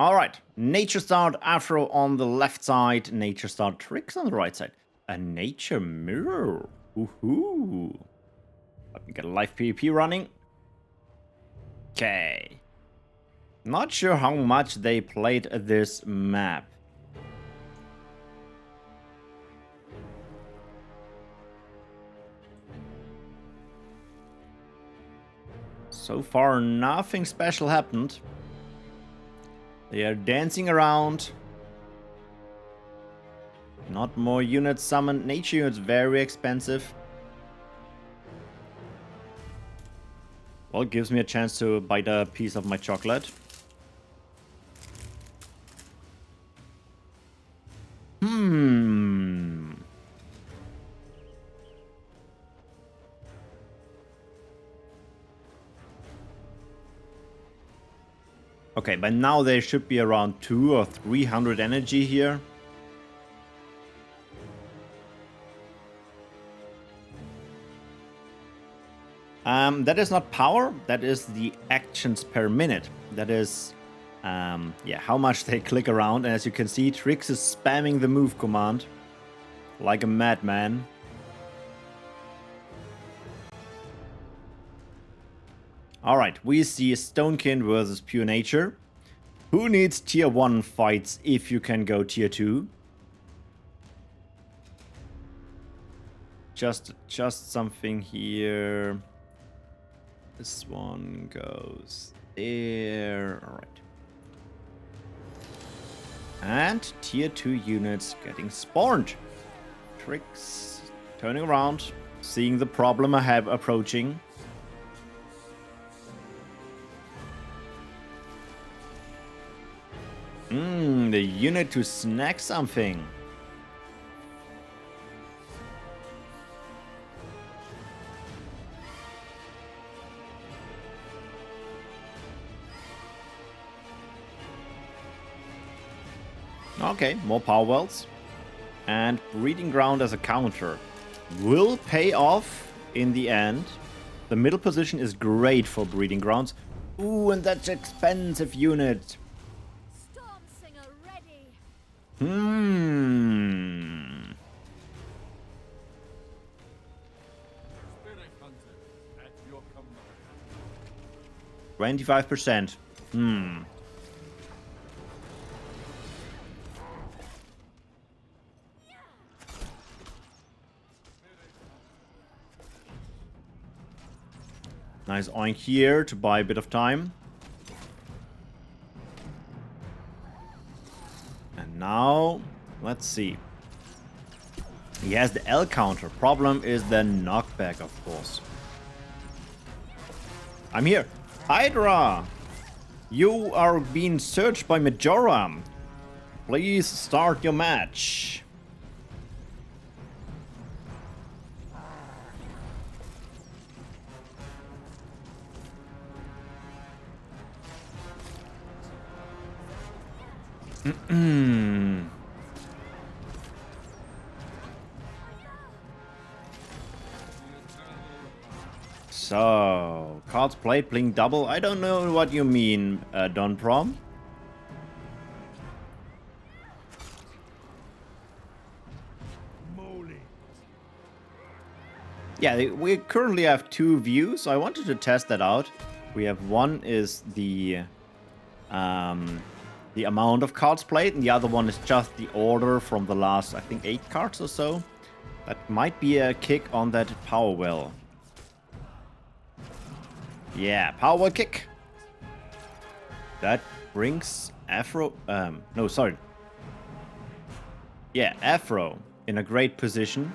All right, Nature Start Afro on the left side, Nature Start Triggz on the right side. A Nature Mirror. Woohoo! Let me get a live PvP running. Okay. Not sure how much they played this map. So far, nothing special happened. They are dancing around. Not more units summoned. Nature units very expensive. Well, it gives me a chance to bite a piece of my chocolate. Okay, by now there should be around 200 or 300 energy here. That is not power, that is the actions per minute. That is, yeah, how much they click around. And as you can see, Triggz is spamming the move command like a madman. Alright, we see Stonekin versus Pure Nature. Who needs tier 1 fights if you can go tier 2? Just something here. This one goes there. Alright. And tier 2 units getting spawned. Triggz turning around, seeing the problem I have approaching. The unit to snack something. Okay, more power wells. And breeding ground as a counter will pay off in the end. The middle position is great for breeding grounds. Ooh, and that's expensive unit. 25%. Nice oink here to buy a bit of time. And now, let's see. He has the L counter. Problem is the knockback, of course. I'm here. Hydra! You are being searched by Majora. Please start your match. So, cards played, playing double. I don't know what you mean, Don Prom. Yeah, we currently have 2 views. I wanted to test that out. We have one is the amount of cards played, and the other one is just the order from the last, I think, 8 cards or so. That might be a kick on that power well. Yeah, power well kick. That brings Afro, no, sorry. Yeah, Afro in a great position.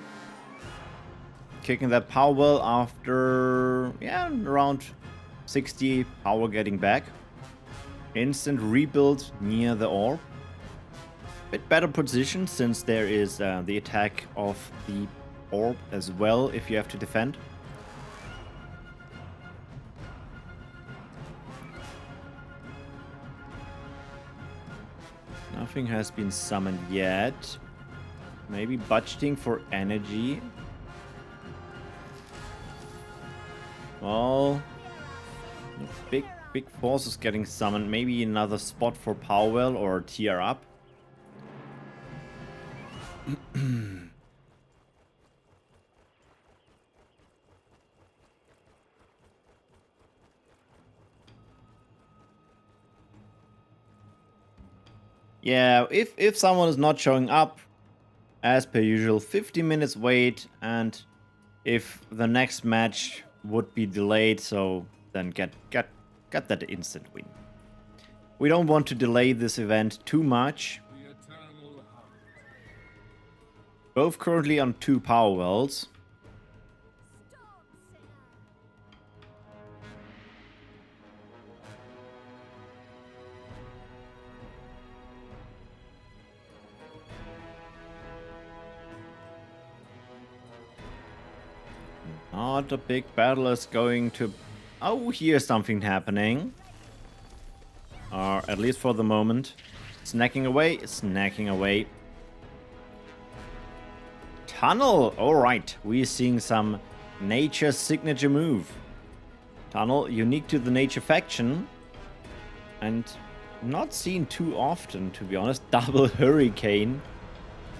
Kicking that power well after, yeah, around 60 power getting back. Instant rebuild near the orb. Bit better position since there is the attack of the orb as well if you have to defend. Nothing has been summoned yet. Maybe budgeting for energy. Well, big big forces getting summoned. Maybe another spot for Powell or tier up. Yeah, if someone is not showing up, as per usual, 50 minutes wait, and if the next match would be delayed, so then get that instant win. We don't want to delay this event too much. Both currently on 2 power wells. Not a big battle is going to... Oh, here's something happening. Or at least for the moment. Snacking away, snacking away. Tunnel! Alright, we're seeing some nature signature move. Tunnel, unique to the nature faction. And not seen too often, to be honest. Double hurricane.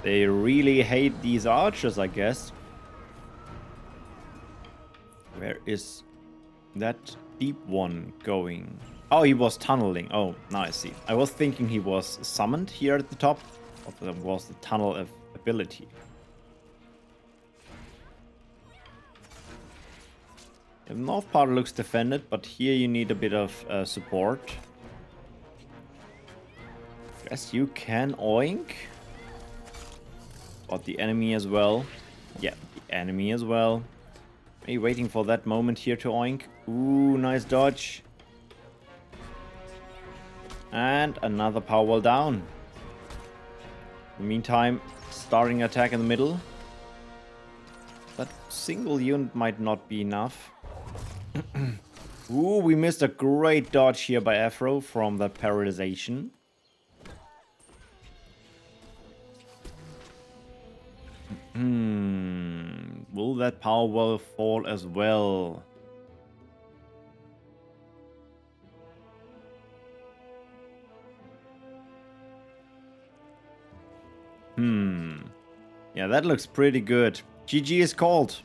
They really hate these archers, I guess. Where is that deep one going? Oh, he was tunneling. Oh, now I see. I was thinking he was summoned here at the top. Or that was the tunnel ability. The north part looks defended, but here you need a bit of support. Guess you can oink. But the enemy as well. Yeah, the enemy as well. Maybe waiting for that moment here to oink. Ooh, nice dodge. And another power wall down. In the meantime, starting attack in the middle. That single unit might not be enough. Ooh, we missed a great dodge here by Afro from the paralyzation. Will that power wall fall as well? Yeah, that looks pretty good. GG is called.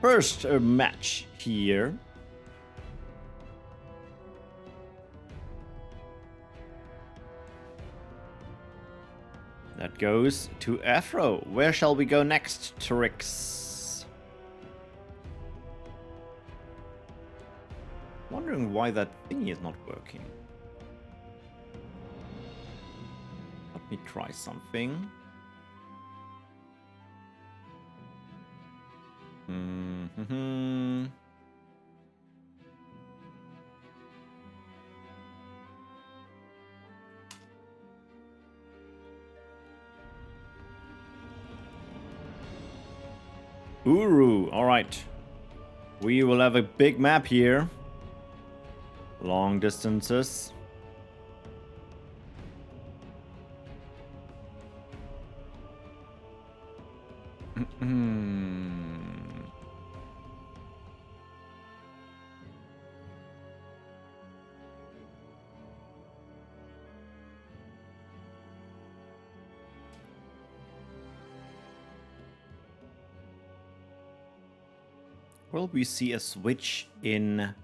First match here. That goes to Afro. Where shall we go next, Triggz? Wondering why that thingy is not working. Let me try something. Uru, alright. We will have a big map here. Long distances. Will we see a switch in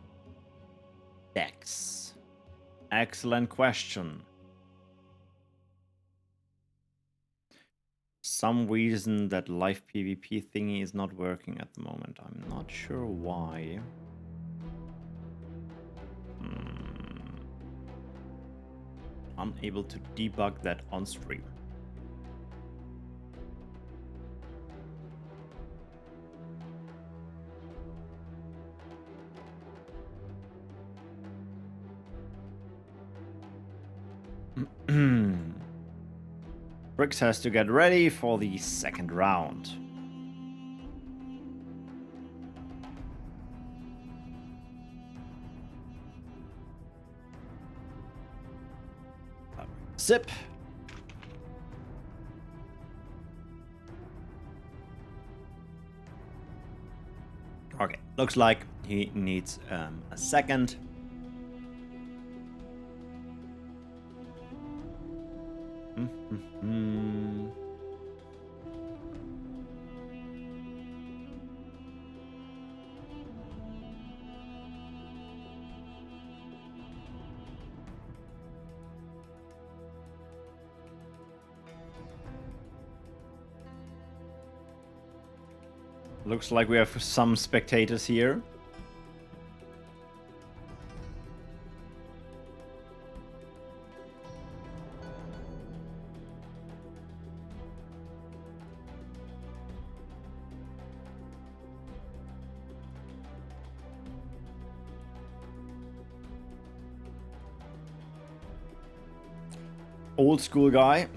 decks? Excellent question. Some reason that live PvP thingy is not working at the moment. I'm not sure why. Unable to debug that on stream. Triggz has to get ready for the second round. Sip. Okay, looks like He needs a second. Looks like we have some spectators here. Old school guy.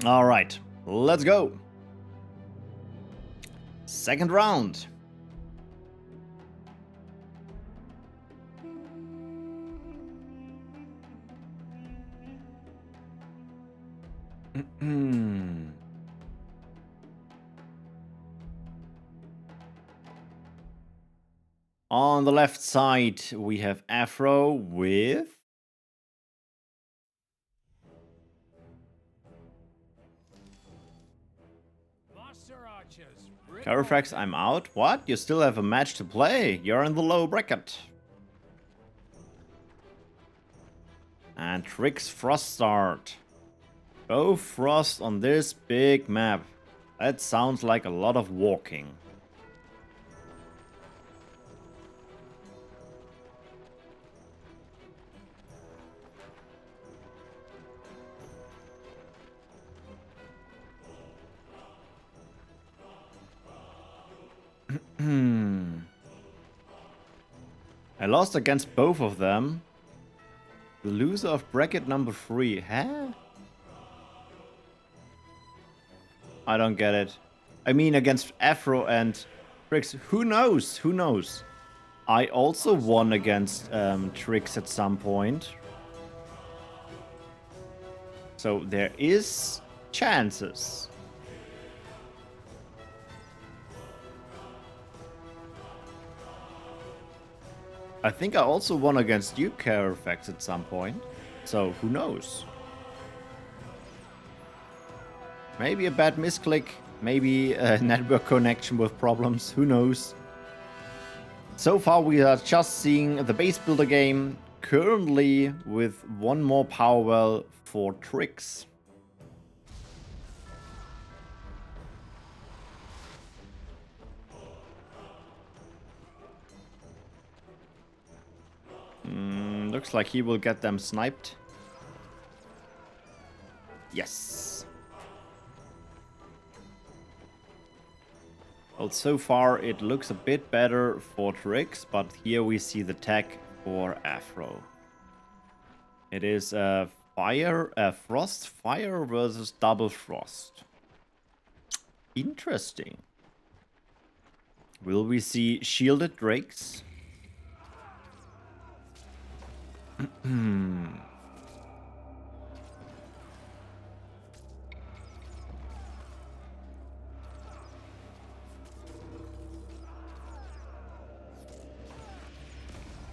All right, let's go. Second round. On the left side, we have Afro with Carifrax, I'm out. What? You still have a match to play. You're in the low bracket. And Triggz Frost start. Go Frost on this big map. That sounds like a lot of walking. I lost against both of them. The loser of bracket number 3. Huh? I don't get it. I mean, against Afro and Triggz. Who knows? Who knows? I also won against Triggz at some point. So there is chances. I think I also won against you, Carifrax, at some point. So who knows? Maybe a bad misclick. Maybe a network connection with problems. Who knows? So far we are just seeing the base builder game. Currently with one more power well for Triggz. Looks like he will get them sniped. Yes. Well, so far it looks a bit better for Triggz, but here we see the tech for Afro. It is a frost fire versus double frost. Interesting. Will we see shielded drakes?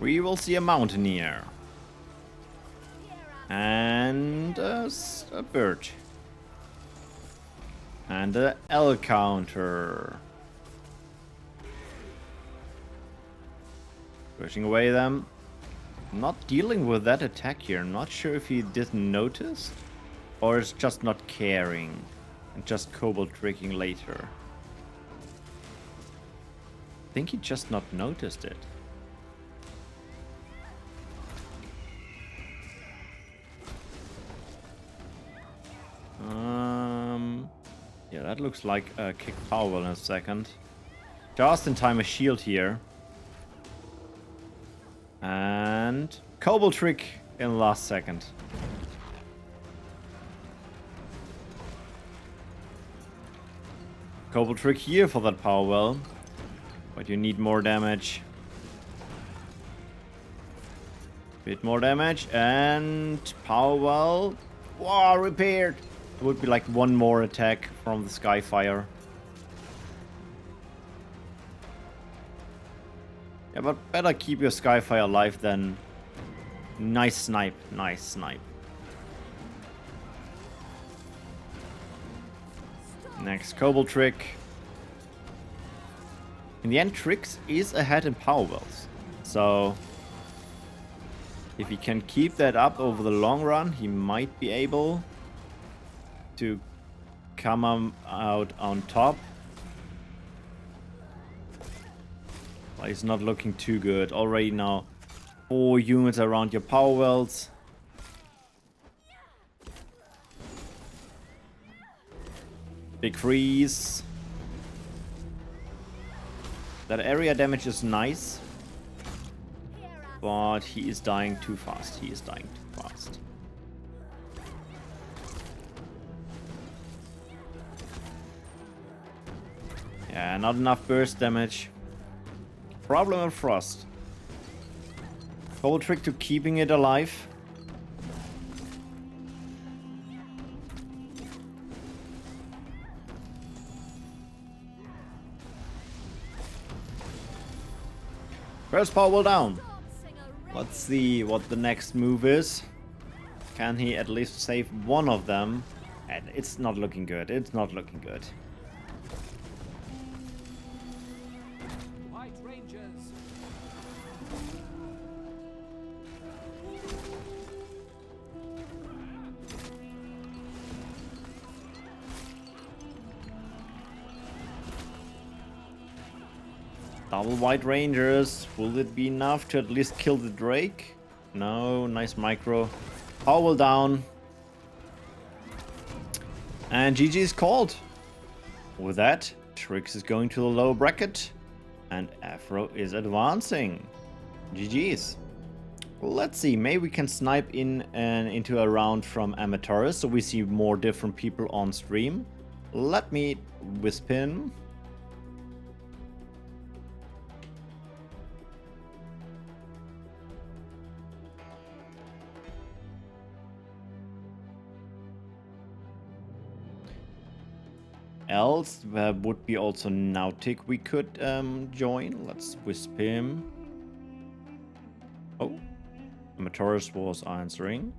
We will see a Mountaineer. And a bird. And a L counter. Pushing away them. Not dealing with that attack here. Not sure if he didn't notice. Or is just not caring. And just Cobalt tricking later. I think he just not noticed it. Yeah, that looks like a kick power in a second. Just in time a shield here. And Cobalt trick in the last second. Cobalt trick here for that power well. But you need more damage. Bit more damage and power well. Wow, repaired. It would be like one more attack from the Skyfire. Yeah, but better keep your Skyfire alive than... Nice snipe, nice snipe. Next Cobalt Trick. In the end, Triggz is ahead in power wells. So, if he can keep that up over the long run, he might be able to come out on top. But he's not looking too good. Already now 4 units around your power wells. Big freeze. That area damage is nice. But he is dying too fast. He is dying too fast. Yeah, not enough burst damage. Problem of Frost. Whole trick to keeping it alive. First power wall down. Let's see what the next move is. Can he at least save one of them? And it's not looking good. It's not looking good. Double White Rangers. Will it be enough to at least kill the Drake? No. Nice micro. Power wall down. And GG is called. With that, Triggz is going to the lower bracket. And Afro is advancing. GG's. Let's see. Maybe we can snipe in and into a round from Armatores so we see more different people on stream. Let me wisp in. Else, there would be also Nautic we could join. Let's wisp him. Oh, Armatores was answering.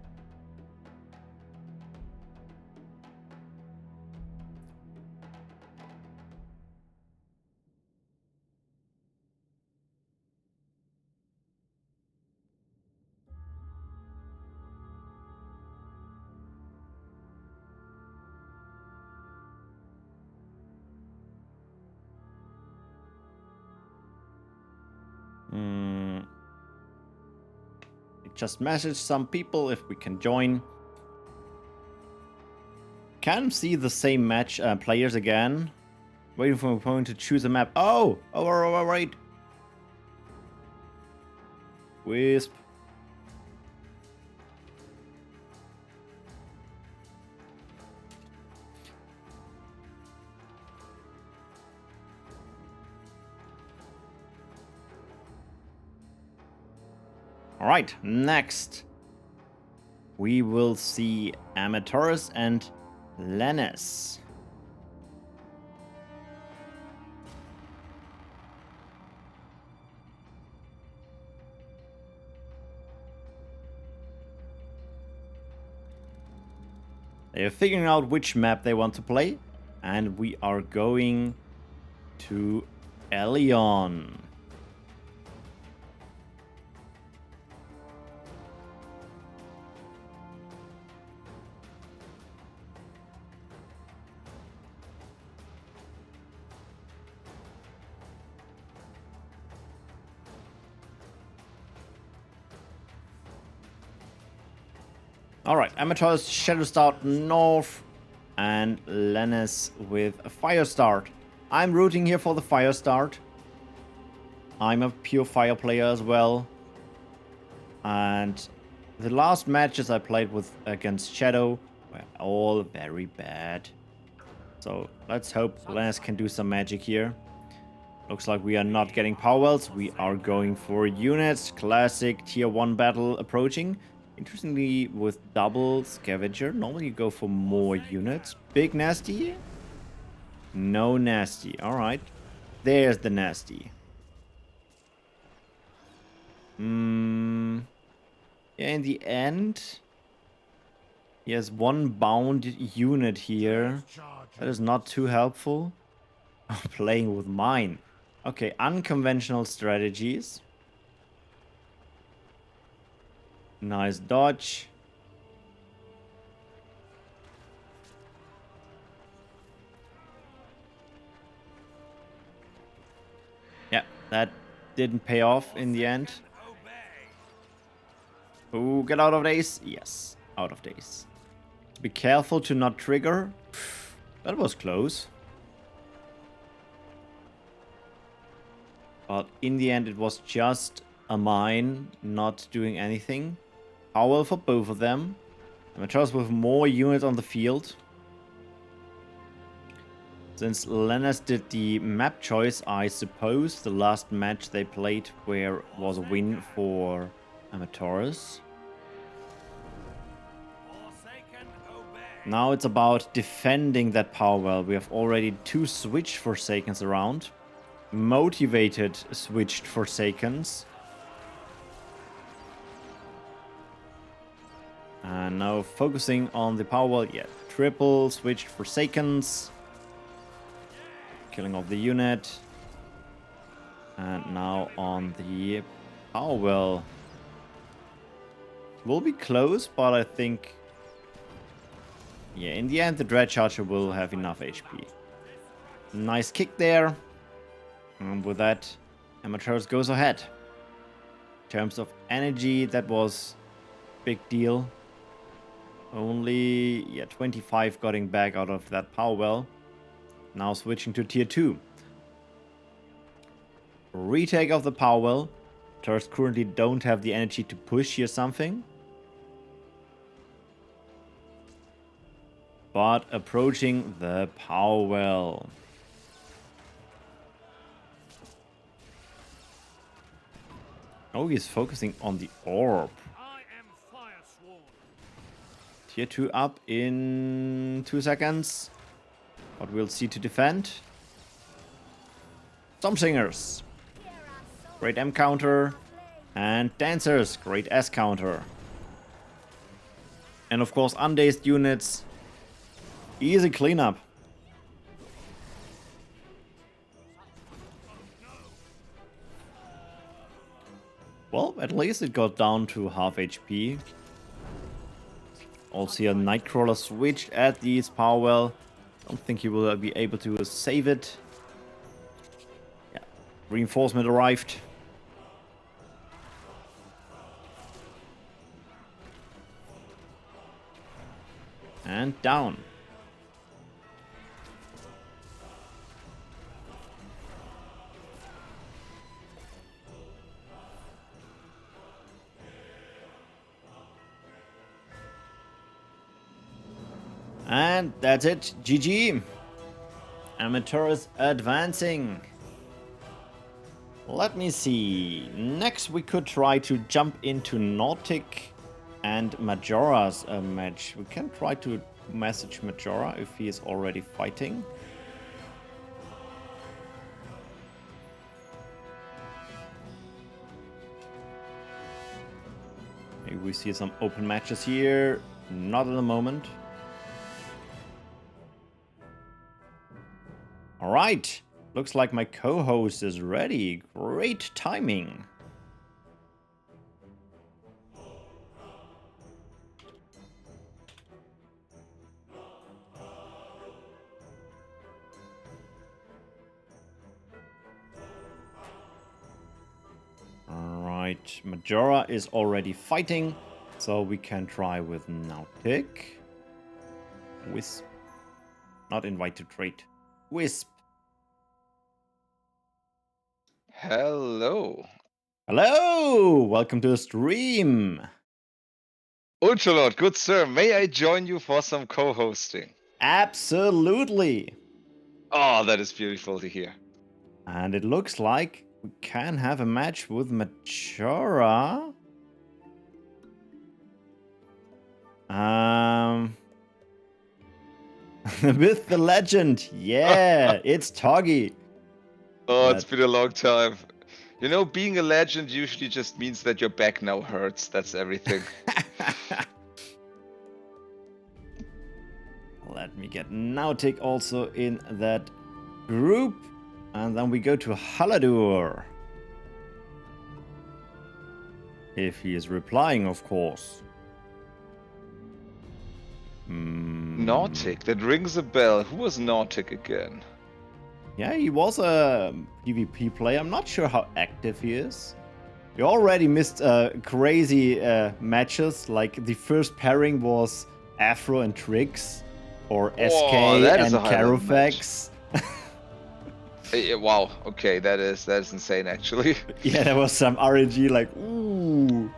Just message some people if we can join. Can see the same match players again. Waiting for my opponent to choose a map. Oh, all right. Wisp. All right, next we will see Armatores and Lanez. They are figuring out which map they want to play, and we are going to Elion. Alright, Armatores Shadow Start North and Lanez with a Fire Start. I'm rooting here for the Fire Start. I'm a pure Fire player as well. And the last matches I played with against Shadow were all very bad. So let's hope Lanez can do some magic here. Looks like we are not getting power wells. We are going for units. Classic tier 1 battle approaching. Interestingly, with double scavenger, normally you go for more units. Big nasty? No nasty. Alright. There's the nasty. Yeah, in the end, he has one bound unit here. That is not too helpful. Playing with mine. Okay, unconventional strategies. Nice dodge. Yeah, that didn't pay off in the end. Oh, get out of days. Yes, out of days. Be careful to not trigger. That was close. But in the end, it was just a mine not doing anything. Power for both of them. Amateurs with more units on the field. Since Lanez did the map choice, I suppose the last match they played was a win for Armatores. Now it's about defending that power well. We have already 2 switched Forsakens around. Motivated switched Forsakens. And now focusing on the power well. Yeah, triple switched Forsakens. Killing off the unit. And now on the power well. Will be close, but I think... yeah, in the end, the Dread Charger will have enough HP. Nice kick there. And with that, Amateurs goes ahead. In terms of energy, that was a big deal. Only, yeah, 25 getting back out of that power well. Now switching to tier 2. Retake of the power well. Amateurs currently don't have the energy to push here something. But approaching the power well. Oh, he's focusing on the orb. Tier 2 up in 2 seconds. What we'll see to defend. Storm Singers. Great M counter. And Dancers. Great S counter. And of course, undazed units. Easy cleanup. Well, at least it got down to half HP. Also, a Nightcrawler switched at these power well. Don't think he will be able to save it. Yeah, reinforcement arrived. And down. And that's it. GG. Amateurs advancing. Let me see. Next we could try to jump into Nautic and Majora's match. We can try to message Majora if he is already fighting. Maybe we see some open matches here. Not at the moment. Alright, looks like my co-host is ready. Great timing. Alright, Majora is already fighting, so we can try with Nautic. Wisp. Not invite to trade. Wisp. Hello. Hello! Welcome to the stream. Ultralord, good sir, may I join you for some co-hosting? Absolutely. Oh, that is beautiful to hear. And it looks like we can have a match with Majora. With the legend. Yeah, it's Toggy. Oh, it's been a long time. You know, being a legend usually just means that your back now hurts. That's everything. Let me get Nautic also in that group. And then we go to Haladur. If he is replying, of course. Nautic, that rings a bell. Who was Nautic again? Yeah, he was a PvP player. I'm not sure how active he is. We already missed crazy matches. Like the first pairing was Afro and Triggz, or SK Oh, that is and a high-level match. Carufax. Wow. Okay, that is insane, actually. Yeah, there was some RNG like, ooh.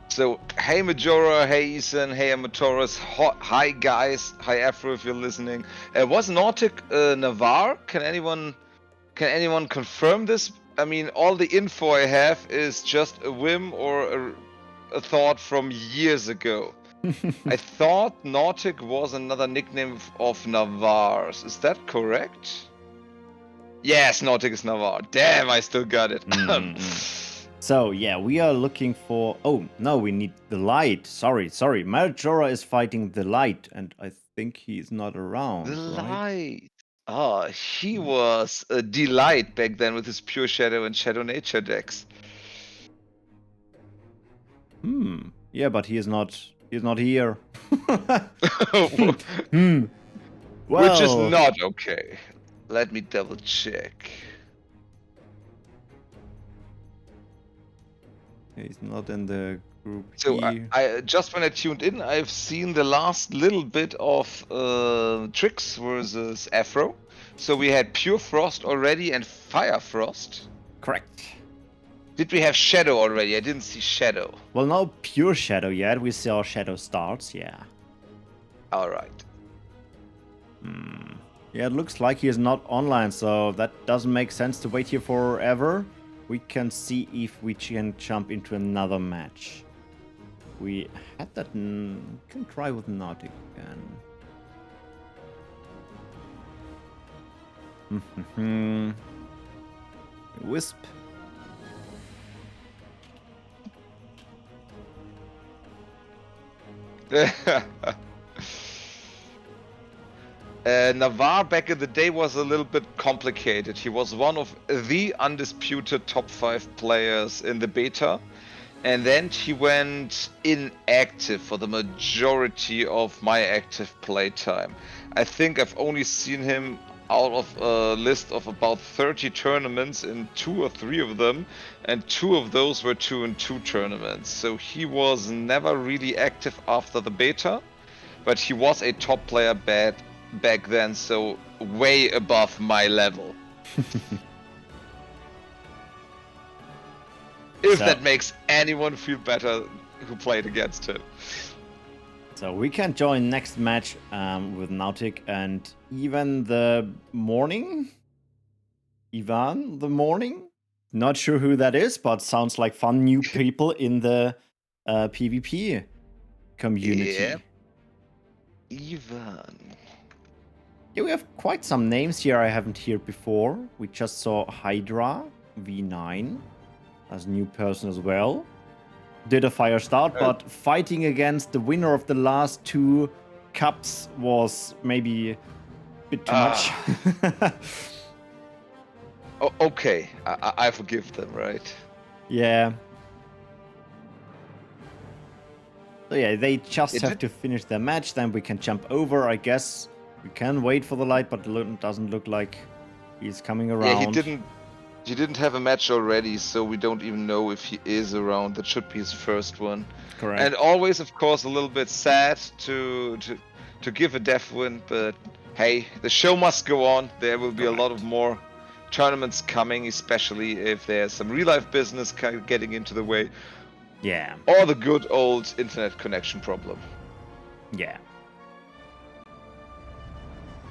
So, hey Majora, hey Ethan, hey Armatores, hi guys, hi Afro if you're listening. Was Nautic Navarre? Can anyone confirm this? I mean, all the info I have is just a whim or a thought from years ago. I thought Nautic was another nickname of Navarre's. Is that correct? Yes, Nautic is Navarre. Damn, I still got it. So, yeah, we are looking for... Oh, no, we need the light. Sorry. Majora is fighting the light, and I think he's not around, The right? light. Oh, he was a delight back then with his Pure Shadow and Shadow Nature decks. Yeah, but he is not... He's not here. Which is Well... not okay. Let me double check. He's not in the group So here. I just when I tuned in, I've seen the last little bit of Triggz versus Afro. So we had Pure Frost already and Fire Frost. Correct. Did we have Shadow already? I didn't see Shadow. Well, no pure Shadow yet. We saw Shadow starts, yeah. Alright. Yeah, it looks like he is not online, so that doesn't make sense to wait here forever. We can see if we can jump into another match. We had that... can try with Nautic again. Wisp. Navarre back in the day was a little bit complicated. He was one of the undisputed top 5 players in the beta. And then he went inactive for the majority of my active playtime. I think I've only seen him out of a list of about 30 tournaments in 2 or 3 of them, and 2 of those were 2-2 tournaments. So he was never really active after the beta, but he was a top player back then, so way above my level. If that makes anyone feel better who played against him. So we can join next match with Nautic and even the morning. Ivan the morning. Not sure who that is, but sounds like fun new people in the PvP community. Yep. Ivan. Yeah, we have quite some names here I haven't heard before. We just saw Hydra V9 as a new person as well. Did a fire start, but fighting against the winner of the last 2 cups was maybe a bit too much. Oh, okay, I forgive them, right? Yeah. So yeah, they just have to finish their match, then we can jump over, I guess. We can wait for the light, but it doesn't look like he's coming around. Yeah, he didn't have a match already, so we don't even know if he is around. That should be his first one. Correct. And always, of course, a little bit sad to give a death win, but hey, the show must go on. There will be a lot of more tournaments coming, especially if there's some real-life business getting into the way. Yeah. Or the good old internet connection problem. Yeah.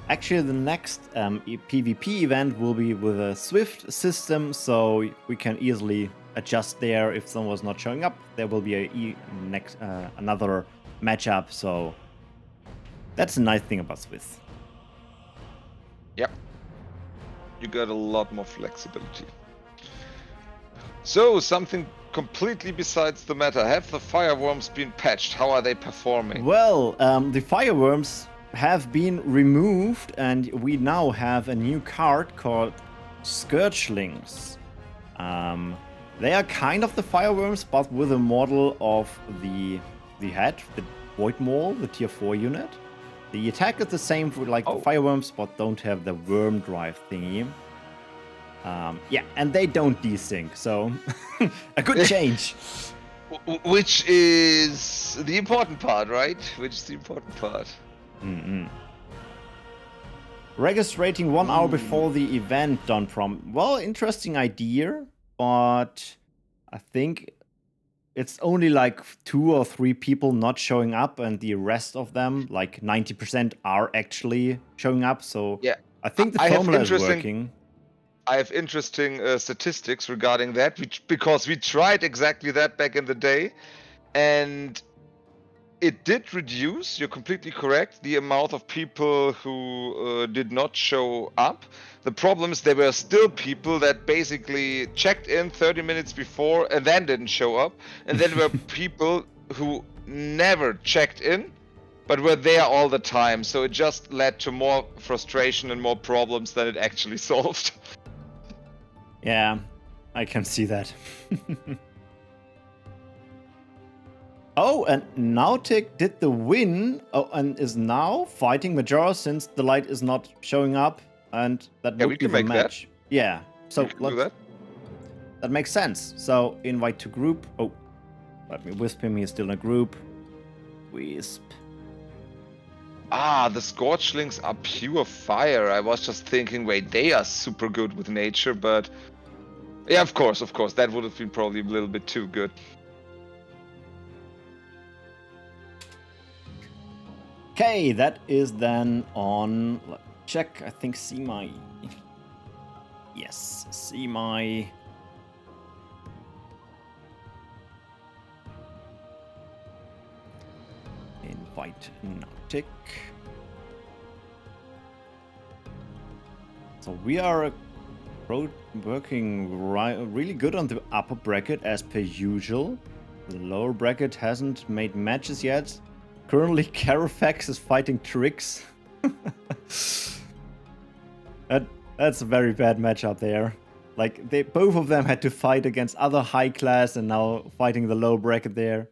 Actually, the next PvP event will be with a Swift system, so we can easily adjust there. If someone's not showing up, there will be another matchup, so that's a nice thing about Swift. Yep. You got a lot more flexibility. So, something completely besides the matter. Have the fireworms been patched? How are they performing? Well, the fireworms have been removed, and we now have a new card called Scourgelings. They are kind of the fireworms, but with a model of the head, the Void Maul, the tier 4 unit. The attack is the same for like the fireworms, but don't have the worm drive thingy. Yeah, and they don't desync, so a good change. Which is the important part, right? Which is the important part. Registrating 1 hour before the event, Don Prom. Well, interesting idea, but I think it's only like 2 or 3 people not showing up, and the rest of them, like 90%, are actually showing up. So Yeah, I think the formula is working. I have interesting statistics regarding that, because we tried exactly that back in the day, and it did reduce, you're completely correct, the amount of people who did not show up. The problem is there were still people that basically checked in 30 minutes before and then didn't show up. And then there were people who never checked in, but were there all the time. So it just led to more frustration and more problems than it actually solved. Yeah, I can see that. Oh, and Nautic did the win, and is now fighting Majora since the light is not showing up, and that would be the match. Yeah, so let's. That makes sense. So invite to group. Oh, let me wisp him. He's still in a group. Wisp. Ah, the Scorchlings are pure fire. I was just thinking, wait, they are super good with nature, but yeah, of course, that would have been probably a little bit too good. Okay, that is then on. Let me check. I think see my. Yes, see my. Invite Nautic. So we are working really good on the upper bracket as per usual. The lower bracket hasn't made matches yet. Currently, Carafax is fighting Triggz. That's a very bad matchup there. Like, both of them had to fight against other high class and now fighting the low bracket there.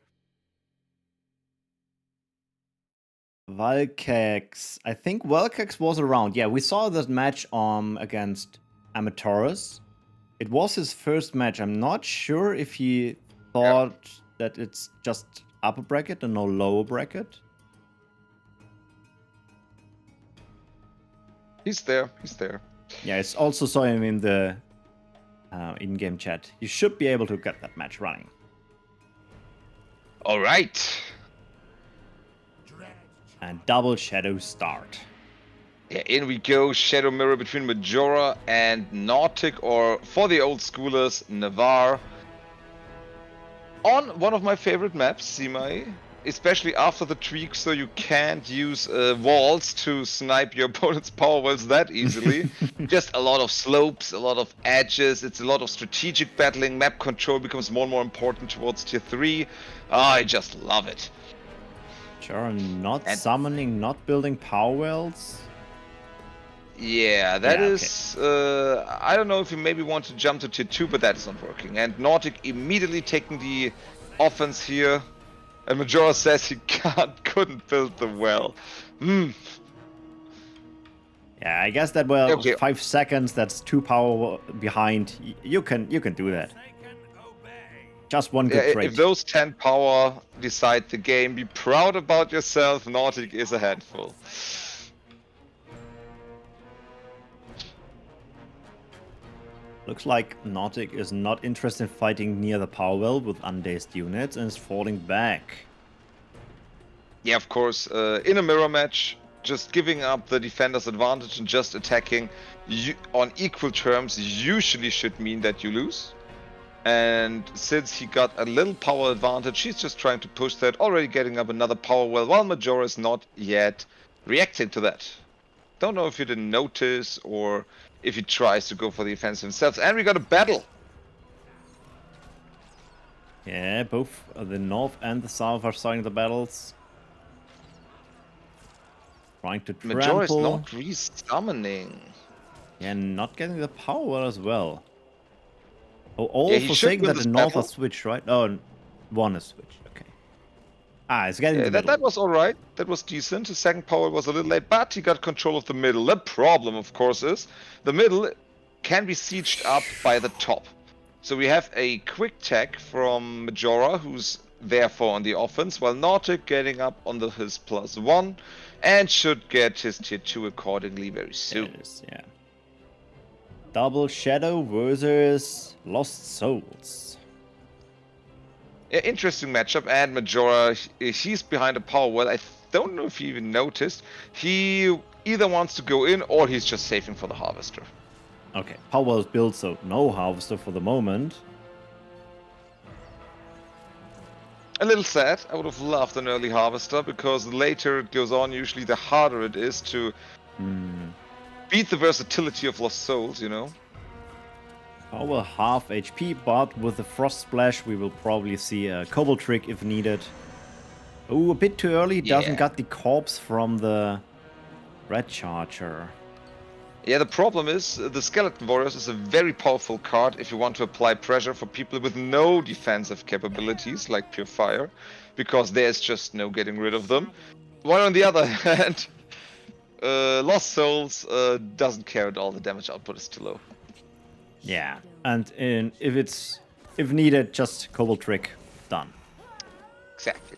Valkex. I think Valkex was around. Yeah, we saw that match against Armatores. It was his first match. I'm not sure if he thought that it's just upper bracket and no lower bracket. He's there. He's there. Yeah, it's also saw him in the in-game chat. You should be able to get that match running. All right. And double shadow start. Yeah, in we go. Shadow mirror between Majora and Nautic, or for the old schoolers, Navarre. On one of my favorite maps, Simai, especially after the tweak, so you can't use walls to snipe your opponent's power wells that easily. Just a lot of slopes, a lot of edges, it's a lot of strategic battling. Map control becomes more and more important towards tier 3. I just love it. Sure, not summoning, not building power wells. Yeah, that is. Okay. I don't know if you maybe want to jump to tier 2, but that is not working. And Nautic immediately taking the offense here. And Majora says he couldn't build the well. Yeah, I guess that 5 seconds. That's 2 power behind. You can do that. Just one good trade. If those 10 power decide the game, be proud about yourself. Nautic is a handful. Looks like Nautic is not interested in fighting near the power well with undazed units and is falling back. Yeah, of course. In a mirror match, just giving up the defender's advantage and just attacking on equal terms usually should mean that you lose. And since he got a little power advantage, he's just trying to push that, already getting up another power well, while Majora is not yet reacting to that. Don't know if you didn't notice or if he tries to go for the offensive himself. And we got a battle. Yeah, both the north and the south are starting the battles. Trying to Majora is trample. not re-summoning. Yeah, not getting the power well as well. Oh, Yeah, all he for should saying win that the this north are battle. switched, right? Oh, one is switched. Okay. Ah, it's getting Yeah, the middle. that was alright. That was decent. His second power was a little late, but he got control of the middle. The problem, of course, is the middle can be sieged up by the top. So we have a quick tech from Majora, who's therefore on the offense, while Nautic getting up on his +1 and should get his tier 2 accordingly very There soon. it is, yeah. Double Shadow versus Lost Souls. Yeah, interesting matchup, and Majora, he's behind a power well. I don't know if you even noticed. He either wants to go in or he's just saving for the Harvester. Okay, power well is built, so no Harvester for the moment. A little sad. I would have loved an early Harvester, because the later it goes on, usually the harder it is to beat the versatility of Lost Souls, you know? Power half HP, but with the Frost Splash, we will probably see a Cobble Trick if needed. Oh, a bit too early. Doesn't Yeah. got the corpse from the Red Charger. Yeah, the problem is the Skeleton Warriors is a very powerful card if you want to apply pressure for people with no defensive capabilities, like Pure Fire, because there's just no getting rid of them. While on the other hand, Lost Souls doesn't care at all, the damage output is too low. Yeah, and if needed, just Cobble Trick. Done. Exactly.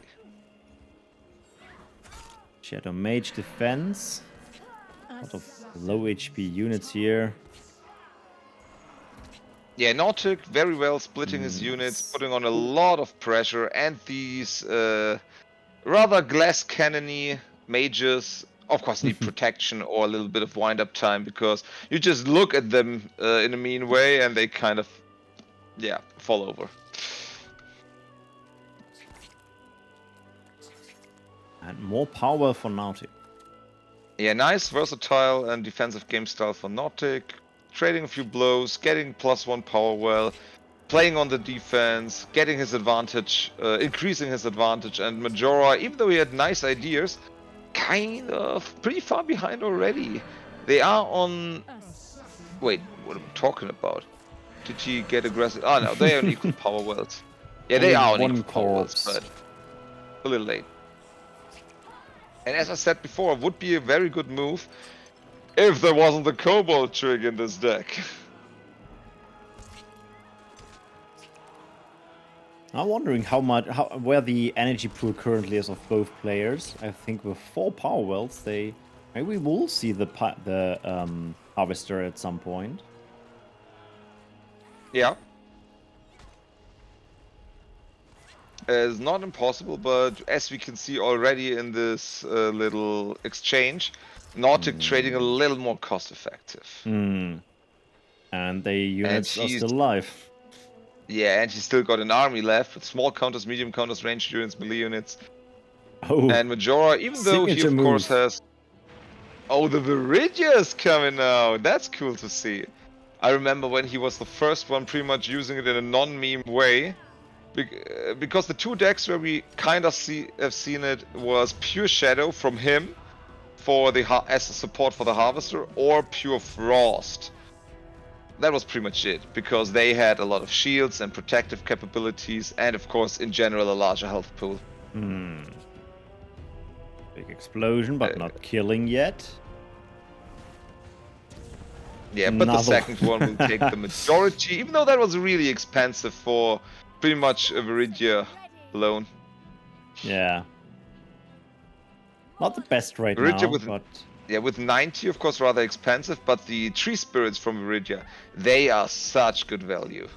Shadow Mage defense. A lot of low HP units here. Yeah, Nautic very well splitting his units, putting on a lot of pressure, and these rather glass cannony mages, of course, need protection or a little bit of wind-up time, because you just look at them in a mean way and they kind of, yeah, fall over. And more power for Nautic. Yeah, nice, versatile and defensive game style for Nautic. Trading a few blows, getting +1 power well, playing on the defense, getting his advantage, increasing his advantage, and Majora, even though he had nice ideas, kind of pretty far behind already. They are on... Wait, what am I talking about? Did he get aggressive? Oh no, they are on equal power wells. Yeah, they Only are on one equal power wells, corpse. but a little late. And as I said before, it would be a very good move if there wasn't the Cobalt Trig in this deck. I'm wondering where the energy pool currently is of both players. I think with 4 power wells, maybe we will see the Harvester at some point. Yeah. It's not impossible, but as we can see already in this little exchange, Nautic trading a little more cost effective. And the units are still alive. Yeah, and he's still got an army left with small counters, medium counters, ranged units, melee units. Oh, And Majora, even though he of course has... Oh, the Viridia's coming out! That's cool to see. I remember when he was the first one pretty much using it in a non-meme way. Because the two decks where we kind of have seen it was Pure Shadow from him for as a support for the Harvester, or Pure Frost. That was pretty much it, because they had a lot of shields and protective capabilities, and of course, in general, a larger health pool. Big explosion, but not killing yet. Yeah, but the second one will take the majority, even though that was really expensive for pretty much a Viridia alone. Yeah. Not the best right Viridia now, but... Yeah, with 90, of course, rather expensive, but the tree spirits from Viridia, they are such good value.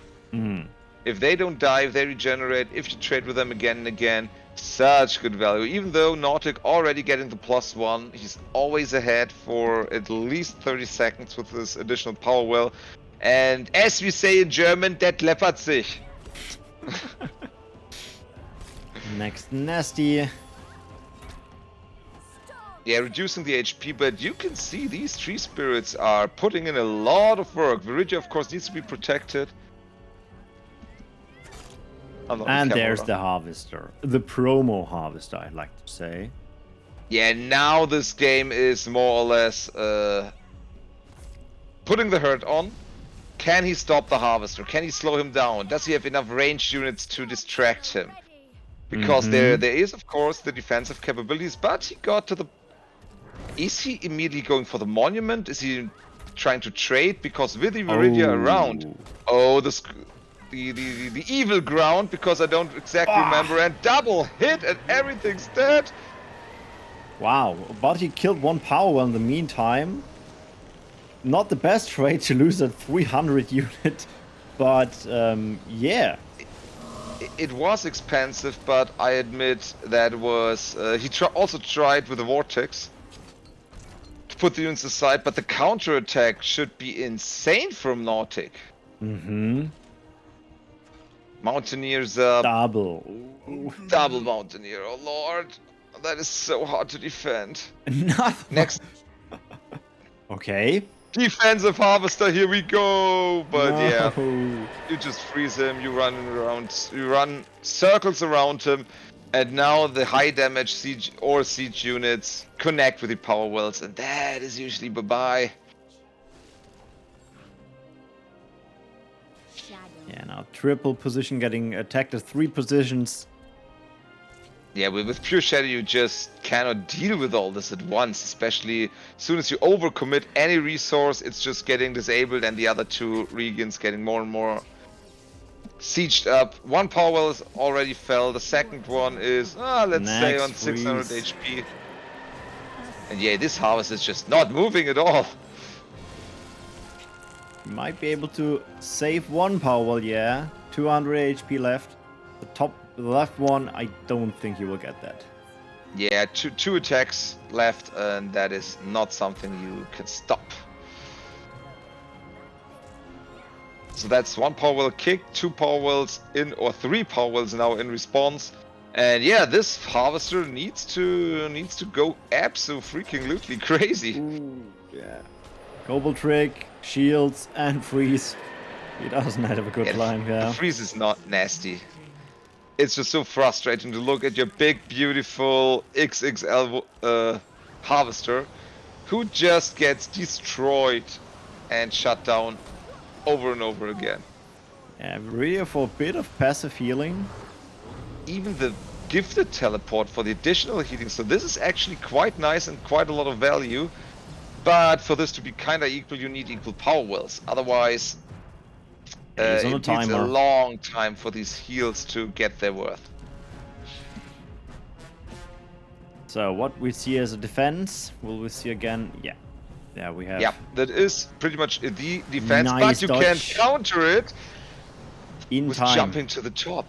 If they don't die, if they regenerate, if you trade with them again and again, such good value. Even though Nautic already getting the +1, he's always ahead for at least 30 seconds with this additional power well. And as we say in German, that läppert sich. Next nasty. Yeah, reducing the HP, but you can see these tree spirits are putting in a lot of work. Viridia, of course, needs to be protected. And there's the Harvester. The promo Harvester, I'd like to say. Yeah, now this game is more or less putting the hurt on. Can he stop the Harvester? Can he slow him down? Does he have enough ranged units to distract him? Because there is, of course, the defensive capabilities, but he got to the... Is he immediately going for the monument? Is he trying to trade? Because with the Viridia around... Oh, the evil ground, because I don't exactly remember, and double hit and everything's dead. Wow, but he killed one power in the meantime. Not the best trade to lose a 300 unit, but yeah. It was expensive, but I admit that was... he also tried with the Vortex to put the units aside, but the counterattack should be insane from Nautic. Mountaineers up. Double. Double Mountaineer, oh lord. That is so hard to defend. Next. Okay. Defensive Harvester, here we go! But no. Yeah, you just freeze him, you run circles around him, and now the high damage siege units connect with the power wells, and that is usually bye-bye. Yeah, now triple position getting attacked at 3 positions. Yeah, with pure shadow you just cannot deal with all this at once, especially as soon as you overcommit any resource, it's just getting disabled and the other 2 regions getting more and more sieged up. One power well is already fell, the second one is, let's say on 600 HP. And yeah, this harvest is just not moving at all. You might be able to save one power well, yeah. 200 HP left. The left one, I don't think you will get that. Yeah, two attacks left, and that is not something you can stop. So that's 1 power well kick, 2 power wells in, or 3 power wells now in response. And yeah, this Harvester needs to go absolutely crazy. Ooh, yeah. Global trick, shields, and freeze. He doesn't have a good line here. The freeze is not nasty. It's just so frustrating to look at your big, beautiful XXL Harvester, who just gets destroyed and shut down over and over again. Yeah, really for a bit of passive healing. Even the gifted teleport for the additional healing, so this is actually quite nice and quite a lot of value. But for this to be kinda equal, you need equal power wells. Otherwise, it needs a long time for these heals to get their worth. So what we see as a defense, will we see again? Yeah. Yeah, we have. Yeah, that is pretty much the defense, nice but you dodge. can counter it with jumping to the top.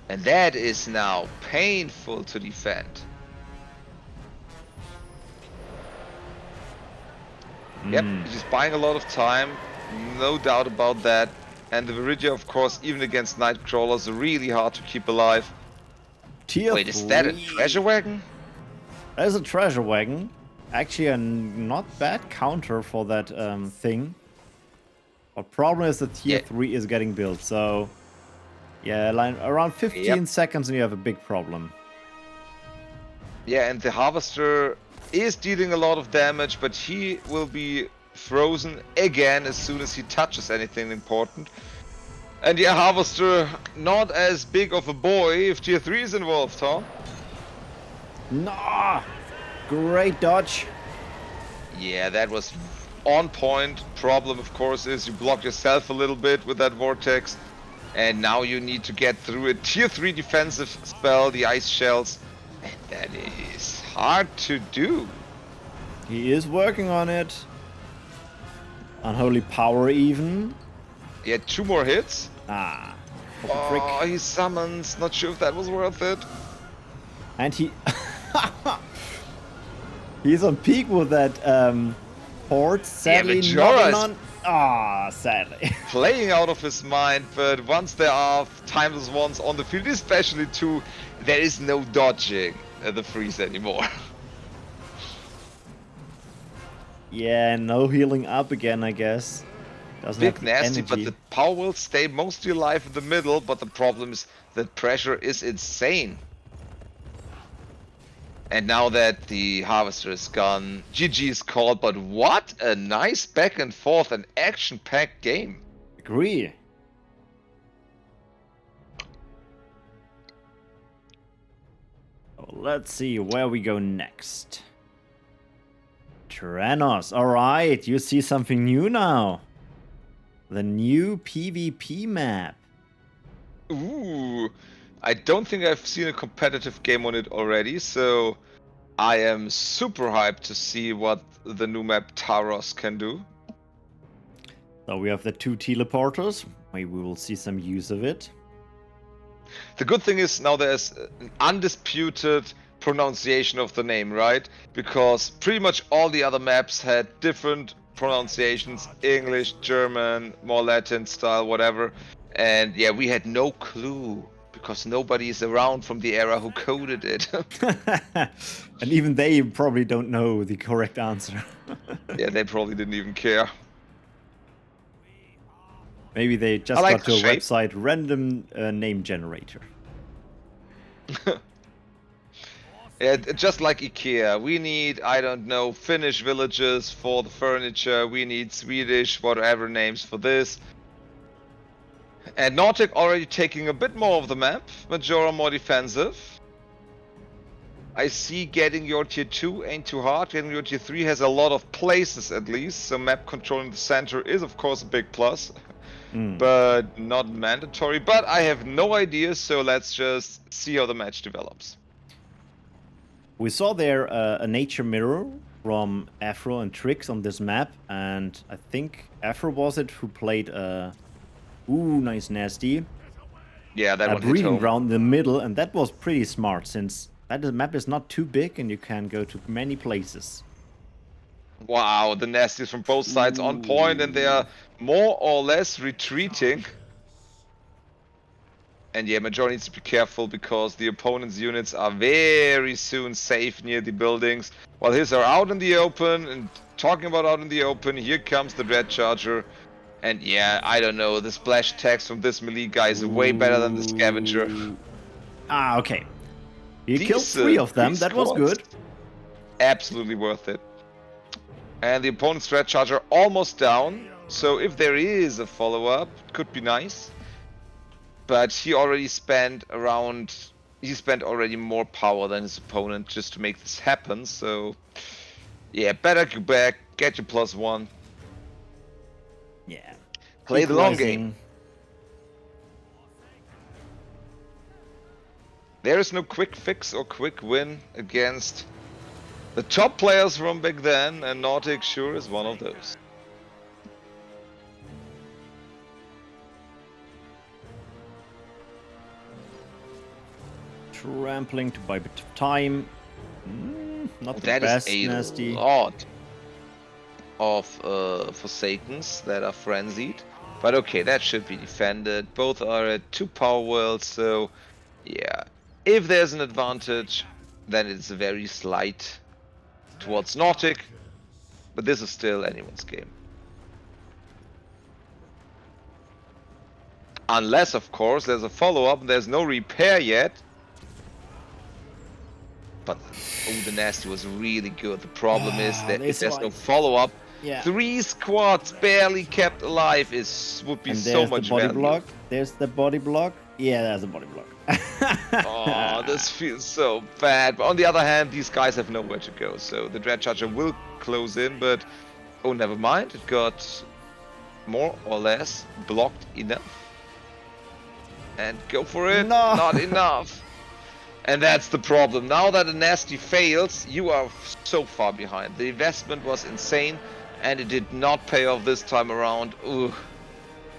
And that is now painful to defend. Yep, just buying a lot of time, no doubt about that. And the Viridia, of course, even against Nightcrawlers, are really hard to keep alive. Wait, is that a treasure wagon? That is a treasure wagon. Actually, a not bad counter for that thing. But problem is that tier 3 is getting built, so... Yeah, around 15 seconds and you have a big problem. Yeah, and the Harvester is dealing a lot of damage, but he will be frozen again as soon as he touches anything important. And yeah, Harvester, not as big of a boy if tier 3 is involved, huh? Nah! Great dodge. Yeah, that was on point. Problem, of course, is you blocked yourself a little bit with that Vortex. And now you need to get through a tier 3 defensive spell, the Ice Shells. And that is hard to do. He is working on it. Unholy Power even. He had 2 more hits. Ah. Oh, he summons. Not sure if that was worth it. And he... He's on peak with that port. Sadly, not on... Ah, sadly. Playing out of his mind, but once there are timeless ones on the field, especially 2, there is no dodging the freeze anymore. Yeah, no healing up again, I guess. Doesn't big have the nasty, but energy. the power will stay mostly alive in the middle, but the problem is that pressure is insane. And now that the harvester is gone, GG is called, but what a nice back and forth and action-packed game. Agree. So let's see where we go next. Tyrannos. Alright, you see something new now. The new PvP map. Ooh, I don't think I've seen a competitive game on it already, so I am super hyped to see what the new map Taros can do. So we have the 2 teleporters. Maybe we will see some use of it. The good thing is now there's an undisputed pronunciation of the name, right? Because pretty much all the other maps had different pronunciations, English, German, more Latin style, whatever. And yeah, we had no clue because nobody is around from the era who coded it. And even they probably don't know the correct answer. Yeah, they probably didn't even care. Maybe they just I like got the to a shape. website random name generator. Yeah, just like IKEA, we need, I don't know, Finnish villages for the furniture, we need Swedish, whatever names for this. And Nautic already taking a bit more of the map, Majora more defensive. I see getting your tier 2 ain't too hard, getting your tier 3 has a lot of places at least, so map control in the center is of course a big plus. But not mandatory, but I have no idea, so let's just see how the match develops. We saw there a nature mirror from Afro and Triggz on this map, and I think Afro was it who played ooh, nice nasty. Yeah, that A one hit breeding home. ground in the middle, and that was pretty smart since that map is not too big and you can go to many places. Wow, the nasties from both sides on point, and they are more or less retreating. And yeah, Majora needs to be careful because the opponent's units are very soon safe near the buildings, while his are out in the open. And talking about out in the open, here comes the Red Charger. And yeah, I don't know, the splash attacks from this melee guy is way better than the Scavenger. Ah, okay. You killed Decent. 3 of them, Three that was squads. good. Absolutely worth it. And the opponent's Red Charger almost down, so if there is a follow-up, it could be nice. But he already spent around... He spent already more power than his opponent just to make this happen, so... Yeah, better go back, get your +1. Yeah. Play the long Equalizing. game. There is no quick fix or quick win against the top players from back then, and Nautic sure is one of those. Trampling to buy a bit of time. Not the That is best, a nasty. lot of Forsakens that are frenzied. But okay, that should be defended. Both are at 2 power worlds, so yeah. If there's an advantage, then it's very slight towards Nautic. But this is still anyone's game. Unless, of course, there's a follow-up and there's no repair yet. But, oh, the nasty was really good. The problem is that if there's no follow-up, Yeah. 3 squads barely kept alive would be And so there's much the body value. block. There's the body block. Yeah, there's a body block. Oh, this feels so bad. But on the other hand, these guys have nowhere to go. So the Dread Charger will close in, but oh, never mind. It got more or less blocked enough. And go for it. No. Not enough. And that's the problem. Now that a nasty fails, you are so far behind. The investment was insane, and it did not pay off this time around. Ooh.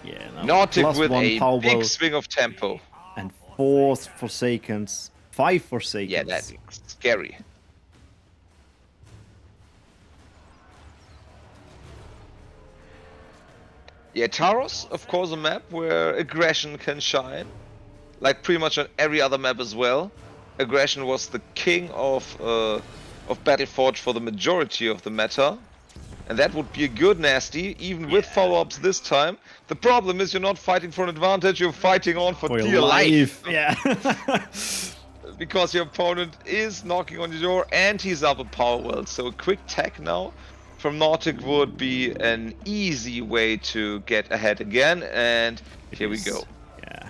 Yeah, Nautic with +1 a power big will swing of tempo. and 4 Forsakens. 5 Forsakens. Yeah, that's scary. Yeah, Taros, of course, a map where aggression can shine. Like pretty much on every other map as well. Aggression was the king of Battleforge for the majority of the meta. And that would be a good nasty, even with Yeah. follow-ups this time. The problem is you're not fighting for an advantage, you're fighting on for For your dear life. Yeah. Because your opponent is knocking on your door and he's up a power well. So a quick tech now from Nautic would be an easy way to get ahead again. And here we go. Yeah.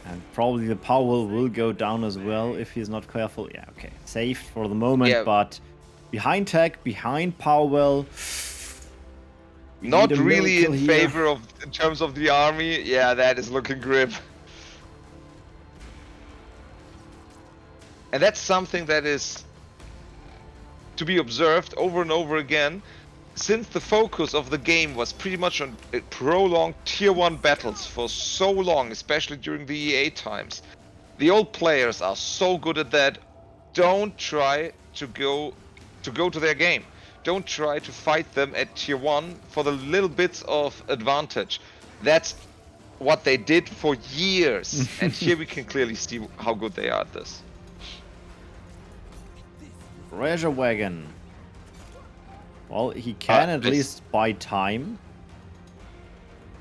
And probably the power will go down as well if he's not careful. Yeah, okay. Safe for the moment, Yeah. but behind tech, behind Powell. Not really in favor of, in terms of the army. Yeah, that is looking grim. And that's something that is to be observed over and over again. Since the focus of the game was pretty much on prolonged tier 1 battles for so long, especially during the EA times, the old players are so good at that. Don't try to go to their game. Don't try to fight them at tier 1 for the little bits of advantage. That's what they did for years. And here we can clearly see how good they are at this. Treasure wagon. Well, he can at least buy time.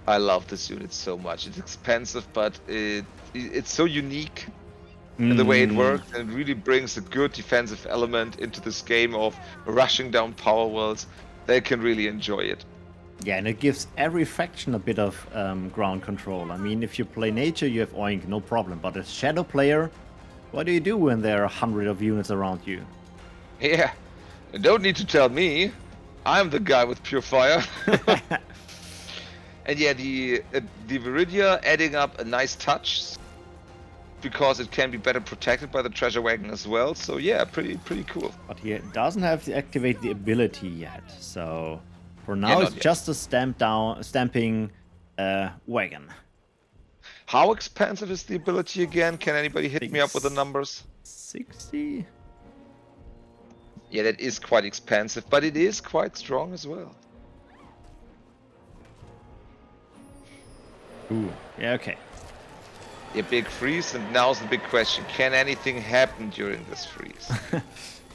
I love this unit so much. It's expensive, but it's so unique in the way it works, and it really brings a good defensive element into this game of rushing down power wells. They can really enjoy it. Yeah, and it gives every faction a bit of ground control. I mean, if you play nature, you have Oink, no problem. But as shadow player, what do you do when there are 100 of units around you? Yeah, you don't need to tell me. I'm the guy with pure fire. And yeah, the Viridia adding up a nice touch because it can be better protected by the treasure wagon as well. So yeah, pretty cool. But he doesn't have to activate the ability yet. So for now, it's just a stamping wagon. How expensive is the ability again? Can anybody hit me up with the numbers? 60? Yeah, that is quite expensive, but it is quite strong as well. Ooh, yeah, okay. A big freeze, and now's the big question. Can anything happen during this freeze?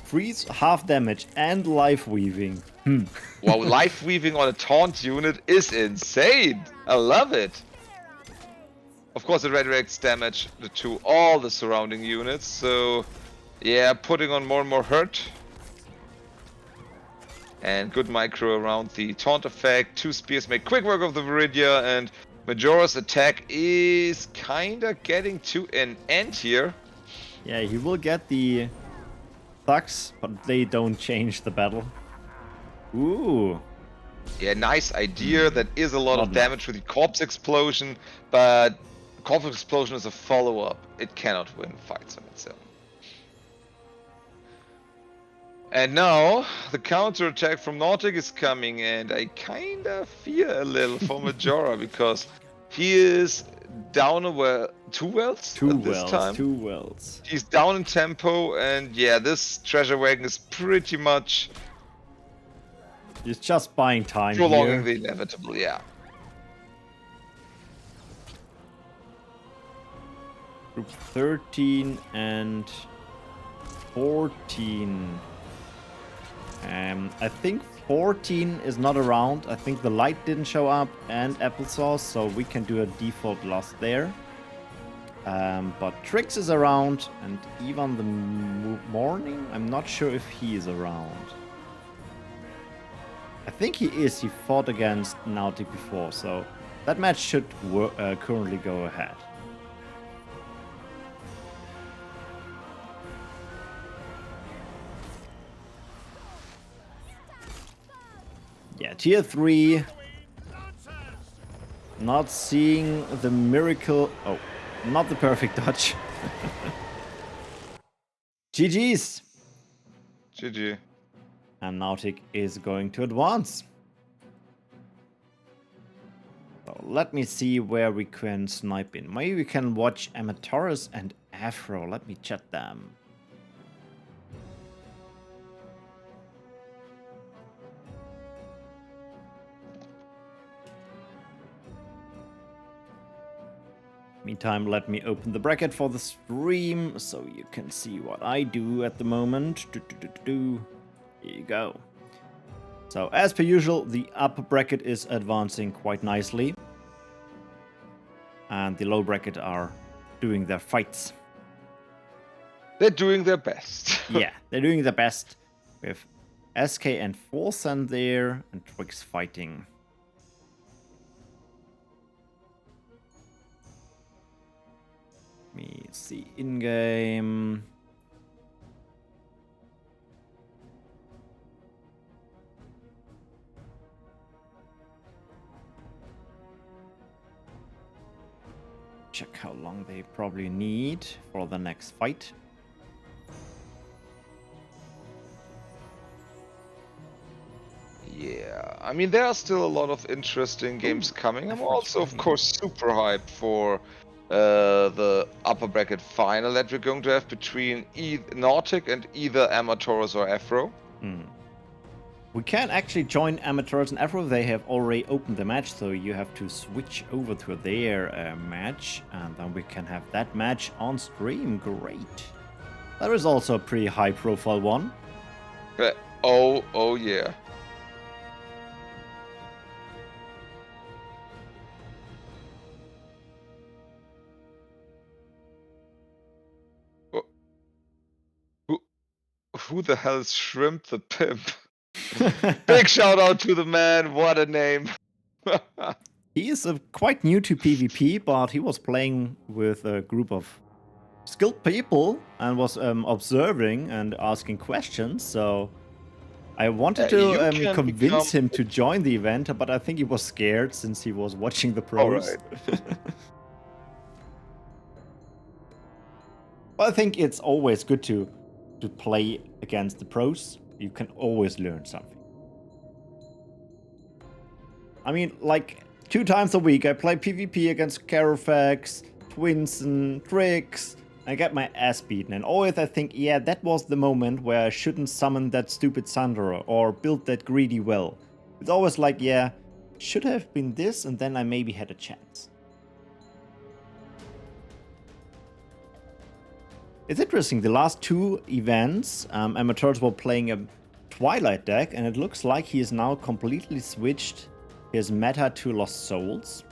Freeze, half damage, and life weaving. Wow, life weaving on a taunt unit is insane! I love it! Of course, it redirects damage to all the surrounding units, so yeah, putting on more and more hurt. And good micro around the taunt effect. 2 spears make quick work of the Viridia, and Majora's attack is kinda getting to an end here. Yeah, he will get the thugs, but they don't change the battle. Ooh. Yeah, nice idea. That is a lot of damage with the corpse explosion, but corpse explosion is a follow-up. It cannot win fights on its own. And now the counter attack from Nautic is coming, and I kinda fear a little for Majora because he is down a well, 2 wells this time. 2 wells. He's down in tempo, and yeah, this treasure wagon is pretty much He's just buying time prolonging here. the inevitable, yeah. Group 13 and 14. I think 14 is not around. I think the light didn't show up and applesauce, so we can do a default loss there. But Triggz is around, and even the morning, I'm not sure if he is around. I think he is. He fought against Nautic before, so that match should currently go ahead. Yeah, tier 3. Not seeing the miracle. Oh, not the perfect dodge. GG's. GG. And Nautic is going to advance. So let me see where we can snipe in. Maybe we can watch Armatores and Afro. Let me check them. Meantime, let me open the bracket for the stream so you can see what I do at the moment. Here you go. So, as per usual, the upper bracket is advancing quite nicely. And the low bracket are doing their fights. They're doing their best. Yeah, they're doing their best with SK and Forsan there and Triggz fighting. Let me see in-game. Check how long they probably need for the next fight. Yeah, I mean, there are still a lot of interesting games coming. I'm also, of course, super hyped for the upper bracket final that we're going to have between Nautic and either Armatores or Afro. We can actually join Armatores and Afro. They have already opened the match, so you have to switch over to their match, and then we can have that match on stream. Great. That is also a pretty high-profile one. Oh yeah. Who the hell is Shrimp the Pimp? Big shout out to the man, what a name. He is quite new to PvP, but he was playing with a group of skilled people and was observing and asking questions, so I wanted to convince him to join the event, but I think he was scared since he was watching the pros. Right. I think it's always good to play against the pros. You can always learn something. I mean, like 2 times a week I play PvP against Carofax, Twinson, Triggz. I get my ass beaten, and always I think, yeah, that was the moment where I shouldn't summon that stupid Sandra or build that greedy well. It's always like, yeah, should have been this, and then I maybe had a chance. It's interesting, the last 2 events, Amateurs were playing a Twilight deck, and it looks like he is now completely switched his meta to Lost Souls.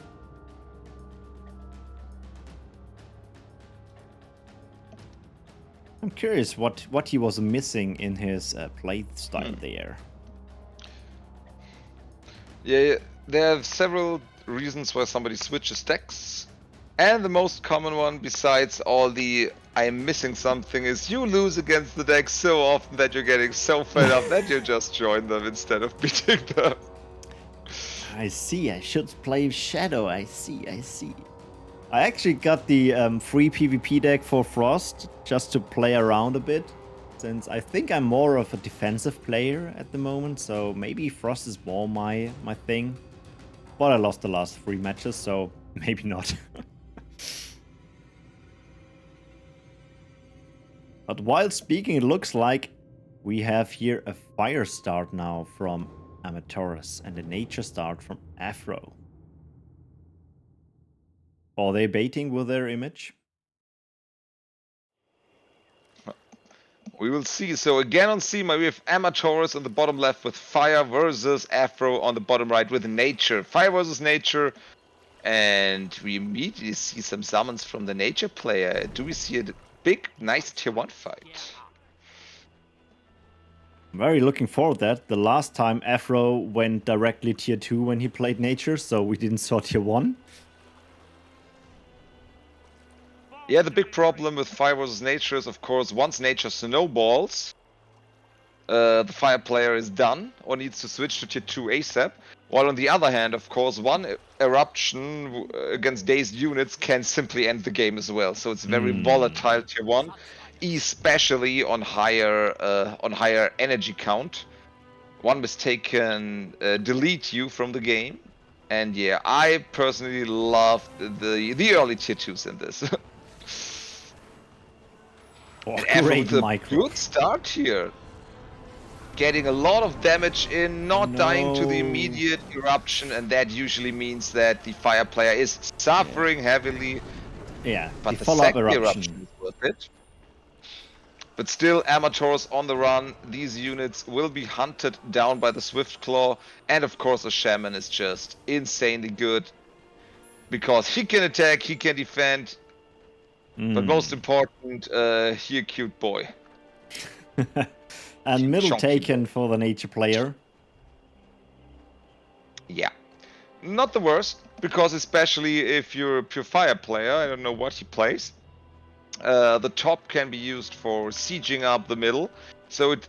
I'm curious what he was missing in his play style there. Yeah, there are several reasons why somebody switches decks. And the most common one, besides all the I'm missing something, is you lose against the deck so often that you're getting so fed up that you just join them instead of beating them. I see, I should play Shadow, I see. I actually got the free PvP deck for Frost just to play around a bit, since I think I'm more of a defensive player at the moment, so maybe Frost is more my thing. But I lost the last 3 matches, so maybe not. But while speaking, it looks like we have here a fire start now from Armatores and a nature start from Afro. Are they baiting with their image? We will see. So again on Seema, we have Armatores on the bottom left with Fire versus Afro on the bottom right with Nature. Fire versus Nature. And we immediately see some summons from the Nature player. Do we see a big, nice tier 1 fight? I'm very looking forward to that. The last time Afro went directly tier 2 when he played Nature, so we didn't saw tier 1. Yeah, the big problem with Fire versus Nature is, of course, once Nature snowballs, the Fire player is done or needs to switch to tier 2 ASAP. While on the other hand, of course, one eruption against dazed units can simply end the game as well. So it's very volatile tier 1, especially on higher energy count. One mistake can delete you from the game. And yeah, I personally love the early tier 2s in this. Great micro. Good start here. Getting a lot of damage in, not dying to the immediate eruption, and that usually means that the fire player is suffering heavily. Yeah, but the the follow-up second eruption is worth it. But still, Armatores on the run. These units will be hunted down by the Swift Claw. And of course, a Shaman is just insanely good. Because he can attack, he can defend. But most important, he a cute boy. And middle Chunky taken boy. for the nature player. Yeah. Not the worst, because especially if you're a pure fire player, I don't know what he plays. The top can be used for sieging up the middle. So it,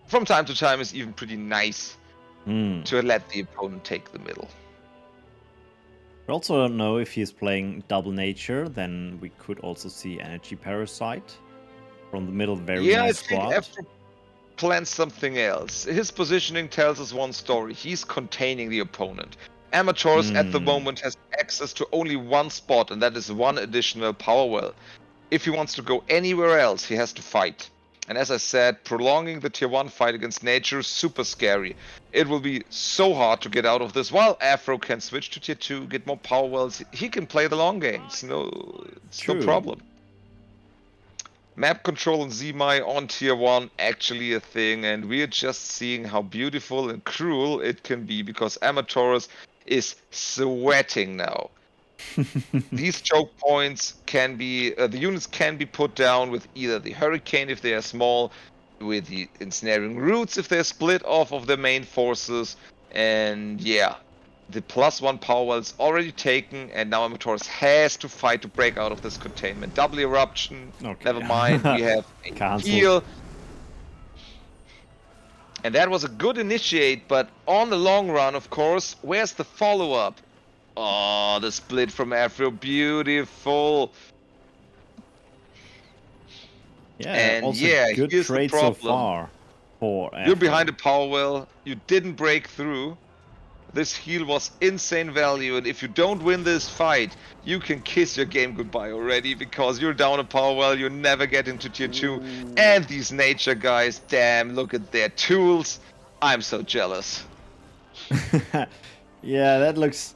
from time to time, is even pretty nice to let the opponent take the middle. We also don't know if he's playing double nature, then we could also see energy parasite from the middle. Very Yeah, I nice think squad. Afro plans something else. His positioning tells us one story. He's containing the opponent. Armatores at the moment has access to only one spot, and that is one additional power well. If he wants to go anywhere else, he has to fight. And as I said, prolonging the tier 1 fight against nature is super scary. It will be so hard to get out of this, while Afro can switch to tier 2, get more power wells. He can play the long game. It's no problem. Map control and Zmai on tier 1 actually a thing, and we're just seeing how beautiful and cruel it can be, because Armatores is sweating now. These choke points can be, the units can be put down with either the Hurricane if they are small, with the Ensnaring Roots if they're split off of the main forces, and yeah, the +1 power well is already taken, and now Armatores has to fight to break out of this containment. Double Eruption, Okay. never mind, we have a Cancelled. heal. And that was a good initiate, but on the long run, of course, where's the follow-up? Oh, the split from Afro, beautiful. Yeah, And also yeah, good here's the trade so problem. far for Afro. You're behind a power well, you didn't break through. This heal was insane value, and if you don't win this fight, you can kiss your game goodbye already, because you're down a power well, you never get into tier 2. And these nature guys, damn, look at their tools. I'm so jealous. Yeah, that looks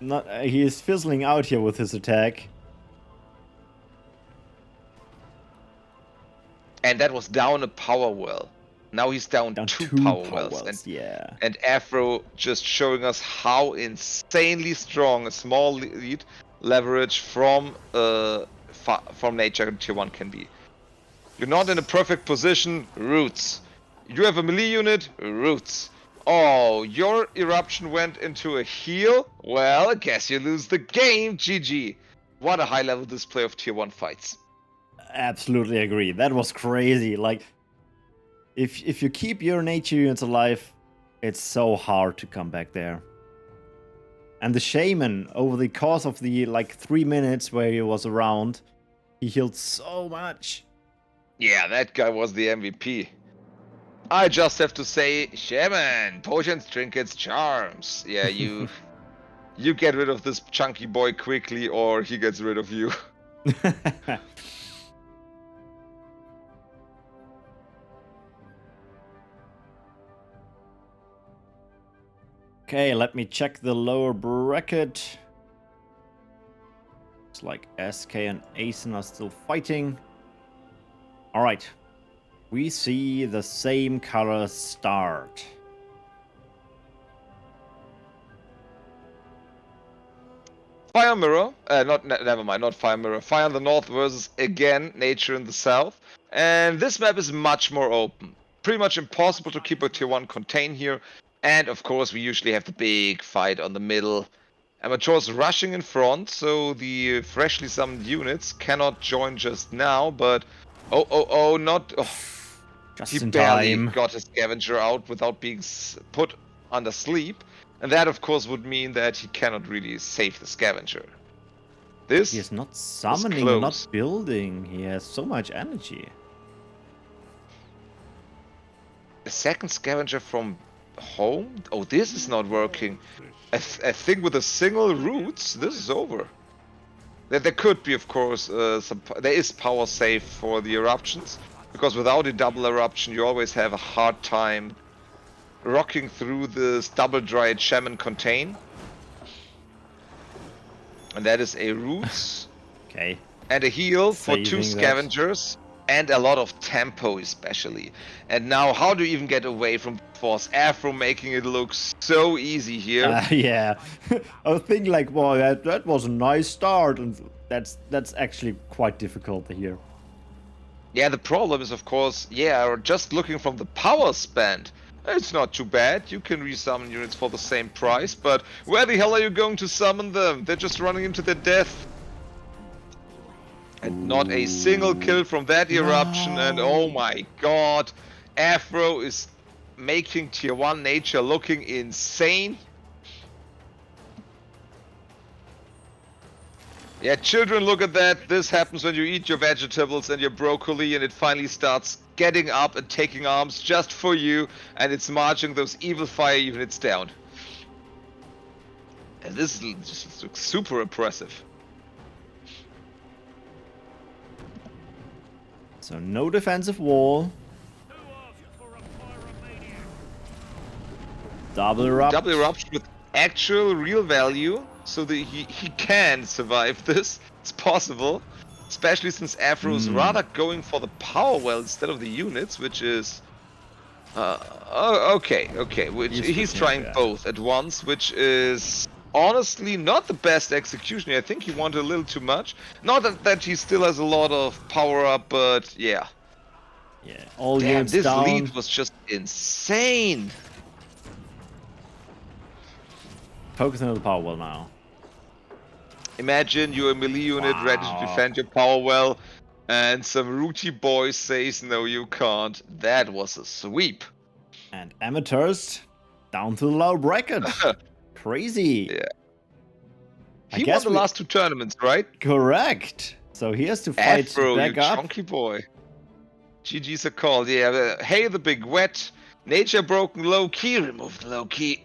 not. He is fizzling out here with his attack. And that was down a power well. Now he's down two power wells. Yeah. And Afro just showing us how insanely strong a small lead leverage from nature tier 1 can be. You're not in a perfect position, roots. You have a melee unit, roots. Oh, your eruption went into a heal? Well, I guess you lose the game, GG. What a high level display of tier 1 fights. Absolutely agree. That was crazy. Like, if you keep your nature units alive, it's so hard to come back there. And the shaman, over the course of the 3 minutes where he was around, he healed so much. Yeah, that guy was the MVP. I just have to say, shaman, potions, trinkets, charms. Yeah, you get rid of this chunky boy quickly, or he gets rid of you. Okay, let me check the lower bracket. Looks like SK and Asen are still fighting. Alright. We see the same color start. Fire Mirror, never mind, not Fire Mirror. Fire in the north versus, again, Nature in the south. And this map is much more open. Pretty much impossible to keep a tier 1 contain here. And of course, we usually have the big fight on the middle. Amateurs rushing in front, so the freshly summoned units cannot join just now, but... not... Oh, Just he in barely time. got his Scavenger out without being put under sleep. And that, of course, would mean that he cannot really save the Scavenger. This He is not summoning or not building. He has so much energy. A second Scavenger from home? Oh, this is not working. I think with a single roots, this is over. There could be, of course, there is power save for the eruptions, because without a double eruption, you always have a hard time rocking through this double dried shaman contain. And that is a roots. Okay. And a heal for Saving 2 that. scavengers. and a lot of tempo especially. And now how do you even get away from force? Afro making it look so easy here. Yeah, I was thinking like, well, that was a nice start, and that's actually quite difficult here. Yeah, the problem is, of course, yeah, just looking from the power spend, it's not too bad. You can resummon units for the same price, but where the hell are you going to summon them? They're just running into their death. And not a single kill from that eruption, and oh No. my god, Afro is making tier 1 nature looking insane. Yeah, children, look at that. This happens when you eat your vegetables and your broccoli and it finally starts getting up and taking arms just for you, and it's marching those evil fire units down. And this just looks super impressive. So no defensive wall. Double erupt. Double eruption with actual real value, so that he can survive this. It's possible. Especially since Afro is rather going for the power well instead of the units, which is okay. Which he's switching up, trying yeah. both at once, which is honestly not the best execution. I think he wanted a little too much. Not that he still has a lot of power up, but yeah. Yeah, all Damn, units this down. lead was just insane. Focusing on the power wall now. Imagine you're a melee unit ready to defend your power well, and some rooty boy says no, you can't. That was a sweep. And Amateurs down to the low bracket. Crazy. Yeah. I He guess won the last 2 tournaments, right? Correct. So he has to fight Afro, you back up. chunky boy. GG's a call. Yeah. Hey, the big wet. Nature broken low key. Remove the low key.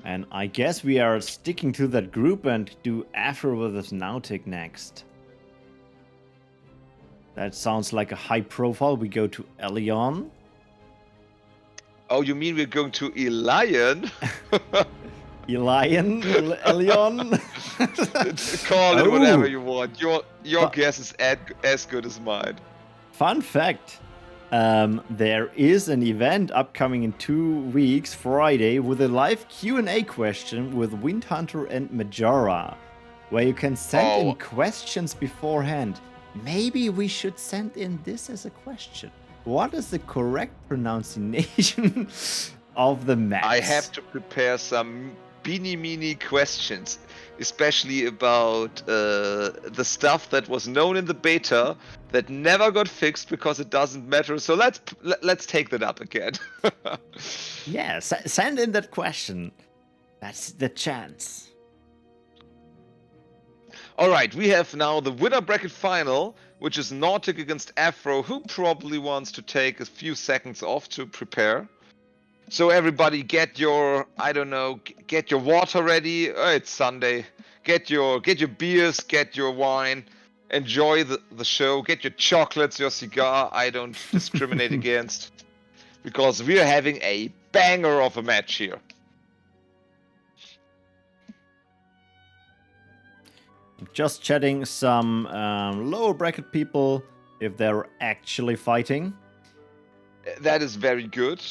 And I guess we are sticking to that group and do Afro versus Nautic next. That sounds like a high profile. We go to Elion. Oh, you mean we're going to Elion? Elion? Elion? Call it whatever you want. Your guess is as good as mine. Fun fact. There is an event upcoming in 2 weeks, Friday, with a live Q&A question with Wind Hunter and Majora, where you can send in questions beforehand. Maybe we should send in this as a question. What is the correct pronunciation of the maps? I have to prepare some beanie questions, especially about the stuff that was known in the beta that never got fixed because it doesn't matter. So let's take that up again. Yeah, send in that question. That's the chance. All right, we have now the winner bracket final, which is Nautic against Afro, who probably wants to take a few seconds off to prepare. So everybody get your, I don't know, get your water ready. It's Sunday. Get your beers, get your wine. Enjoy the show. Get your chocolates, your cigar. I don't discriminate against. Because we are having a banger of a match here. Just chatting some lower bracket people if they're actually fighting. That is very good.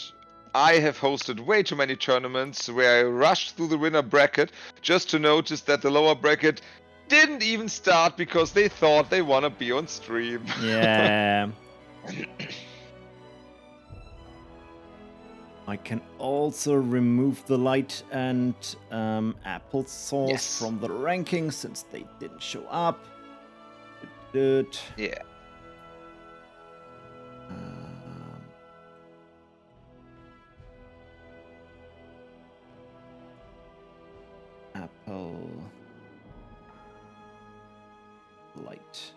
I have hosted way too many tournaments where I rushed through the winner bracket just to notice that the lower bracket didn't even start because they thought they want to be on stream. Yeah. I can also remove the light and applesauce from the rankings since they didn't show up. Good. Yeah. Apple light.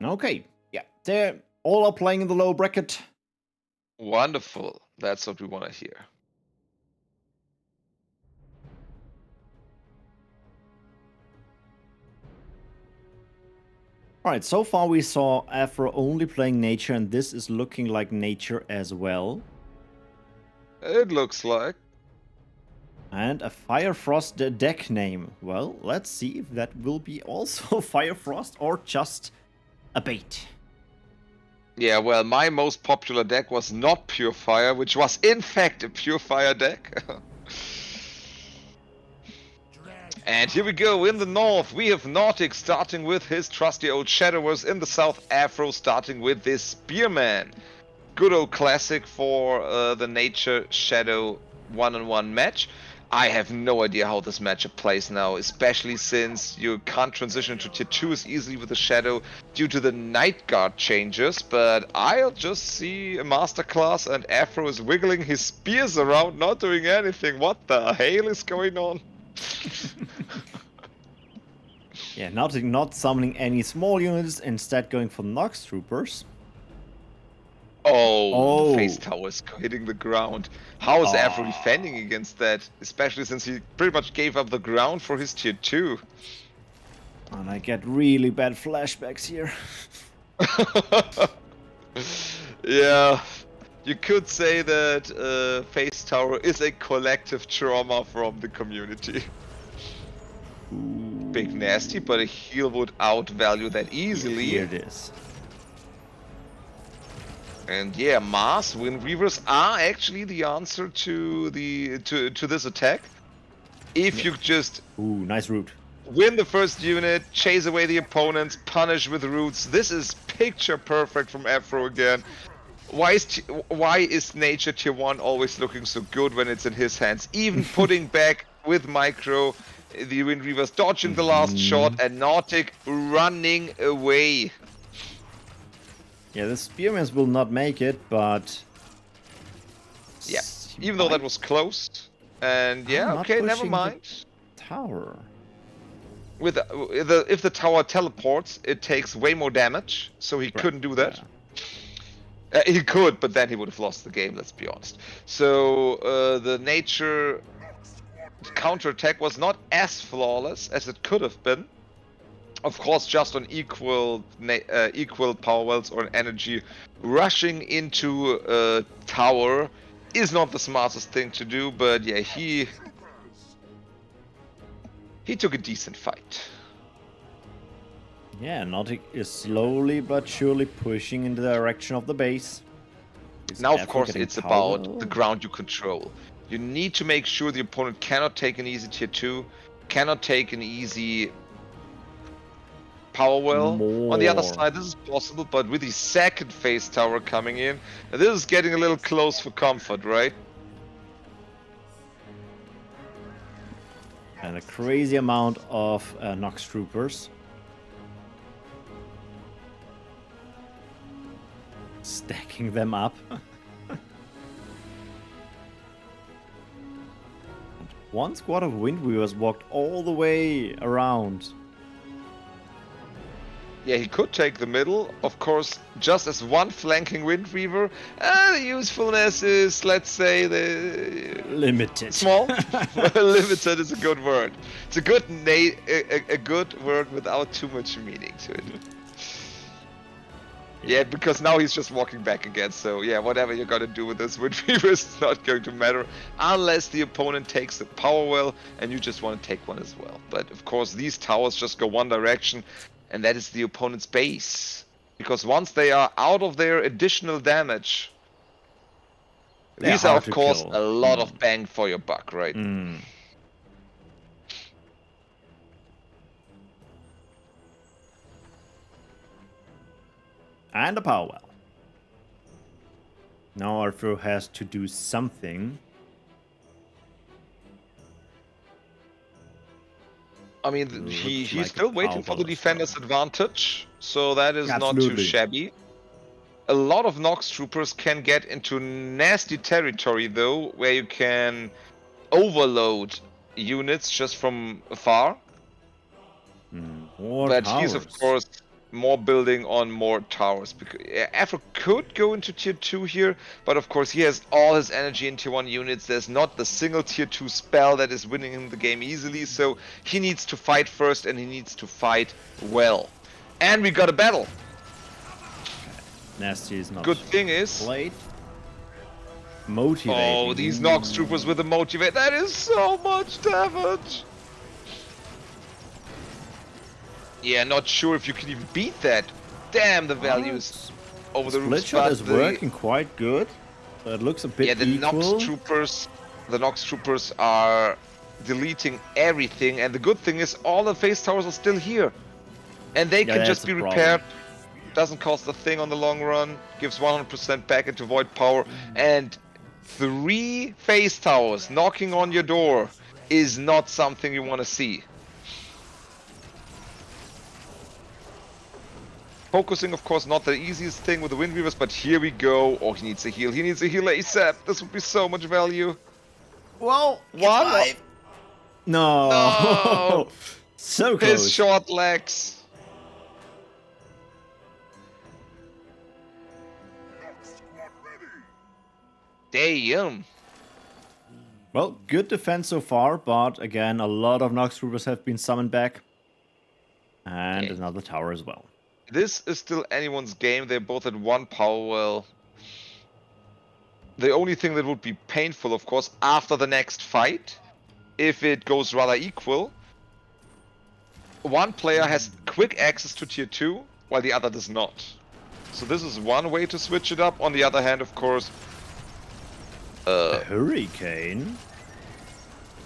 Okay, yeah, they're all are playing in the low bracket. Wonderful. That's what we want to hear. Alright, so far we saw Afro only playing nature, and this is looking like nature as well. It looks like. And a Fire Frost deck name. Well, let's see if that will be also Fire Frost or just a bait. Yeah, well, my most popular deck was not Pure Fire, which was in fact a Pure Fire deck. And here we go, in the north, we have Nautic starting with his trusty old Shadowers. In the south, Afro starting with this Spearman. Good old classic for the Nature Shadow one-on-one match. I have no idea how this matchup plays now, especially since you can't transition to tier 2 as easily with the Shadow due to the Night Guard changes, but I'll just see a masterclass and Afro is wiggling his spears around, not doing anything. What the hell is going on? Yeah, not summoning any small units, instead going for Nox Troopers. Oh, the face tower is hitting the ground. How is Afro Ah. defending against that? Especially since he pretty much gave up the ground for his tier 2. And I get really bad flashbacks here. Yeah, you could say that face tower is a collective trauma from the community. Ooh. Big nasty, but a heal would outvalue that easily. Here it is. And yeah, Mass Wind Reavers are actually the answer to this attack. If you just nice root. Win the first unit, chase away the opponents, punish with roots. This is picture perfect from Afro again. Why is Nature tier 1 always looking so good when it's in his hands? Even putting back with micro, the Wind Reavers dodging the last shot, and Nautic running away. Yeah, the Spearmans will not make it, but... Yeah, even though that was close. And yeah, okay, never mind. Tower. If the tower teleports, it takes way more damage, so he couldn't do that. Yeah. He could, but then he would have lost the game, let's be honest. So the Nature counterattack was not as flawless as it could have been. Of course, just on equal power wells or energy, rushing into a tower is not the smartest thing to do, but yeah, he took a decent fight. Yeah, Nautic is slowly but surely pushing in the direction of the base. Now, of course, it's about the ground you control. You need to make sure the opponent cannot take an easy tier 2, cannot take an easy power well. On the other side, this is possible, but with the second phase tower coming in, this is getting a little close for comfort, right? And a crazy amount of Nox Troopers. Stacking them up. One squad of Wind Weavers walked all the way around. Yeah, he could take the middle, of course, just as one flanking Wind Weaver. The usefulness is, let's say, the limited. Small. Limited is a good word. It's a good a good word without too much meaning to it. Yeah, because now he's just walking back again. So yeah, whatever you're gonna do with this Wind Weaver is not going to matter unless the opponent takes the power well and you just want to take one as well. But of course, these towers just go one direction. And that is the opponent's base. Because once they are out of their additional damage, these are, of course, a lot of bang for your buck, right? And a power well. Now Arthur has to do something. I mean, he's still waiting for the defender's advantage, so that is not too shabby. A lot of Nox Troopers can get into nasty territory, though, where you can overload units just from afar. But he's, of course, more building on more towers. Because Afro could go into tier 2 here, but of course he has all his energy in tier 1 units. There's not the single tier 2 spell that is winning him the game easily, so he needs to fight first and he needs to fight well. And we got a battle. Nasty is not Good thing is... played. Motivating. Oh, these Nox Troopers with the motivate. That is so much damage. Yeah, not sure if you can even beat that. Damn, the values over the Split roof. shot is working quite good. So it looks a bit the equal. Nox Troopers are deleting everything, and the good thing is all the phase towers are still here, and they can just be repaired. Doesn't cost a thing on the long run. Gives 100% back into void power, and 3 phase towers knocking on your door is not something you want to see. Focusing, of course, not the easiest thing with the Wind Weavers, but here we go. Oh, he needs a heal. He needs a heal ASAP. This would be so much value. Whoa! What? No! So close. His short legs. Damn. Well, good defense so far, but again, a lot of Nox Troopers have been summoned back. And another tower as well. This is still anyone's game. They're both at 1 power well. The only thing that would be painful, of course, after the next fight, if it goes rather equal, one player has quick access to tier 2, while the other does not. So this is one way to switch it up. On the other hand, of course... a hurricane?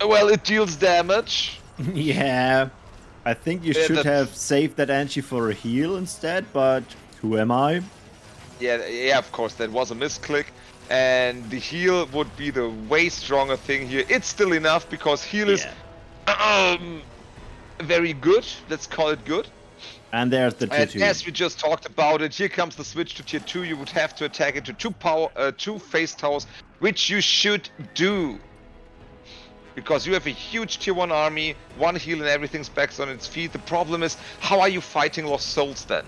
Well, it deals damage. Yeah. I think you should have saved that Angie for a heal instead, but who am I? Yeah, of course, that was a misclick. And the heal would be the way stronger thing here. It's still enough because heal is very good. Let's call it good. And there's the tier 2. As we just talked about it, here comes the switch to tier 2. You would have to attack into 2 phase towers, which you should do. Because you have a huge tier 1 army, 1 heal and everything's back on its feet. The problem is, how are you fighting Lost Souls then?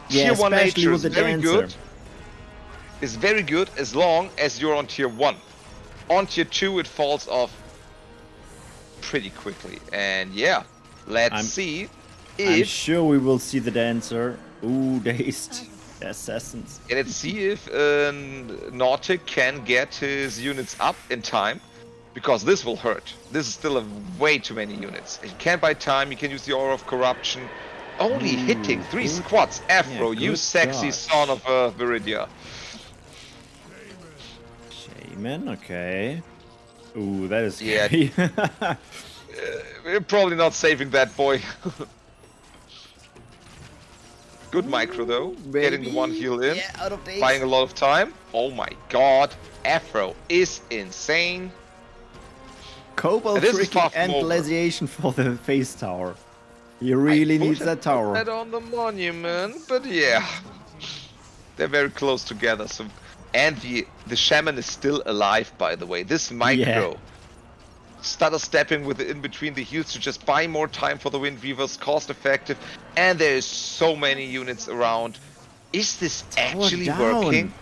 Yeah, tier 1 nature is very good. Is very good as long as you're on tier 1. On tier 2 it falls off pretty quickly. And yeah, let's see if... I'm sure we will see the dancer. Ooh, dazed assassins. And let's see if Nautic can get his units up in time. Because this will hurt. This is still way too many units. He can buy time, he can use the Aura of Corruption. Only hitting 3 squads. Afro, you sexy son of Viridia. Shaman, okay. Ooh, that is scary. Yeah. We're probably not saving that boy. Good micro though. Getting the 1 heal in. Yeah, out of days. Buying a lot of time. Oh my god. Afro is insane. Cobalt tricking and glaciation for the phase tower. He really needs that tower. That on the monument, but yeah, they're very close together. So, and the shaman is still alive, by the way. This micro stutter stepping with in between the heals to just buy more time for the Wind Weavers, cost effective, and there is so many units around. Is this actually working?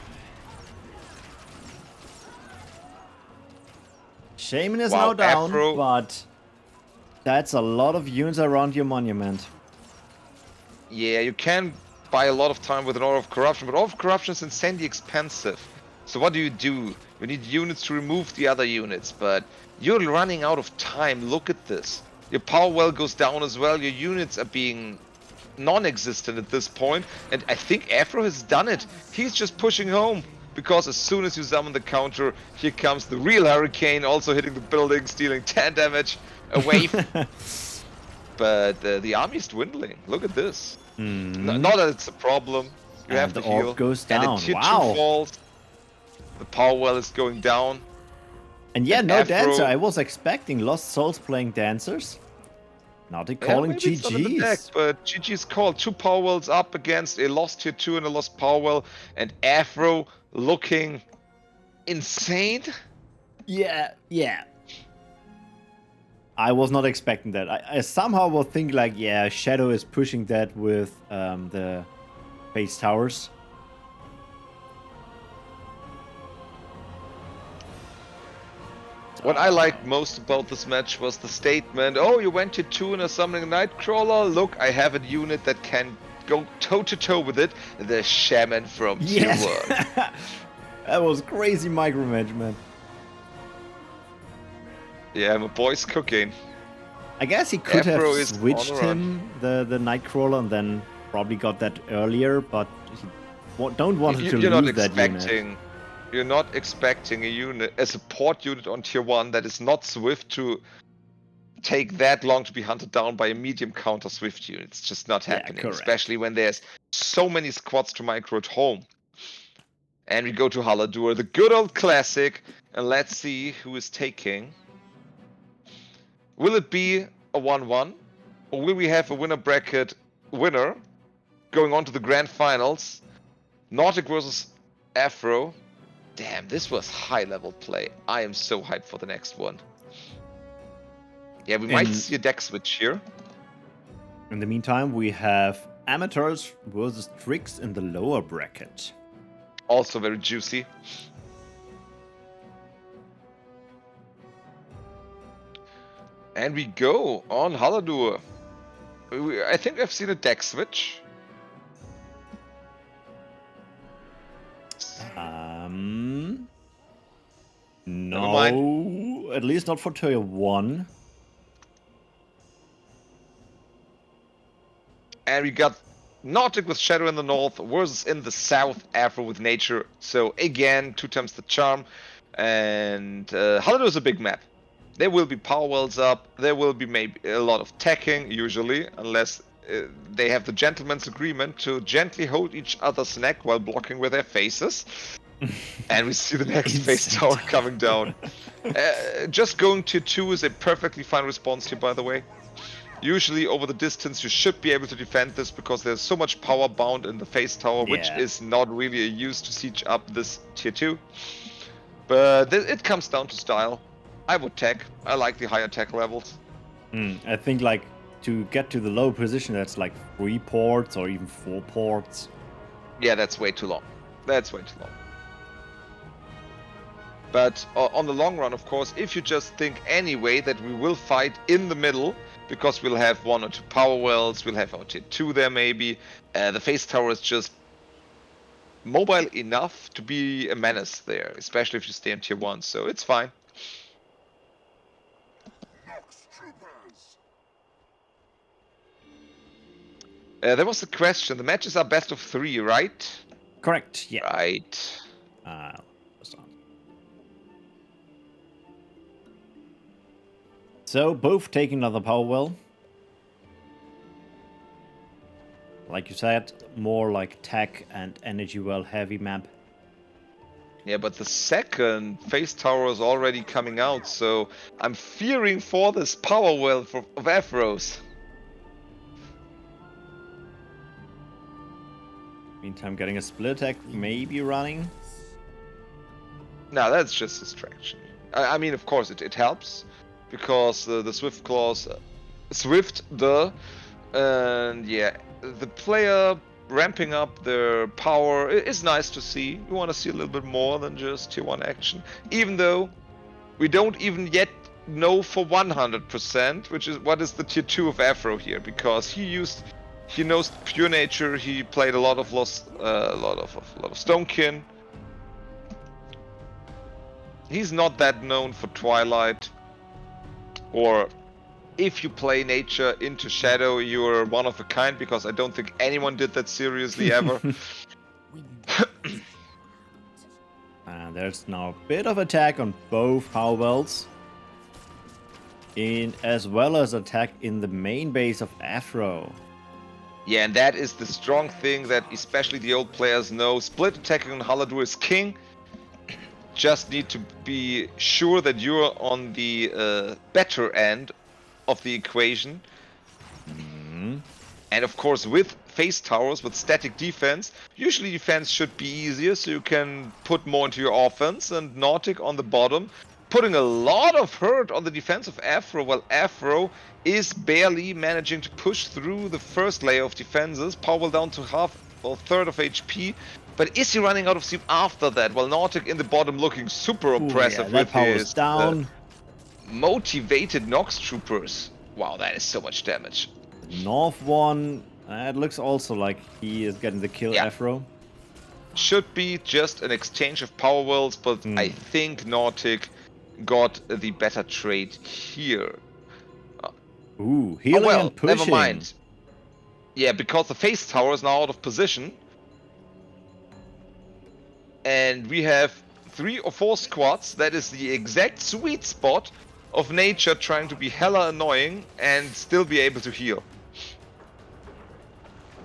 Shaman is now down, Afro. but that's a lot of units around your monument. Yeah, you can buy a lot of time with an Aura of Corruption, but Aura of Corruption is insanely expensive. So what do? You need units to remove the other units, but you're running out of time. Look at this. Your power well goes down as well. Your units are being non-existent at this point, and I think Afro has done it. He's just pushing home. Because as soon as you summon the counter, here comes the real hurricane, also hitting the buildings, dealing 10 damage away. But the army's dwindling. Look at this. Not that it's a problem. You have the to heal. orb goes down. And the tier 2 falls. The power well is going down. And yeah, no dancer. I was expecting Lost Souls playing dancers. Nautic calling GG's. But GG's called 2 power wells up against a lost tier 2 and a lost power well. And Afro looking insane. Yeah. I was not expecting that. I somehow will think like, yeah, Shadow is pushing that with the base towers. What I liked most about this match was the statement, oh, you went to 2 and are summoning a Nightcrawler? Look, I have a unit that can go toe-to-toe with it, the Shaman from Yes! Tier 1. That was crazy micromanagement. Yeah, my boy's cooking. I guess he could have Afro is on switched the run. him, the Nightcrawler, and then probably got that earlier, but he don't want to You're not lose that unit. expecting... You're not expecting a support unit on Tier 1 that is not swift to take that long to be hunted down by a medium counter swift unit. It's just not Yeah, happening, correct. especially when there's so many squads to micro at home. And we go to Haladur, the good old classic, and let's see who is taking. Will it be a 1-1, or will we have a winner bracket winner going on to the grand finals? Nautic versus Afro. Damn, this was high-level play. I am so hyped for the next one. Yeah, we might see a deck switch here. In the meantime, we have Armatores versus Triggz in the lower bracket. Also very juicy. And we go on Haladur. I think I've seen a deck switch. No, at least not for Tier 1. And we got Nautic with Shadow in the north versus in the south Afro with Nature. So again, 2 times the charm. And Haladur is a big map. There will be power wells up. There will be maybe a lot of teching, usually, unless they have the gentleman's agreement to gently hold each other's neck while blocking with their faces. And we see the next face tower coming down. Just going Tier 2 is a perfectly fine response here, by the way. Usually over the distance you should be able to defend this because there's so much power bound in the face tower, which is not really a use to siege up this Tier 2. But it comes down to style. I would tech. I like the higher tech levels. I think like to get to the low position, that's like 3 ports or even 4 ports. Yeah, that's way too long. That's way too long. But on the long run, of course, if you just think anyway that we will fight in the middle, because we'll have 1 or 2 power wells, we'll have our Tier 2 there maybe, the face tower is just mobile enough to be a menace there, especially if you stay in Tier 1, so it's fine. There was a question. The matches are best of 3, right? Correct, yeah. Right. So, both taking another power well. Like you said, more like tech and energy well heavy map. Yeah, but the second face tower is already coming out, so I'm fearing for this power well of Afros. Meantime, getting a split attack maybe running. No, that's just distraction. I mean, of course, it helps because the Swift Claws, and yeah, the player ramping up their power is nice to see. We want to see a little bit more than just Tier 1 action, even though we don't even yet know for 100%, which is what is the Tier 2 of Afro here, because he knows Pure Nature. He played a lot of Stonekin. He's not that known for Twilight, or if you play Nature into Shadow, you're one of a kind, because I don't think anyone did that seriously ever. And there's now a bit of attack on both power wells, as well as attack in the main base of Afro. Yeah, and that is the strong thing that especially the old players know. Split attacking on Haladur is king. Just need to be sure that you're on the better end of the equation. And of course, with face towers, with static defense, usually defense should be easier, so you can put more into your offense. And Nautic on the bottom, putting a lot of hurt on the defense of Afro, while Afro is barely managing to push through the first layer of defenses. Power down to half or third of HP. But is he running out of steam after that? While Nautic in the bottom looking super oppressive with his down. Motivated Nox Troopers. Wow, that is so much damage. North one It looks also like he is getting the kill, Yeah. Afro. Should be just an exchange of power wells, but I think Nautic got the better trade here. Ooh, Oh healing well, and pushing. never mind. Yeah, because the face tower is now out of position. And we have 3 or 4 squads. That is the exact sweet spot of nature trying to be hella annoying and still be able to heal.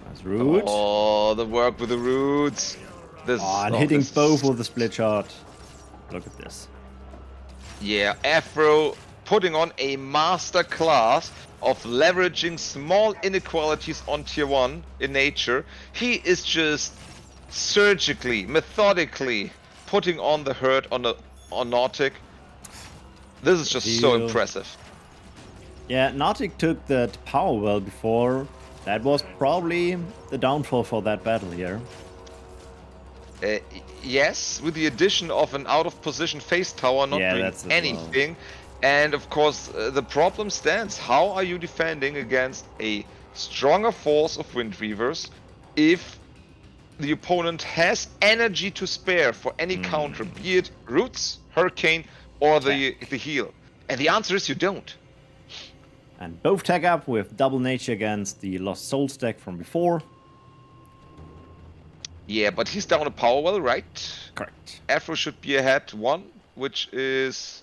That's rude. Oh, the work with the roots. This and hitting both with the split shot. Look at this. Yeah, Afro putting on a master class of leveraging small inequalities on tier 1 in nature. He is just surgically, methodically putting on the hurt on Nautic. This is just so impressive. Yeah, Nautic took that power well before. That was probably the downfall for that battle here. Yes, with the addition of an out-of-position face tower not doing anything. Well. And of course, the problem stands. How are you defending against a stronger force of Wind Reavers if the opponent has energy to spare for any counter, be it Roots, Hurricane, or the heal? And the answer is you don't. And both tag up with double nature against the Lost Soul stack from before. Yeah, but he's down a power well, right? Correct. Afro should be ahead 1, which is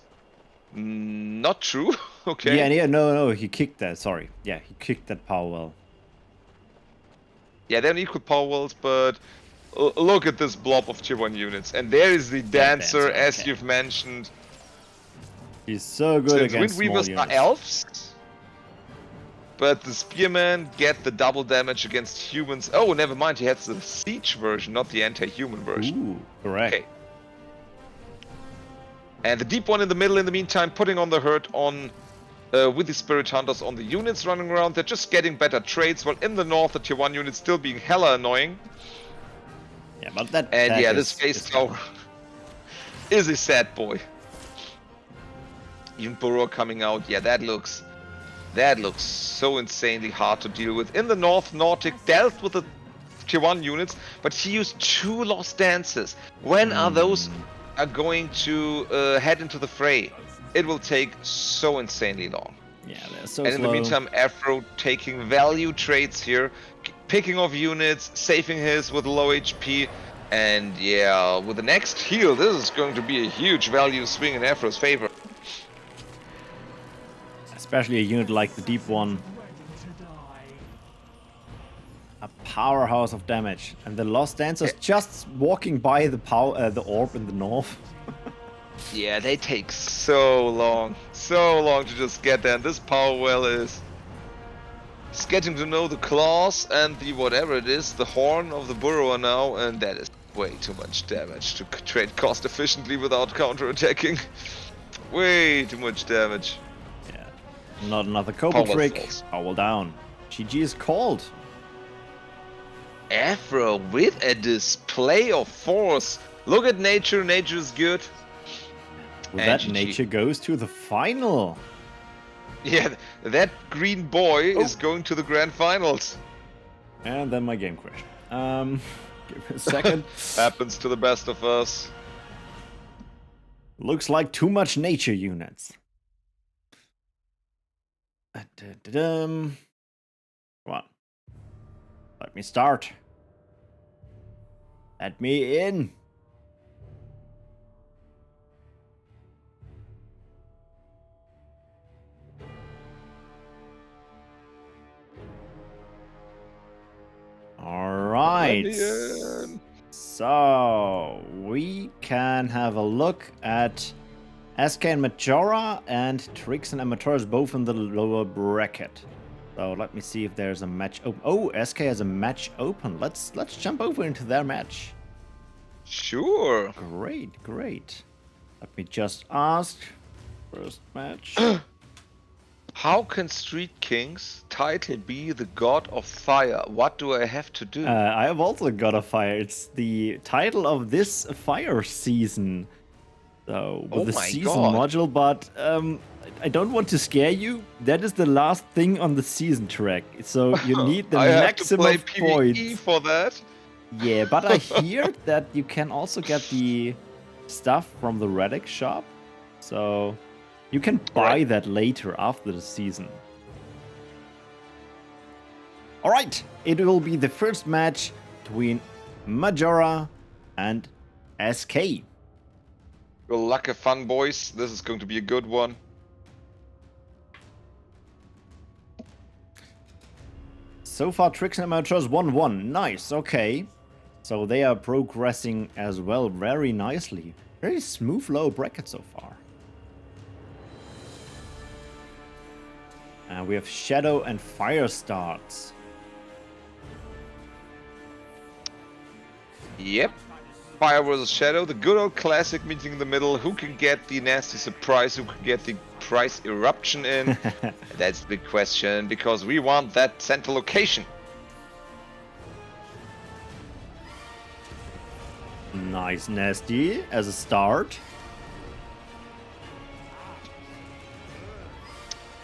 not true. Okay. Yeah, no, he kicked that. Sorry. Yeah, he kicked that power well. Yeah, they're equal power wells, but look at this blob of tier 1 units. And there is the dancer, as you've mentioned. He's so good against Wind Weavers are elves, but the Spearmen get the double damage against humans. Oh, never mind, he has the siege version, not the anti-human version. Ooh, correct. Okay. And the deep one in the middle, in the meantime, putting on the hurt on with the Spirit Hunters on the units running around. They're just getting better trades, while in the north, the tier 1 units still being hella annoying. Yeah, but that. And yeah, this face tower is a sad boy. Even Burrow coming out, yeah, that looks so insanely hard to deal with. In the north, Nautic dealt with the tier 1 units, but he used 2 lost dances. When are those going to head into the fray? It will take so insanely long. Yeah, they're so and slow. In the meantime, Afro taking value trades here, picking off units, saving his with low HP. And yeah, with the next heal, this is going to be a huge value swing in Afro's favor. Especially a unit like the deep one. A powerhouse of damage. And the Lost Dancers just walking by the orb in the north. Yeah, they take so long to just get there. And this power well is getting to know the claws and the whatever it is, the horn of the burrower now, and that is way too much damage to trade cost efficiently without counter-attacking. Way too much damage. Yeah, not another Cobra trick. Power down. GG is called. Afro with a display of force. Look at nature. Nature is good. Well, that GG. Nature goes to the final. Yeah, that green boy is going to the grand finals. And then my game crashed. Give me a second. Happens to the best of us. Looks like too much nature units. Come on. Let me start. Let me in. All right. So we can have a look at SK and Majora and Triggz and Armatores both in the lower bracket. So let me see if there's a match open. Oh, SK has a match open. Let's jump over into their match. Sure. Great. Let me just ask. First match. How can Street King's title be the God of Fire? What do I have to do? I have also God of Fire. It's the title of this fire season. So with the season module, but I don't want to scare you. That is the last thing on the season track. So you need the I have to play maximum PvE points. for that. Yeah, but I hear that you can also get the stuff from the relic shop. So you can buy Right. that later after the season. All right, it will be the first match between Majora and SK. Good luck, have fun, boys. This is going to be a good one. So far, Triggz and Armatores 1-1. Nice, okay. So they are progressing as well very nicely. Very smooth low bracket so far. And we have Shadow and Fire starts. Yep. Fire versus Shadow, the good old classic meeting in the middle. Who can get the nasty surprise? Who can get the price eruption in? That's the question, because we want that center location. Nice nasty as a start.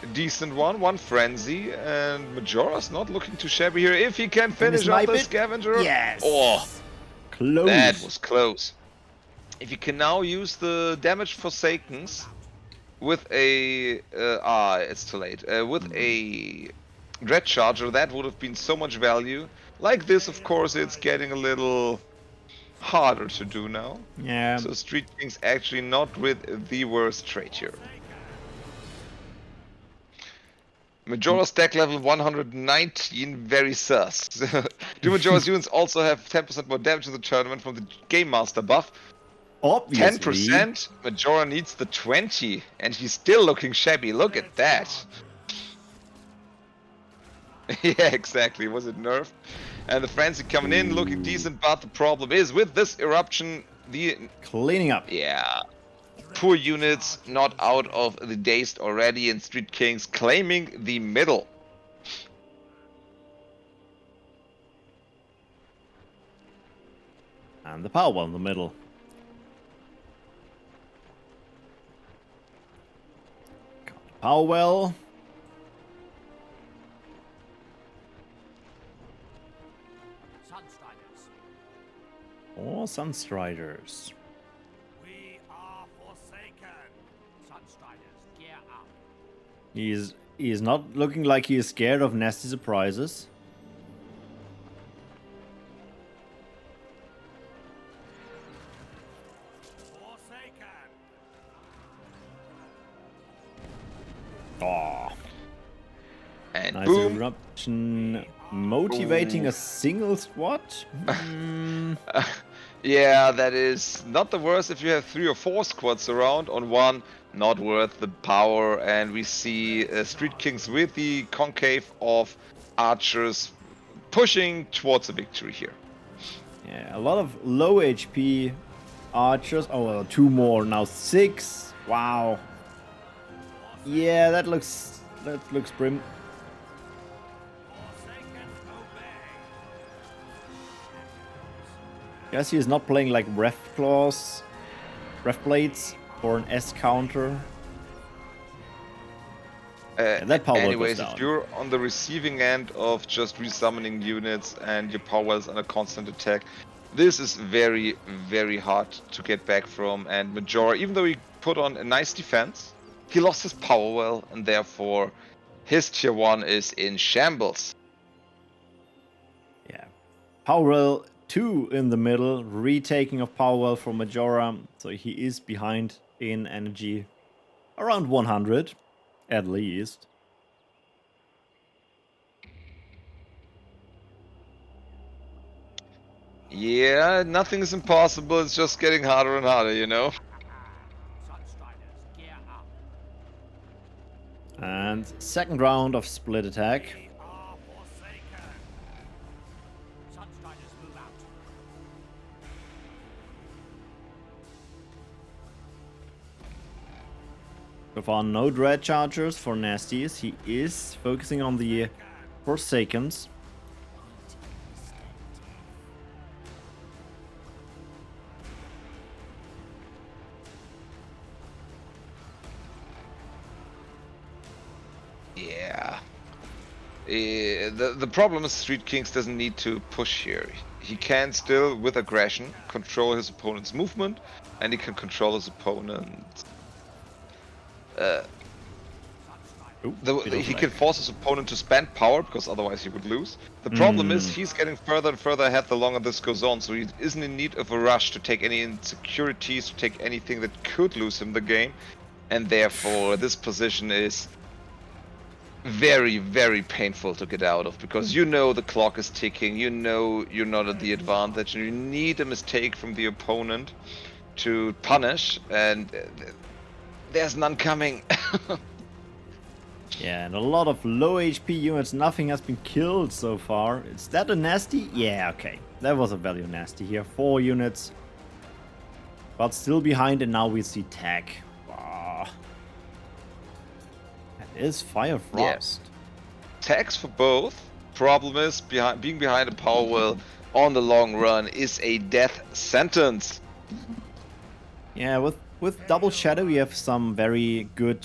A decent one frenzy, and Majora's not looking too shabby here. If he can Can you finish off snipe the it? scavenger. Yes. Oh, Close. that was close. If you can now use the damage Forsakens with a it's too late. With a Dread Charger, that would have been so much value. Like this, of course, it's getting a little harder to do now. Yeah. So Street King's actually not with the worst trait here. Majora's deck level 119, very sus. Do Majora's units also have 10% more damage in the tournament from the Game Master buff? Obviously. 10%? Majora needs the 20, and he's still looking shabby. Look at that. Yeah, exactly. Was it nerfed? And the Frenzy coming in, looking decent, but the problem is with this eruption, the... Cleaning up. Yeah. Poor units not out of the dazed already, and Street Kings claiming the middle. And the power well in the middle. Power well. Or Sunstriders. We are forsaken. Sunstriders, gear up. He's not looking like he is scared of nasty surprises. Forsaken. Oh. And Nice boom. eruption. Motivating Ooh. a single squad? Yeah, that is not the worst if you have 3 or 4 squads around on one. Not worth the power, and we see Street Kings with the concave of archers pushing towards a victory here. Yeah, a lot of low HP archers. Oh, well, 2 more now. 6. Wow. Yeah, that looks grim. Guess he is not playing like ref blades for an S counter. That power Anyways, goes down. if you're on the receiving end of just resummoning units and your power well is under constant attack, this is very, very hard to get back from. And Majora, even though he put on a nice defense, he lost his power well, and therefore his tier 1 is in shambles. Yeah. Power well 2 in the middle, retaking of power well from Majora, so he is behind in energy around 100 at least. Yeah, nothing is impossible, it's just getting harder and harder, you know? Sunstriders, gear up. And second round of split attack. We are forsaken. Sunstriders, move out. So far, no Dread Chargers for Nasties. He is focusing on the Forsakens. The problem is Street Kings doesn't need to push here. He can still, with aggression, control his opponent's movement, and he can control his opponent. Ooh, bit of He lag. can force his opponent to spend power, because otherwise he would lose. The problem is he's getting further and further ahead the longer this goes on, so he isn't in need of a rush to take any insecurities, to take anything that could lose him the game, and therefore this position is very, very painful to get out of, because you know the clock is ticking, you know you're not at the advantage, and you need a mistake from the opponent to punish, and there's none coming. Yeah, and a lot of low HP units. Nothing has been killed so far. Is that a nasty? Yeah, okay. That was a value nasty here. 4 units. But still behind, and now we see tech. Ah. That is Fire Frost. Tax for both. Problem is, being behind a power well on the long run is a death sentence. Yeah, with Double Shadow, we have some very good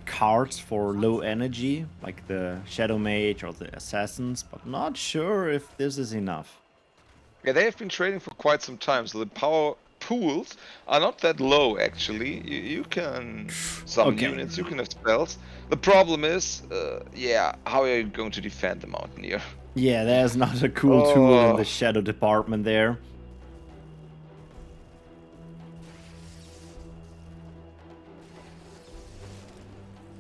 cards for low energy, like the Shadow Mage or the Assassins, but not sure if this is enough. Yeah, they have been trading for quite some time, so the power pools are not that low actually. You can summon Okay. units, you can have spells. The problem is, yeah, how are you going to defend the Mountaineer? Yeah, there's not a cool tool in the Oh. Shadow department there.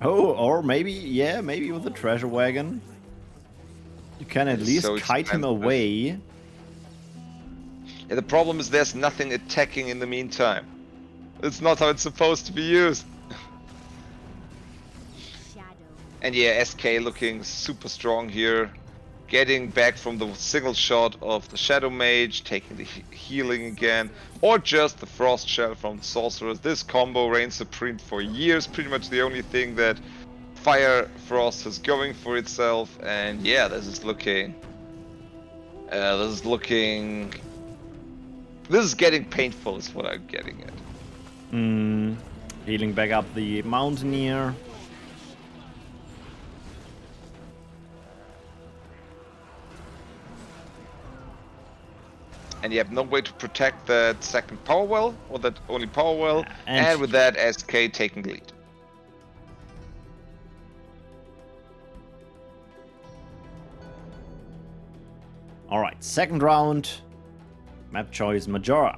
Oh, or maybe, yeah, maybe with the treasure wagon. You can at It is least so kite him expensive. away. Yeah, the problem is there's nothing attacking in the meantime. It's not how it's supposed to be used. And yeah, SK looking super strong here. Getting back from the single shot of the Shadow Mage, taking the healing again, or just the Frost Shell from the Sorcerers. This combo reigns supreme for years, pretty much the only thing that Fire Frost is going for itself, and yeah, this is getting painful is what I'm getting at. Healing back up the Mountaineer. And you have no way to protect that second power well, or that only power well, and and with that SK taking the lead. Alright, second round. Map choice Majora.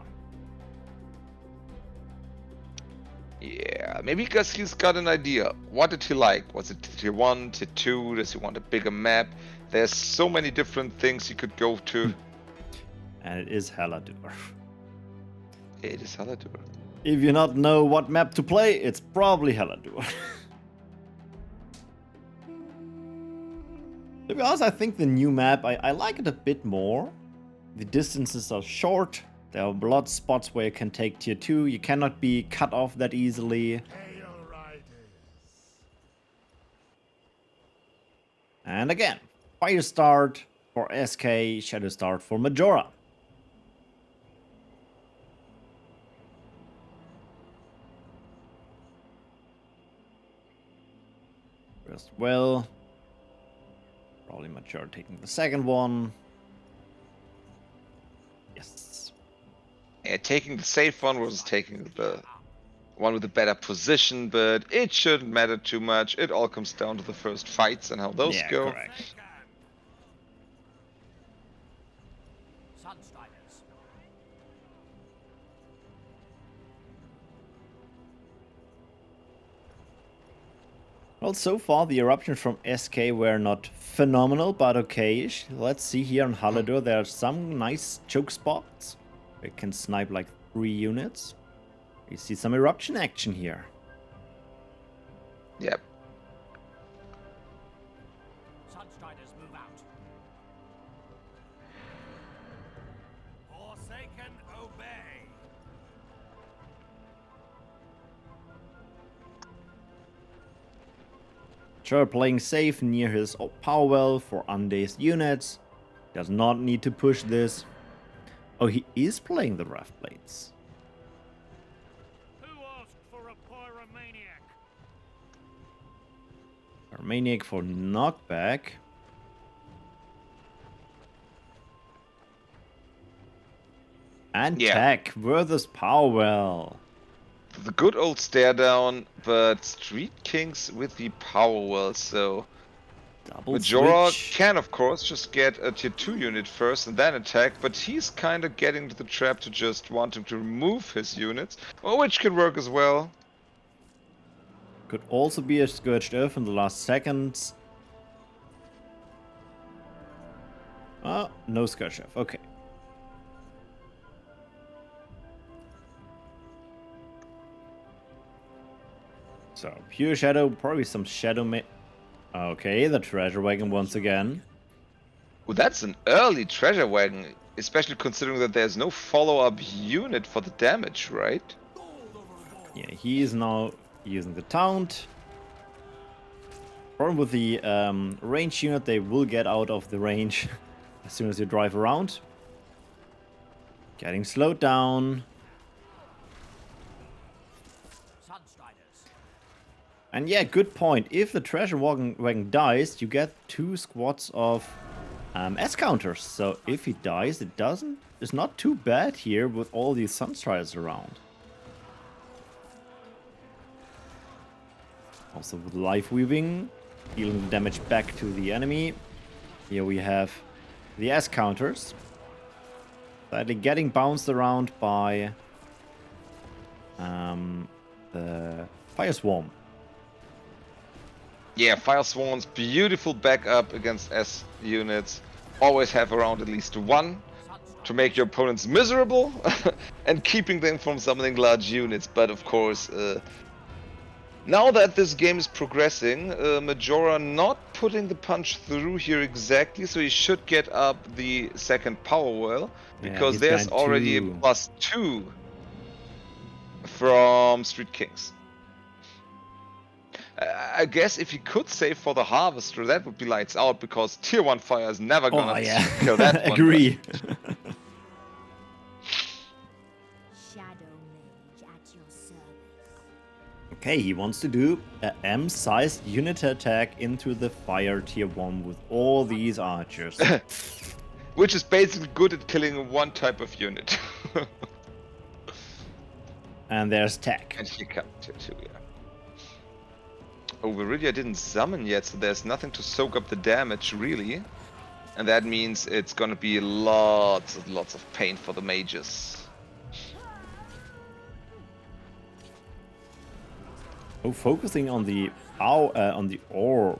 Yeah, maybe because he's got an idea. What did he like? Was it tier 1, tier 2? Does he want a bigger map? There's so many different things he could go to. And it is Haladur. It is Haladur. If you not know what map to play, it's probably Haladur. To be honest, I think the new map, I like it a bit more. The distances are short. There are a lot of spots where you can take tier 2. You cannot be cut off that easily. And again, Fire Start for SK, Shadow Start for Majora. First well. Probably Majora taking the second one. Yes. Yeah, taking the safe one versus taking the one with the better position, but it shouldn't matter too much. It all comes down to the first fights and how those Yeah, go. correct. Sunstriders. Well, so far the eruptions from SK were not phenomenal, but okay-ish. Let's see here on Haladur, there are some nice choke spots. We can snipe like 3 units. We see some eruption action here. Yep. Sunstriders move out. Forsaken obey. Sure, playing safe near his power well for undazed units. Does not need to push this. Oh, he is playing the Rough Blades. Who asked for a pyromaniac? Maniac for knockback. And Yeah. tech versus Powell. The good old stare down, but Street Kings with the power well, so Double Majora switch. can of course just get a tier 2 unit first and then attack, but he's kinda getting to the trap to just wanting to remove his units, well, which can work as well. Could also be a Scourged Earth in the last seconds. Oh, no Scourged Earth. Okay. So, pure Shadow, probably some Shadow Okay, the Treasure Wagon once again. Well, that's an early treasure wagon, especially considering that there's no follow-up unit for the damage, right? Yeah, he is now using the Taunt. Problem with the range unit, they will get out of the range as soon as you drive around. Getting slowed down. Sunstriders. And yeah, good point. If the Treasure Wagon dies, you get 2 squads of S counters. So if he dies, it's not too bad here with all these Sunstriders around. Also with Life Weaving, dealing damage back to the enemy. Here we have the S counters. Sadly getting bounced around by the Fire Swarm. Yeah, Fire Swarm's beautiful backup against S units. Always have around at least one to make your opponents miserable and keeping them from summoning large units. But of course, now that this game is progressing, Majora not putting the punch through here exactly, so he should get up the second power well, because he's there's behind already a 2. +2 from Street Kings. I guess if he could save for the Harvester, that would be lights out, because Tier 1 fire is never gonna Oh yeah, kill that one. agree. Shadow Mage at your service. Okay, he wants to do a M-sized unit attack into the fire tier 1 with all these archers. Which is basically good at killing one type of unit. And there's tech. And he comes Tier 2, yeah. Oh, Viridia didn't summon yet, so there's nothing to soak up the damage, really. And that means it's gonna be lots of pain for the mages. Oh, focusing on the orb.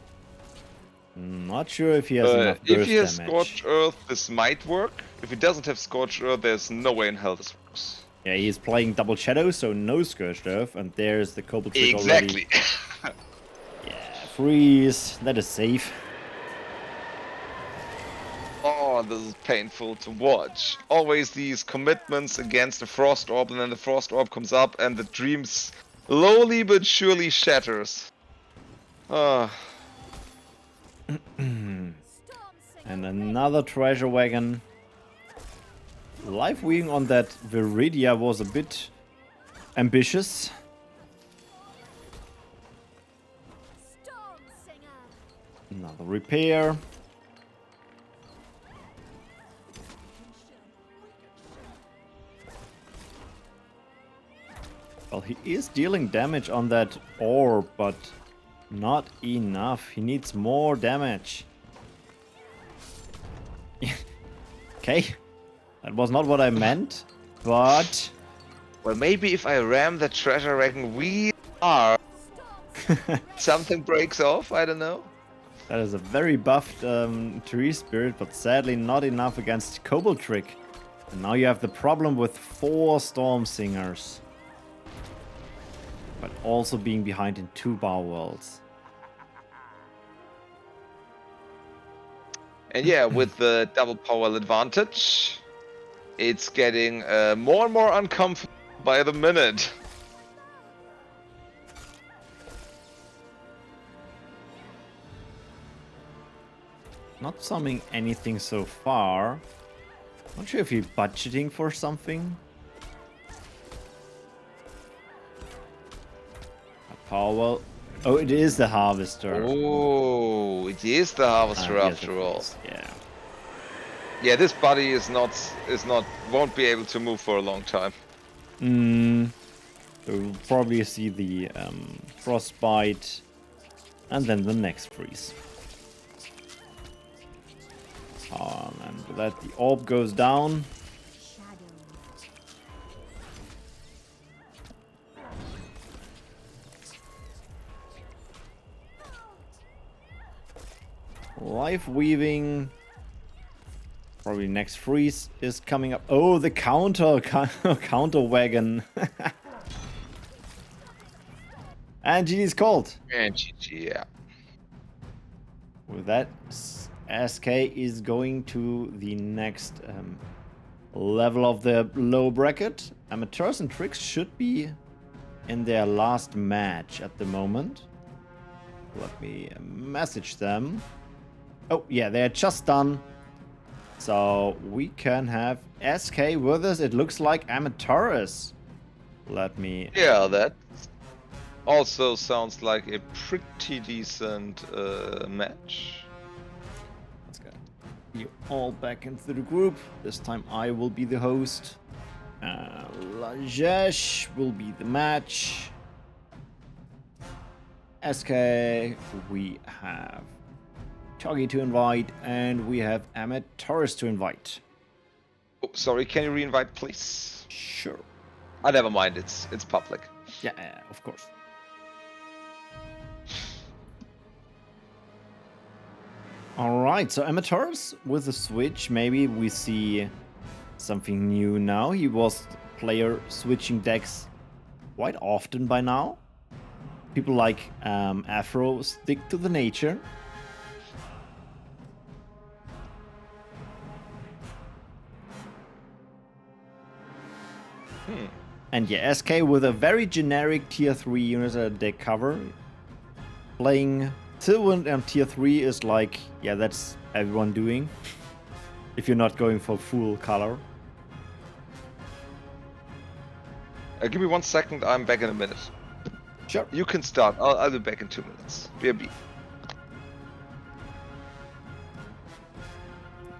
Not sure if he has enough burst if he has damage. Scorched Earth, this might work. If he doesn't have Scorched Earth, there's no way in hell this works. Yeah, he's playing double shadow, so no Scourged Earth, and there's the Cobalt Trick Exactly. already. Yeah, freeze. That is safe. Oh, this is painful to watch. Always these commitments against the Frost Orb, and then the Frost Orb comes up and the dream slowly but surely shatters. Ah. And another treasure wagon. Life Weaving on that Viridia was a bit ambitious. Another repair. Well, he is dealing damage on that orb, but not enough. He needs more damage. Okay, that was not what I meant, but... Well, maybe if I ram the treasure wagon we are, something breaks off, I don't know. That is a very buffed tree spirit, but sadly not enough against Cobalt Trick. And now you have the problem with 4 Storm Singers. But also being behind in 2 Bow Wells. And yeah, with the double power advantage, it's getting more and more uncomfortable by the minute. Not summoning anything so far. Not sure if he's budgeting for something. A Power Well Oh, it is the harvester. Oh, it is the harvester He has the after all. freeze, yeah. Yeah, this buddy won't be able to move for a long time. So we'll probably see the frostbite and then the next freeze. And with that, the orb goes down. Shadow Life weaving. Probably next freeze is coming up. Oh, the counter wagon. And GG's called. And GG, yeah. With that, SK is going to the next level of the low bracket. Amateurs and Triggz should be in their last match at the moment. Let me message them. Oh, yeah, they're just done. So we can have SK with us. It looks like Armatores. Let me... Yeah, that also sounds like a pretty decent match. Let's get you all back into the group. This time I will be the host. Lanez will be the match. SK, we have Toggy to invite, and we have Armatores to invite. Oh, sorry, can you re-invite, please? Sure. Ah, never mind. It's public. Yeah, of course. All right, so Armatores with the Switch. Maybe we see something new now. He was player switching decks quite often by now. People like Afro stick to the nature. And yeah, SK with a very generic tier 3 unit deck cover. Playing Silver and tier 3 is like, yeah, that's everyone doing. If you're not going for full color. Give me 1 second. I'm back in a minute. Sure. You can start. I'll be back in 2 minutes. BRB.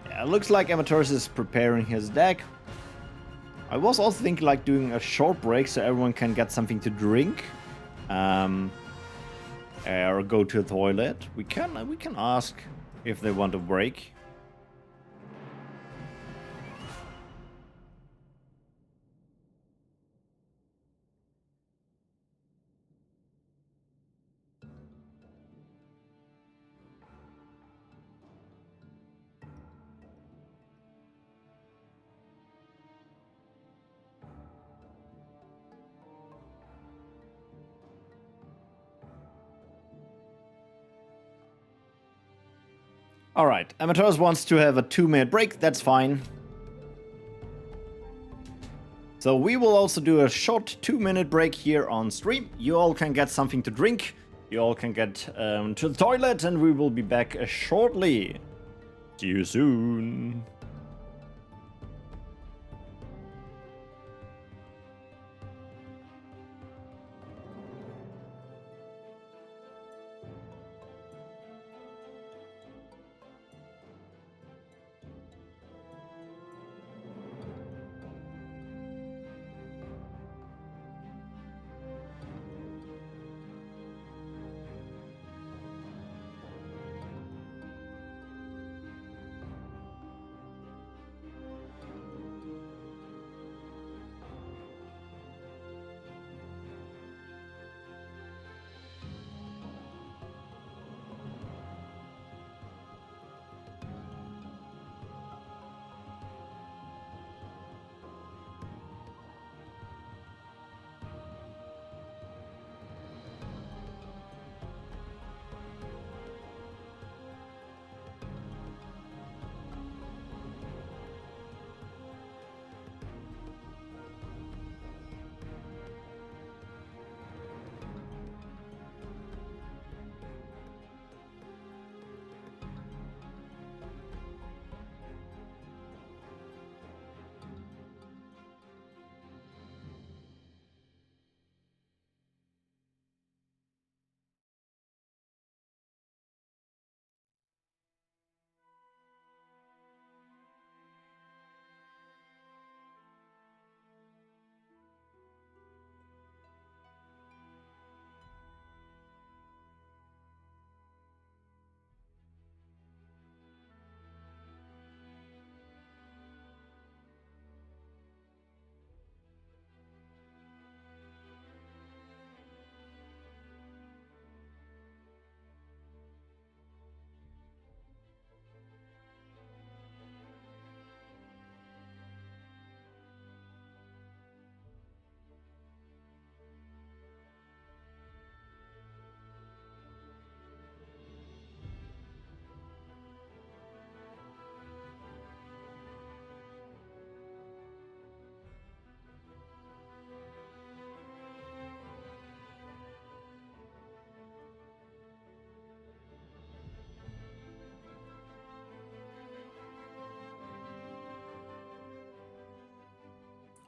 Yeah, it looks like Armatores is preparing his deck. I was also thinking like doing a short break so everyone can get something to drink. Or go to the toilet. We can ask if they want a break. All right, Armatores wants to have a 2-minute break. That's fine. So we will also do a short 2-minute break here on stream. You all can get something to drink. You all can get to the toilet, and we will be back shortly. See you soon.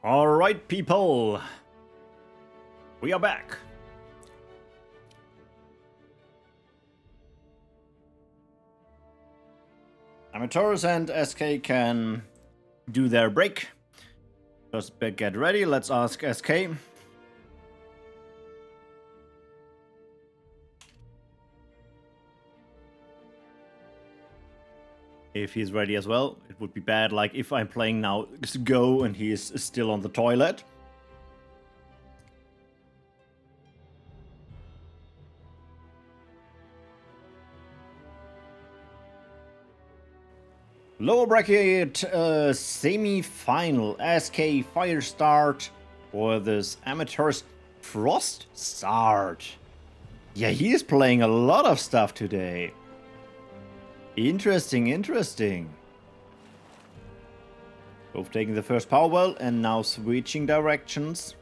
Alright, people. We are back. Armatores and SK can do their break. Just get ready. Let's ask SK. If he's ready as well. It would be bad, like, if I'm playing now Go and he is still on the toilet. Lower bracket semi-final. SK fire start for this Armatores frost start. Yeah, he is playing a lot of stuff today. Interesting, interesting. Both taking the first power well and now switching directions.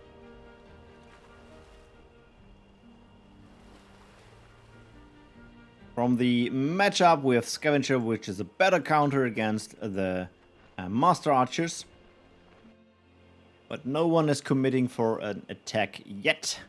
From the matchup with Scavenger, which is a better counter against the Master Archers. But no one is committing for an attack yet.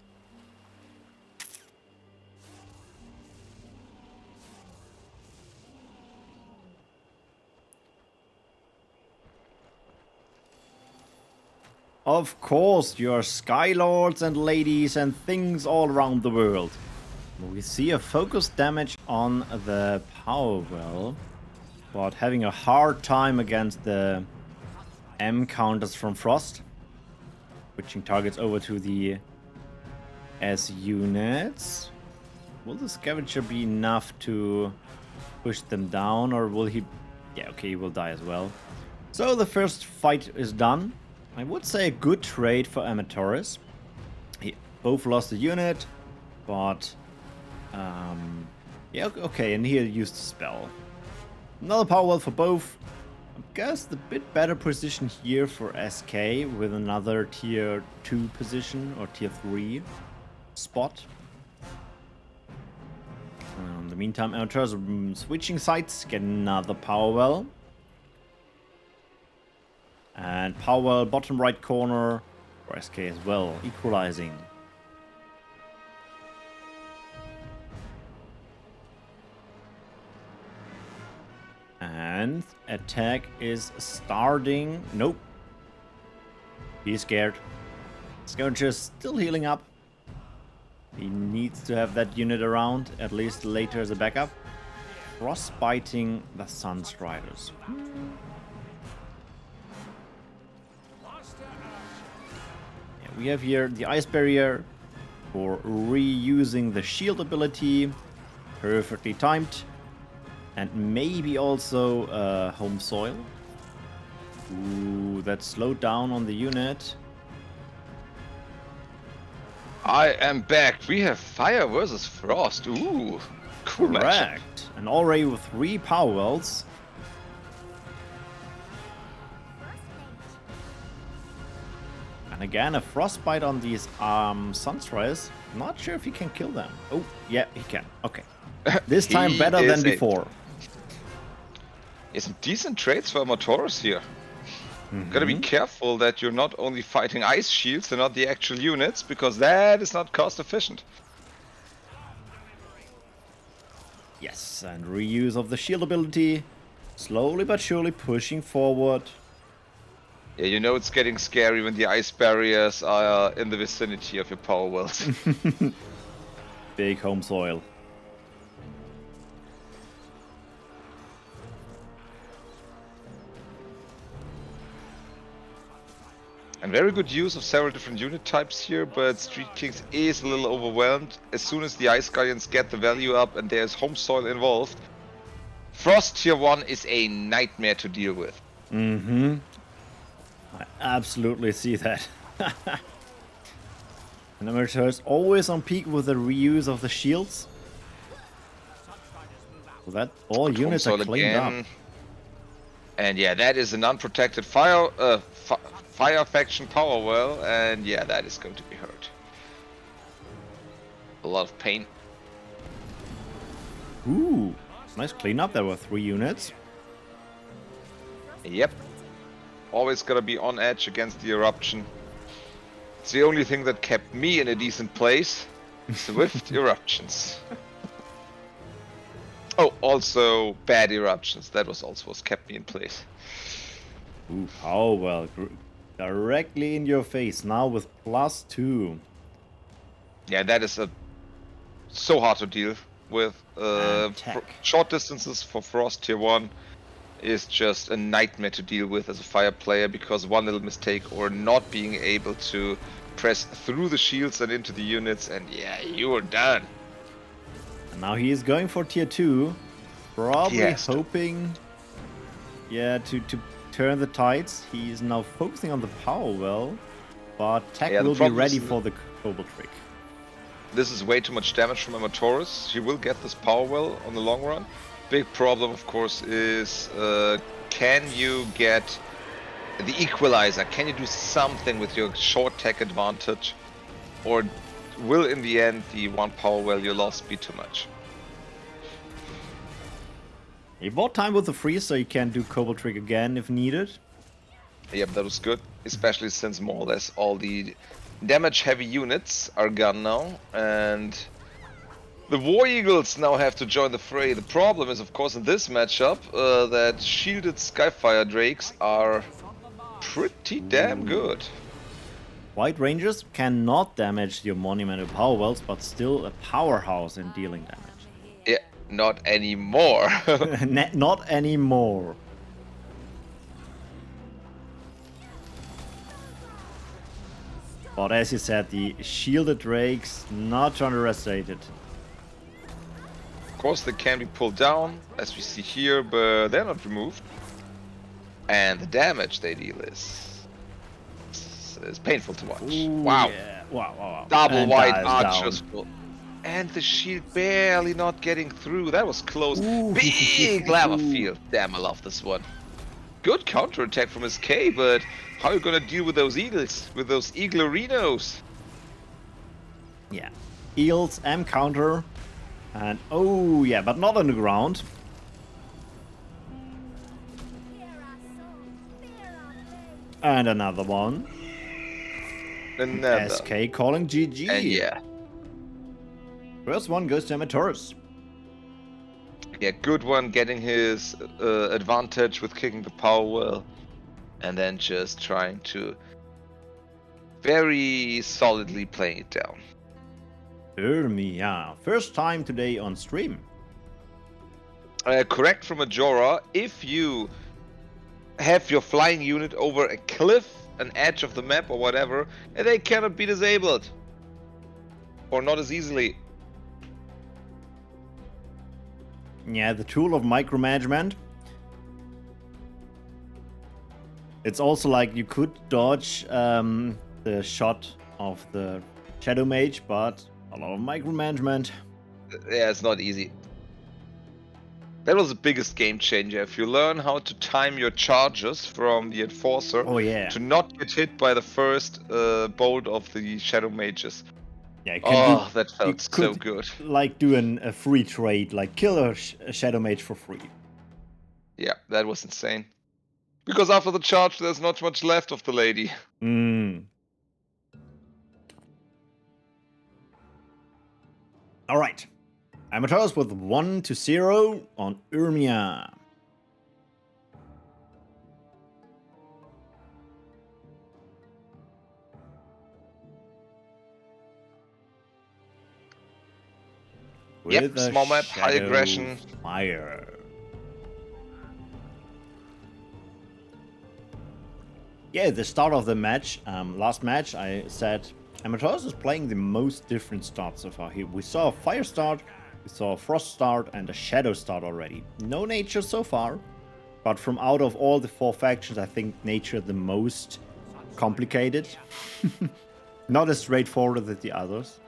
Of course, your Skylords and ladies and things all around the world. We see a focus damage on the power well, but having a hard time against the M counters from Frost. Switching targets over to the S units. Will the Scavenger be enough to push them down, or will he... Yeah, okay, he will die as well. So the first fight is done. I would say a good trade for Armatores. He both lost a unit, but... yeah, okay, and he used a spell. Another power well for both. I guess the bit better position here for SK with another tier 2 position or tier 3 spot. In the meantime, Armatores switching sides, get another power well. And power well bottom right corner for SK as well, equalizing. And attack is starting. Nope. He's scared. Scavenger's still healing up. He needs to have that unit around, at least later as a backup. Frostbiting the Sunstriders. Yeah, we have here the Ice Barrier for reusing the shield ability. Perfectly timed. And maybe also home soil. Ooh, that slowed down on the unit. I am back. We have fire versus frost. Ooh, cool matchup. Correct. And already with 3 power wells. And again, a frostbite on these Sunstriders. Not sure if he can kill them. Oh, yeah, he can. Okay. This time better than before. Yeah, some decent trades for Armatores here. Gotta be careful that you're not only fighting ice shields and not the actual units, because that is not cost efficient. Yes, and reuse of the shield ability. Slowly but surely pushing forward. Yeah, you know it's getting scary when the ice barriers are in the vicinity of your power wells. Big home soil. And very good use of several different unit types here, but Street Kings is a little overwhelmed. As soon as the Ice Guardians get the value up and there's home soil involved, Frost tier 1 is a nightmare to deal with. I absolutely see that. And Armatores always on peak with the reuse of the shields. So that all units are cleaned up. And yeah, that is an unprotected fire faction power well, and yeah, that is going to be hurt. A lot of pain. Ooh, nice cleanup. There were 3 units. Yep. Always gotta be on edge against the eruption. It's the only thing that kept me in a decent place. Swift eruptions. Oh, also bad eruptions. That was also what kept me in place. Ooh, oh well, directly in your face now with +2. Yeah, that is so hard to deal with. And tech. Short distances for Frost tier 1 is just a nightmare to deal with as a fire player, because one little mistake or not being able to press through the shields and into the units, and yeah, you're done. And now he is going for tier 2, probably Yes. hoping, yeah, to turn the tides. He is now focusing on the power well, but tech Yeah, the will be problem ready is for the global trick. This is way too much damage from Armatores. She will get this power well on the long run. Big problem, of course, is can you get the equalizer? Can you do something with your short tech advantage? Or will, in the end, the one power well you lost be too much? He bought time with the freeze, so you can do Cobalt Trick again if needed. Yep, that was good, especially since more or less all the damage-heavy units are gone now, and the War Eagles now have to join the fray. The problem is, of course, in this matchup, that shielded Skyfire Drakes are pretty damn good. White Rangers cannot damage your monumental power wells, but still a powerhouse in dealing damage. Yeah, not anymore. Not anymore. But as you said, the shielded Drakes, not underestimated. Of course, they can be pulled down, as we see here, but they're not removed. And the damage they deal is painful to watch. Ooh, Wow. Yeah. Wow. Double And white dives archers down. full. And the shield barely not getting through. That was close. Ooh. Big lava field. Damn, I love this one. Good counterattack from SK, but how are you gonna deal with those eagles? With those eaglerinos? Yeah. Eels, M counter. And oh yeah, but not on the ground. And another one. Another. SK calling GG. And yeah. First one goes to Armatores. Yeah, good one, getting his advantage with kicking the power well, and then just trying to very solidly playing it down. Yeah. First time today on stream. Correct from Majora, if you have your flying unit over a cliff, an edge of the map or whatever, and they cannot be disabled. Or not as easily. Yeah, the tool of micromanagement. It's also like you could dodge the shot of the Shadow Mage, but a lot of micromanagement. Yeah, it's not easy. That was the biggest game changer. If you learn how to time your charges from the Enforcer Oh yeah. to not get hit by the first bolt of the Shadow Mages. Yeah, you Oh, that you felt so good. Like do a free trade, like kill a Shadow Mage for free. Yeah, that was insane. Because after the charge, there's not much left of the lady. All right. Armatores with 1-0 on Urmia. Yep, small map, high aggression. Fire. Yeah, the start of the match, last match, I said Armatores is playing the most different start so far. We saw a fire start, we saw a frost start, and a shadow start already. No nature so far, but from out of all the 4 factions, I think nature the most complicated. Not as straightforward as the others.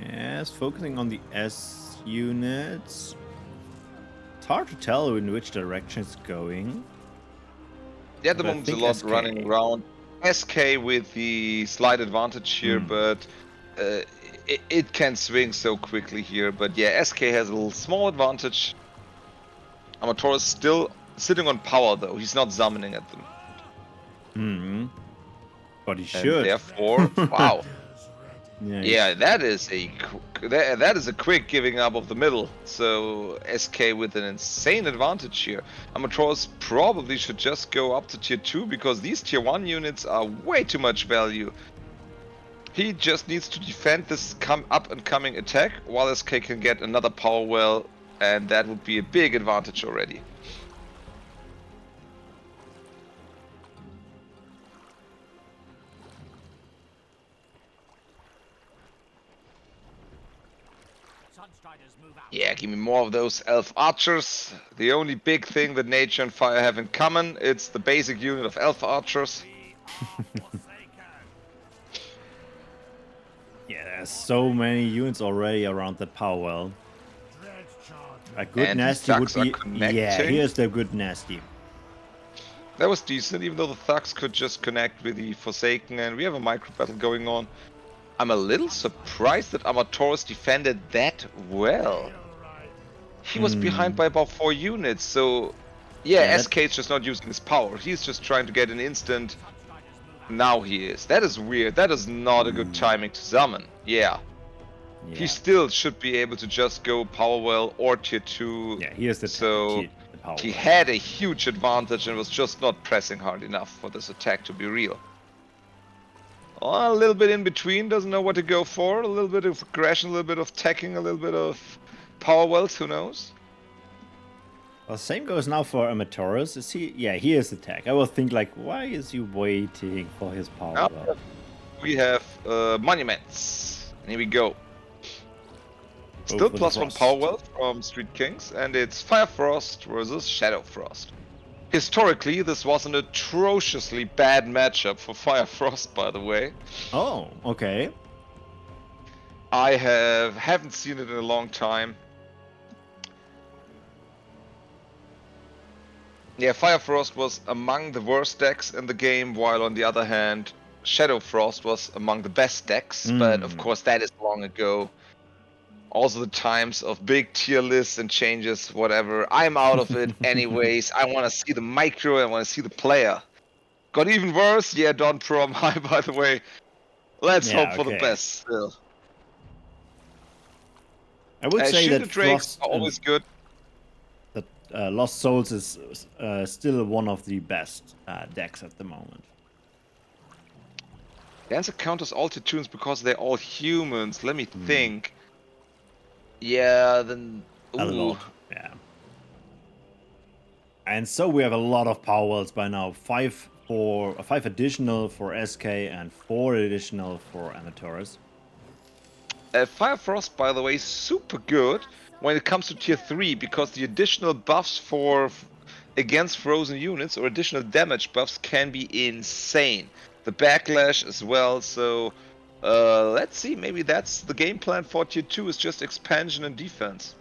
Yes, focusing on the S units. It's hard to tell in which direction it's going. Yeah, at the But I moment, a think lot SK. running around. SK with the slight advantage here, but it can swing so quickly here. But yeah, SK has a little small advantage. Armatores still sitting on power though. He's not summoning at them. But he And should. therefore, wow. Yeah, Yeah, that is a quick giving up of the middle. So SK with an insane advantage here. Armatores probably should just go up to tier 2 because these tier 1 units are way too much value. He just needs to defend this up and coming attack while SK can get another power well, and that would be a big advantage already. Sunstriders move out. Yeah, give me more of those elf archers. The only big thing that nature and fire have in common, it's the basic unit of elf archers. Yeah, there's so many units already around that power well. A good And these nasty would thugs are be. Yeah, connecting. here's the good nasty. That was decent, even though the thugs could just connect with the Forsaken, and we have a micro battle going on. I'm a little surprised that Armatores defended that well. He was behind by about 4 units, so yeah, Yeah, SK is just not using his power. He's just trying to get an instant. Now he is. That is weird. That is not a good timing to summon. Yeah. He still should be able to just go power well or tier 2. Yeah, here's the So the power he well. had a huge advantage and was just not pressing hard enough for this attack to be real. A little bit in between, doesn't know what to go for. A little bit of aggression, a little bit of teching, a little bit of power wells, who knows? Well, same goes now for Armatores. Is he? Yeah, he is attack. I will think like, why is he waiting for his power Now well? we have monuments. And here we go. Still Both with +1 frost. power well from Street Kings, and it's Fire Frost versus Shadow Frost. Historically, this was an atrociously bad matchup for Fire Frost, by the way. Oh, okay. I haven't seen it in a long time. Yeah, Fire Frost was among the worst decks in the game, while on the other hand, Shadow Frost was among the best decks, but of course that is long ago. Also the times of big tier lists and changes, whatever. I'm out of it anyways. I want to see the micro, I want to see the player. Got even worse? Yeah, Don Prom, hi by the way. Let's hope for the best still. I would say that Shielded Drakes Frost are always good. that Lost Souls is still one of the best decks at the moment. Dancer counters all tier tunes because they're all humans. Let me think. Yeah, then A lot, yeah. And so we have a lot of power wells by now. 5 additional for SK and 4 additional for Armatores. Fire Frost, by the way, is super good when it comes to tier 3 because the additional buffs for against frozen units or additional damage buffs can be insane. The backlash as well, so let's see, maybe that's the game plan for tier 2 is just expansion and defense.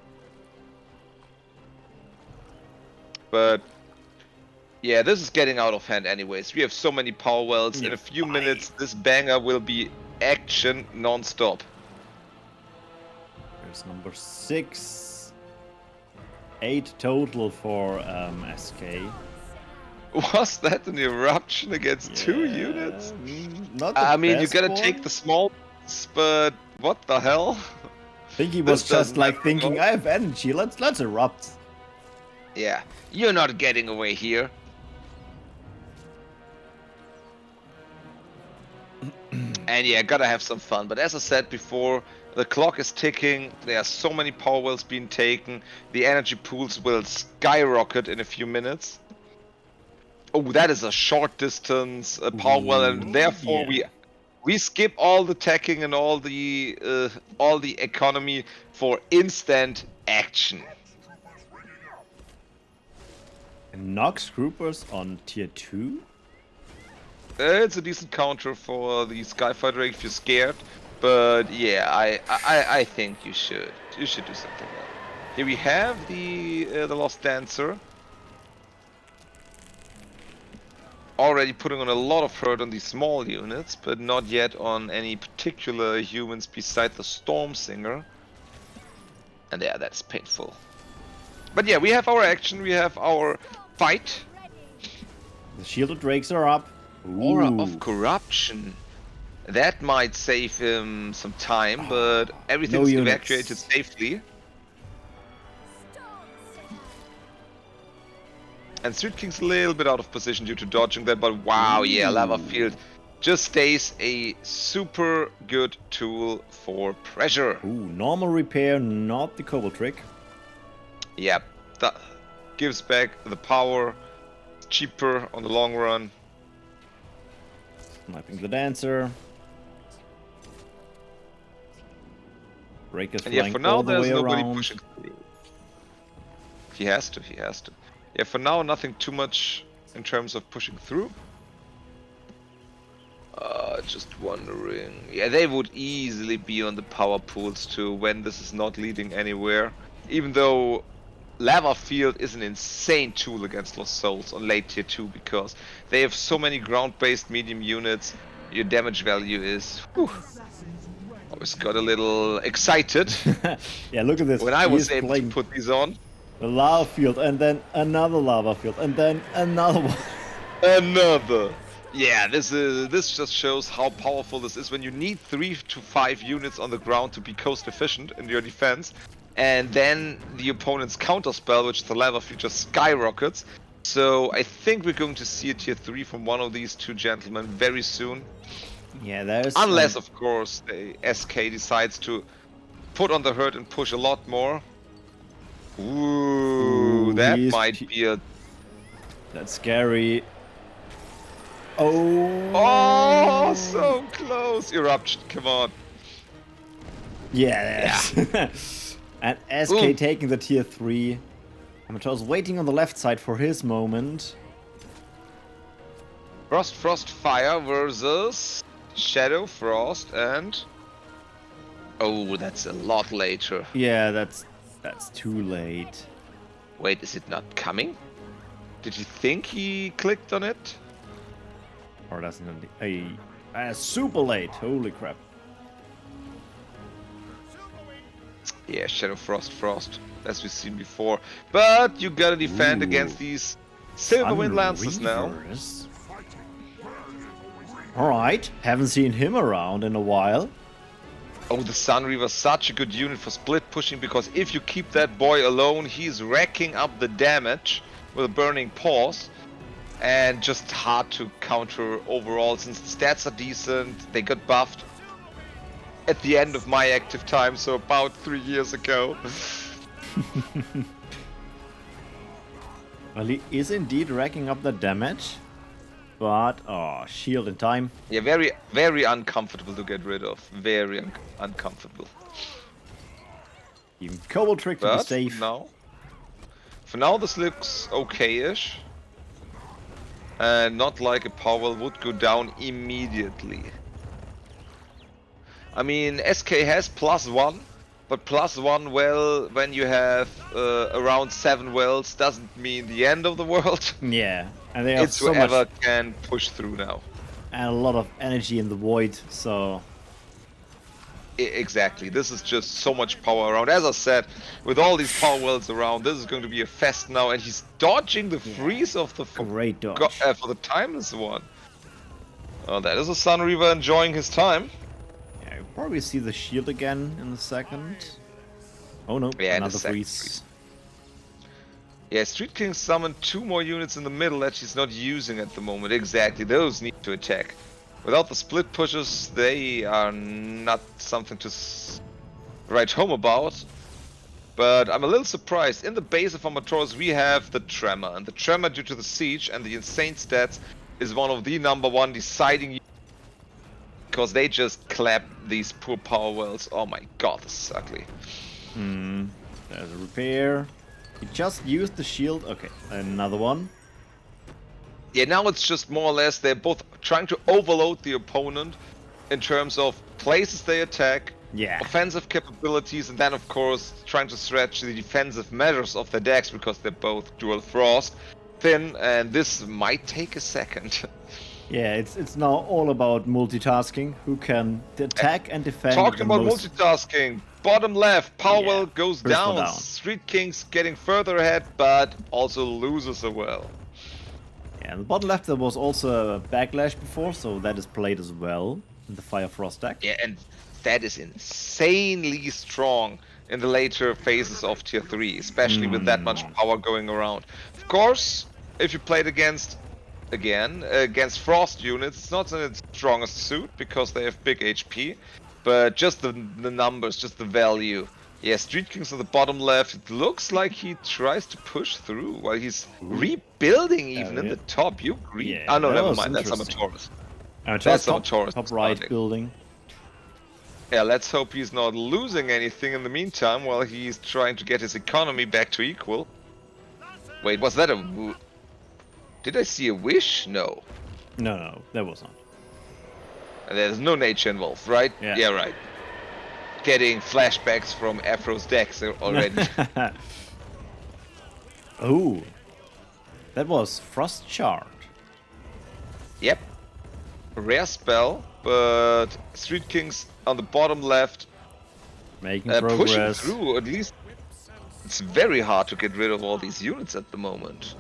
But yeah, this is getting out of hand anyways. We have so many power wells. In a few minutes, this banger will be action non-stop. Here's number 6. 8 total for SK. Was that an eruption against 2 units? Not the I mean, you best gotta one. take the small, but what the hell? I think he was just like thinking, I have energy, let's erupt. Yeah, you're not getting away here. And yeah, gotta have some fun. But as I said before, the clock is ticking. There are so many power wells being taken. The energy pools will skyrocket in a few minutes. Oh, that is a short distance power well, and therefore we skip all the teching and all the economy for instant action. Nox Troopers on tier 2? It's a decent counter for the Skyfighter Drake if you're scared, but yeah, I think you should do something else. Here we have the Lost Dancer. already putting on a lot of hurt on these small units, but not yet on any particular humans beside the Storm Singer. And yeah, that's painful. But yeah, we have our action, we have our fight. The shielded drakes are up. Aura Ooh. of Corruption. That might save him some time, but everything's no units. evacuated safely. And Street King's a little bit out of position due to dodging that, but wow, yeah, Lava Field just stays a super good tool for pressure. Ooh, normal repair, not the Cobalt trick. Yep, that gives back the power, cheaper on the long run. Sniping the Dancer. Breaker's And yeah, flying for now all the there's way nobody around. pushing through. He has to. Yeah, for now nothing too much in terms of pushing through. Just wondering. Yeah, they would easily be on the power pools too when this is not leading anywhere. Even though Lava Field is an insane tool against Lost Souls on late tier 2 because they have so many ground-based medium units. Your damage value is... Whew, always got a little excited Yeah, look at this. when I He was is able to playing put these on. the lava field, and then another lava field, and then another one. Another. Yeah, this just shows how powerful this is when you need 3 to 5 units on the ground to be coast efficient in your defense, and then the opponent's counterspell, which the lava field just skyrockets. So I think we're going to see a tier 3 from one of these two gentlemen very soon. Yeah, there's... Unless, of course, the SK decides to put on the hurt and push a lot more. Ooh, that might be a... That's scary. Oh! Oh, so close! Eruption, come on. Yes! And SK Ooh. taking the tier 3. Armatores waiting on the left side for his moment. Frost Fire versus Shadow Frost and... Oh, that's a lot later. Yeah, that's too late. Wait, is it not coming? Did you think he clicked on it? Or doesn't it? Super late. Holy crap. Yeah, Shadow Frost, as we've seen before. But you gotta defend Ooh. against these Silverwind Lancers now. Reavers. Alright, haven't seen him around in a while. Oh, the Sunreaver, such a good unit for split pushing, because if you keep that boy alone, he's racking up the damage with a Burning Paws. And just hard to counter overall, since the stats are decent, they got buffed at the end of my active time, so about 3 years ago. Well, he is indeed racking up the damage. But, oh, shield in time. Yeah, very, very uncomfortable to get rid of. Very uncomfortable. Even Cobalt trick to be But safe. for now this looks okay-ish. And not like a power would go down immediately. I mean, SK has +1, but +1 well when you have around 7 wells doesn't mean the end of the world. Yeah, and they have It's so whoever much can push through now. and a lot of energy in the void, so Exactly, this is just so much power around. As I said, with all these power wells around, this is going to be a fest now, and he's dodging the freeze of the great dodge. for the timeless one. Oh, that is a Sunreaver enjoying his time. Yeah, you'll probably see the shield again in a second. Oh no, Yeah, in a another second, freeze. Yeah, Street King summoned 2 more units in the middle that she's not using at the moment. Exactly, those need to attack. Without the split pushes, they are not something to write home about. But I'm a little surprised. In the base of Armatores, we have the Tremor. And the Tremor, due to the siege and the insane stats, is one of the #1 deciding, because they just clap these poor power wells. Oh my god, this is ugly. There's a repair. He just used the shield. Okay, another one. Yeah, now it's just more or less they're both trying to overload the opponent in terms of places they attack, Yeah. offensive capabilities, and then of course trying to stretch the defensive measures of their decks because they're both dual frost. thin, and this might take a second. Yeah, it's now all about multitasking. Who can attack and defend Talking the about most? multitasking, bottom left, Powell Yeah, goes first one down. down. Street Kings getting further ahead, but also loses a well. Yeah, and the bottom left there was also a backlash before, so that is played as well in the Fire Frost deck. Yeah, and that is insanely strong in the later phases of Tier 3, especially with that much power going around. Of course, if you played against Frost units, it's not in its strongest suit because they have big HP, but just the numbers, just the value. Yeah, Street King's on the bottom left. It looks like he tries to push through while he's rebuilding even in yeah. the top. You agree? Yeah, Oh no, that never was mind. That's interesting. Armatores. That's That's top, Armatores top right starting. building. Yeah, let's hope he's not losing anything in the meantime while he's trying to get his economy back to equal. Wait, was that a... Did I see a wish? No. No, that was not. There's no nature involved, right? Yeah. Right. Getting flashbacks from Afro's decks already. Oh, that was Frost Shard. Yep. Rare spell, but Street Kings on the bottom left Making pushing progress. through. At least it's very hard to get rid of all these units at the moment.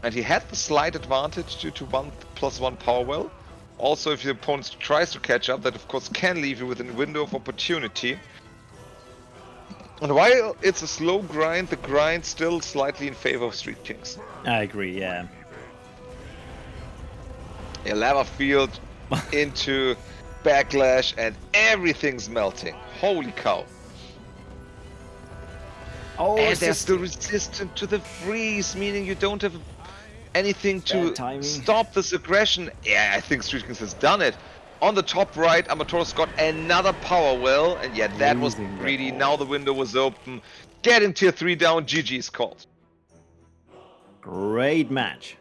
And he had the slight advantage due to 1+1 power well. Also, if your opponent tries to catch up, that of course can leave you with a window of opportunity. And while it's a slow grind, the grind still slightly in favor of Street Kings. I agree, yeah. A lava field into backlash and everything's melting. Holy cow. Oh, And they're still resistant to the freeze, meaning you don't have anything to stop this aggression. Yeah, I think Street Kings has done it. On the top right, Armatores got another power well, and yeah, that was greedy. Now the window was open. Getting tier 3 down, GG's called. Great match.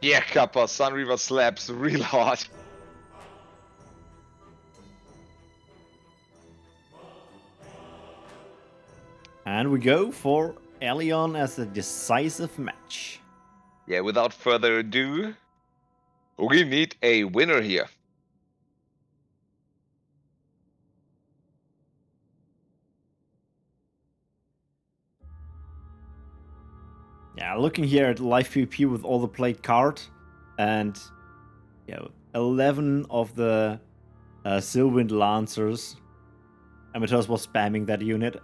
Yeah, Kappa, Sunreaver slaps real hard. And we go for Elion as a decisive match. Yeah, without further ado, we need a winner here. Yeah, looking here at live PvP with all the played cards, and 11 of the Sylwind Lancers. Amateurs was spamming that unit.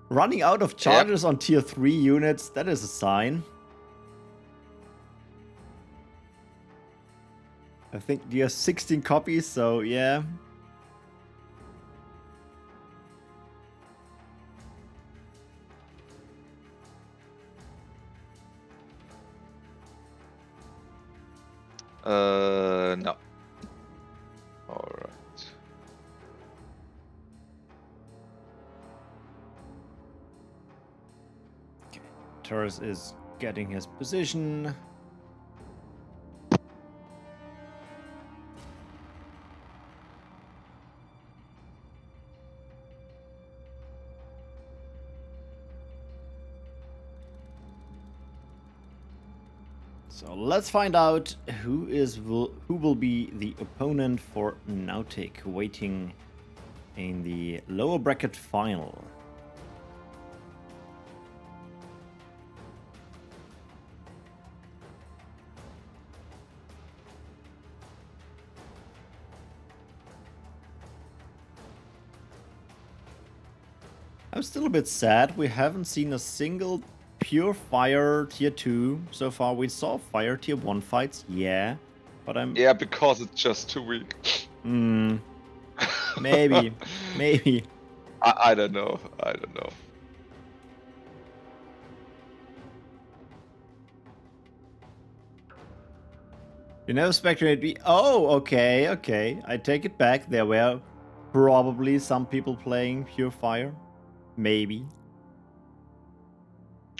Running out of charges on tier 3 units, that is a sign. I think he has 16 copies, so yeah. No. Alright. Okay. Torres is getting his position. So let's find out who will be the opponent for Nautic, waiting in the lower bracket final. I'm still a bit sad. We haven't seen a single pure fire tier 2 so far. We saw fire tier 1 fights, yeah, but I'm... Yeah, because it's just too weak. Maybe. Maybe. I don't know. I don't know. You never speculated me. Oh, okay. I take it back. There were probably some people playing pure fire. Maybe.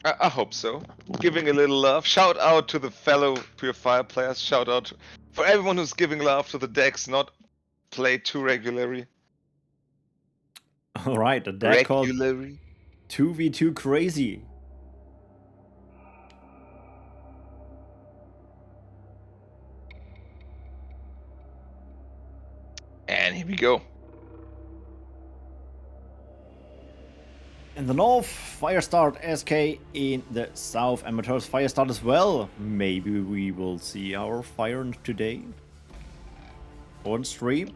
I hope so. Giving a little love. Shout out to the fellow Pure Fire players. Shout out for everyone who's giving love to the decks not played too regularly. Alright, a deck called 2v2 crazy. And here we go. In the north, Firestart SK. In the south, Armatores Firestart as well. Maybe we will see our fire today on stream.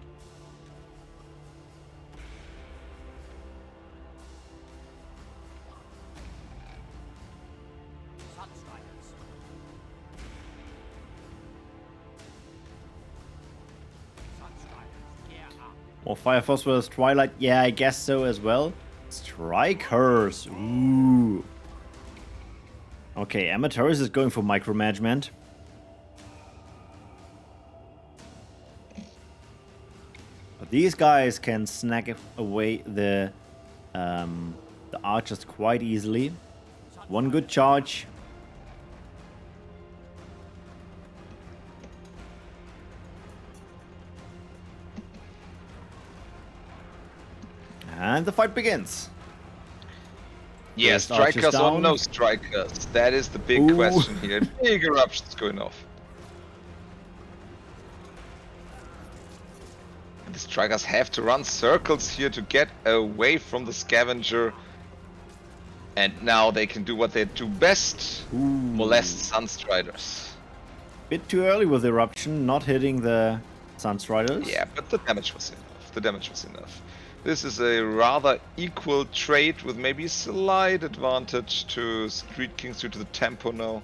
Sunstriders. Sunstriders, gear up. More Fire Force versus Twilight. Yeah, I guess so as well. Strikers. Ooh. Okay, Armatores is going for micromanagement. But these guys can snag away the archers quite easily. One good charge. And the fight begins. Yeah, First archer's strikers or down. no strikers? That is the big Ooh. question here. Big eruptions going off. And the strikers have to run circles here to get away from the scavenger. And now they can do what they do best. Ooh. Molest Sunstriders. Bit too early with the eruption, not hitting the Sunstriders. Yeah, but the damage was enough. The damage was enough. This is a rather equal trade with maybe a slight advantage to Street Kings due to the tempo now.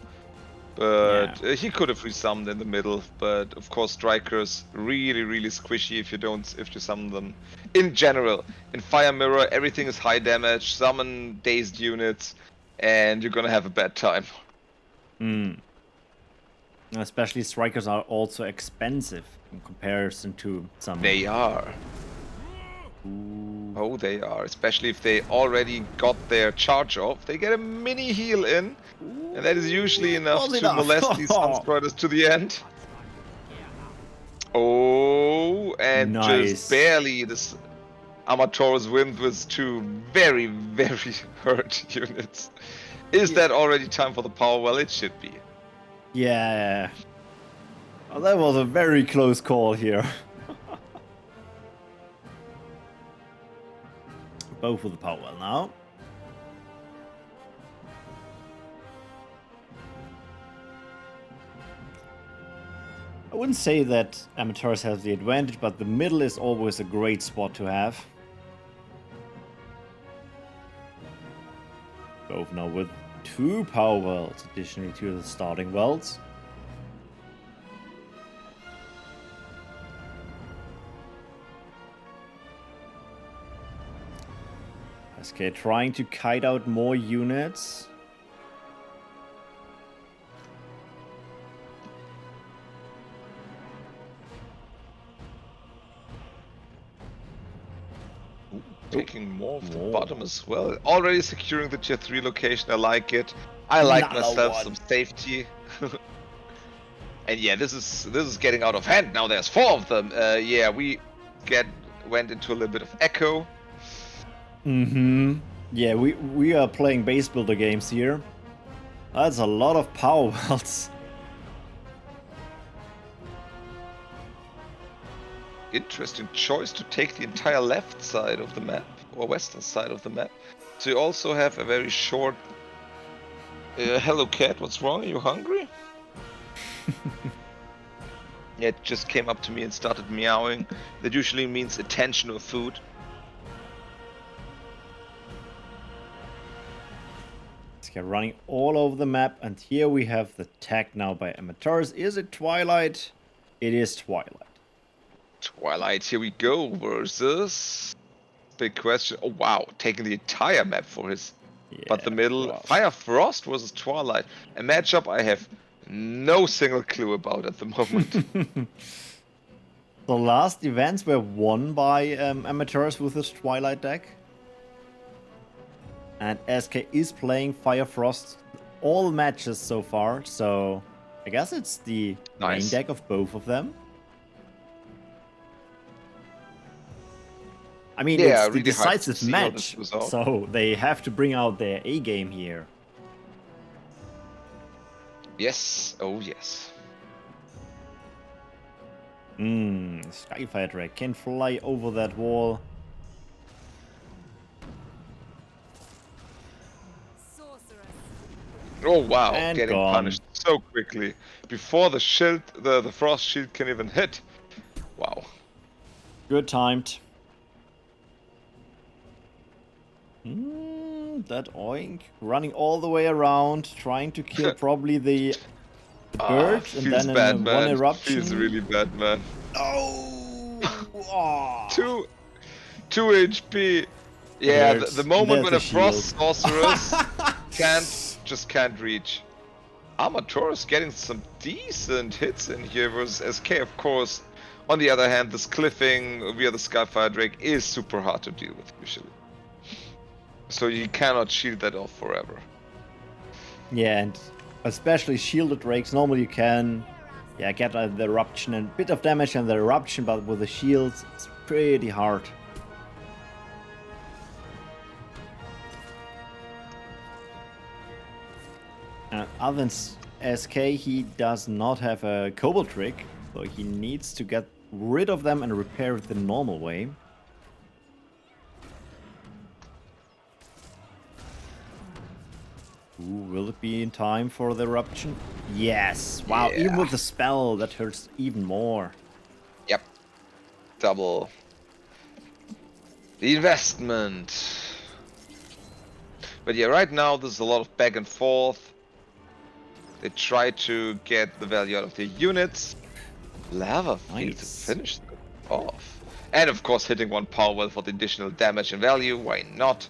But he could have resummoned in the middle. But of course, strikers really squishy if you summon them. In general, in Fire Mirror, everything is high damage. Summon dazed units, and you're gonna have a bad time. Especially strikers are also expensive in comparison to some. They are. Ooh. Oh, they are. Especially if they already got their charge off. They get a mini heal in. And that is usually enough Was to enough. molest these Sunstriders to the end. Oh, and Nice. just barely this Armatores win with two very hurt units. Is that already time for the power? Well, it should be. Yeah. Oh, that was a very close call here. Both with the power well now. I wouldn't say that Armatores has the advantage, but the middle is always a great spot to have. Both now with 2 power wells, additionally to the starting wells. SK trying to kite out more units. Taking more of the bottom as well. Already securing the tier 3 location. I like it. I like Another myself one. some safety. And yeah, this is getting out of hand. Now there's 4 of them. Yeah, we went into a little bit of echo. Yeah, we are playing base builder games here. That's a lot of power wells. Interesting choice to take the entire left side of the map, or western side of the map. So you also have a very short... hello cat, what's wrong? Are you hungry? Yeah, it just came up to me and started meowing. That usually means attention or food. SK running all over the map, and here we have the tag now by Armatores. Is it Twilight? It is Twilight. Twilight, here we go, versus... Big question. Oh wow, taking the entire map for his... but the middle... Frost. Fire Frost versus Twilight. A matchup I have no single clue about at the moment. The last events were won by Armatores with this Twilight deck. And SK is playing Fire Frost all matches so far, so I guess it's the main deck of both of them. I mean, Yeah, it's the really hard to decisive see how this match, goes out. so they have to bring out their A game here. Yes, oh yes. Skyfire Drake can fly over that wall. Sorceress. Oh wow, And getting gone. punished so quickly. Before the shield, the frost shield can even hit. Wow. Good timed. That Oink running all the way around, trying to kill probably the bird, and Feels then bad, in one man. eruption. Feels really bad, man. Oh! Aw. 2 HP. It Yeah, the hurts. moment There's when the a frost shield. sorceress can't reach. Armatores getting some decent hits in here versus SK, of course. On the other hand, this cliffing via the Skyfire Drake is super hard to deal with usually. So you cannot shield that off forever. Yeah, and especially shielded drakes, normally you can get the eruption and a bit of damage and the eruption, but with the shields, it's pretty hard. Other than SK, he does not have a Cobalt trick, so he needs to get rid of them and repair it the normal way. Ooh, will it be in time for the eruption? Yes! Wow, even with the spell, that hurts even more. Yep. Double. The investment. But yeah, right now there's a lot of back and forth. They try to get the value out of their units. Lava Field to Nice. finish them off. And of course hitting one power well for the additional damage and value, why not?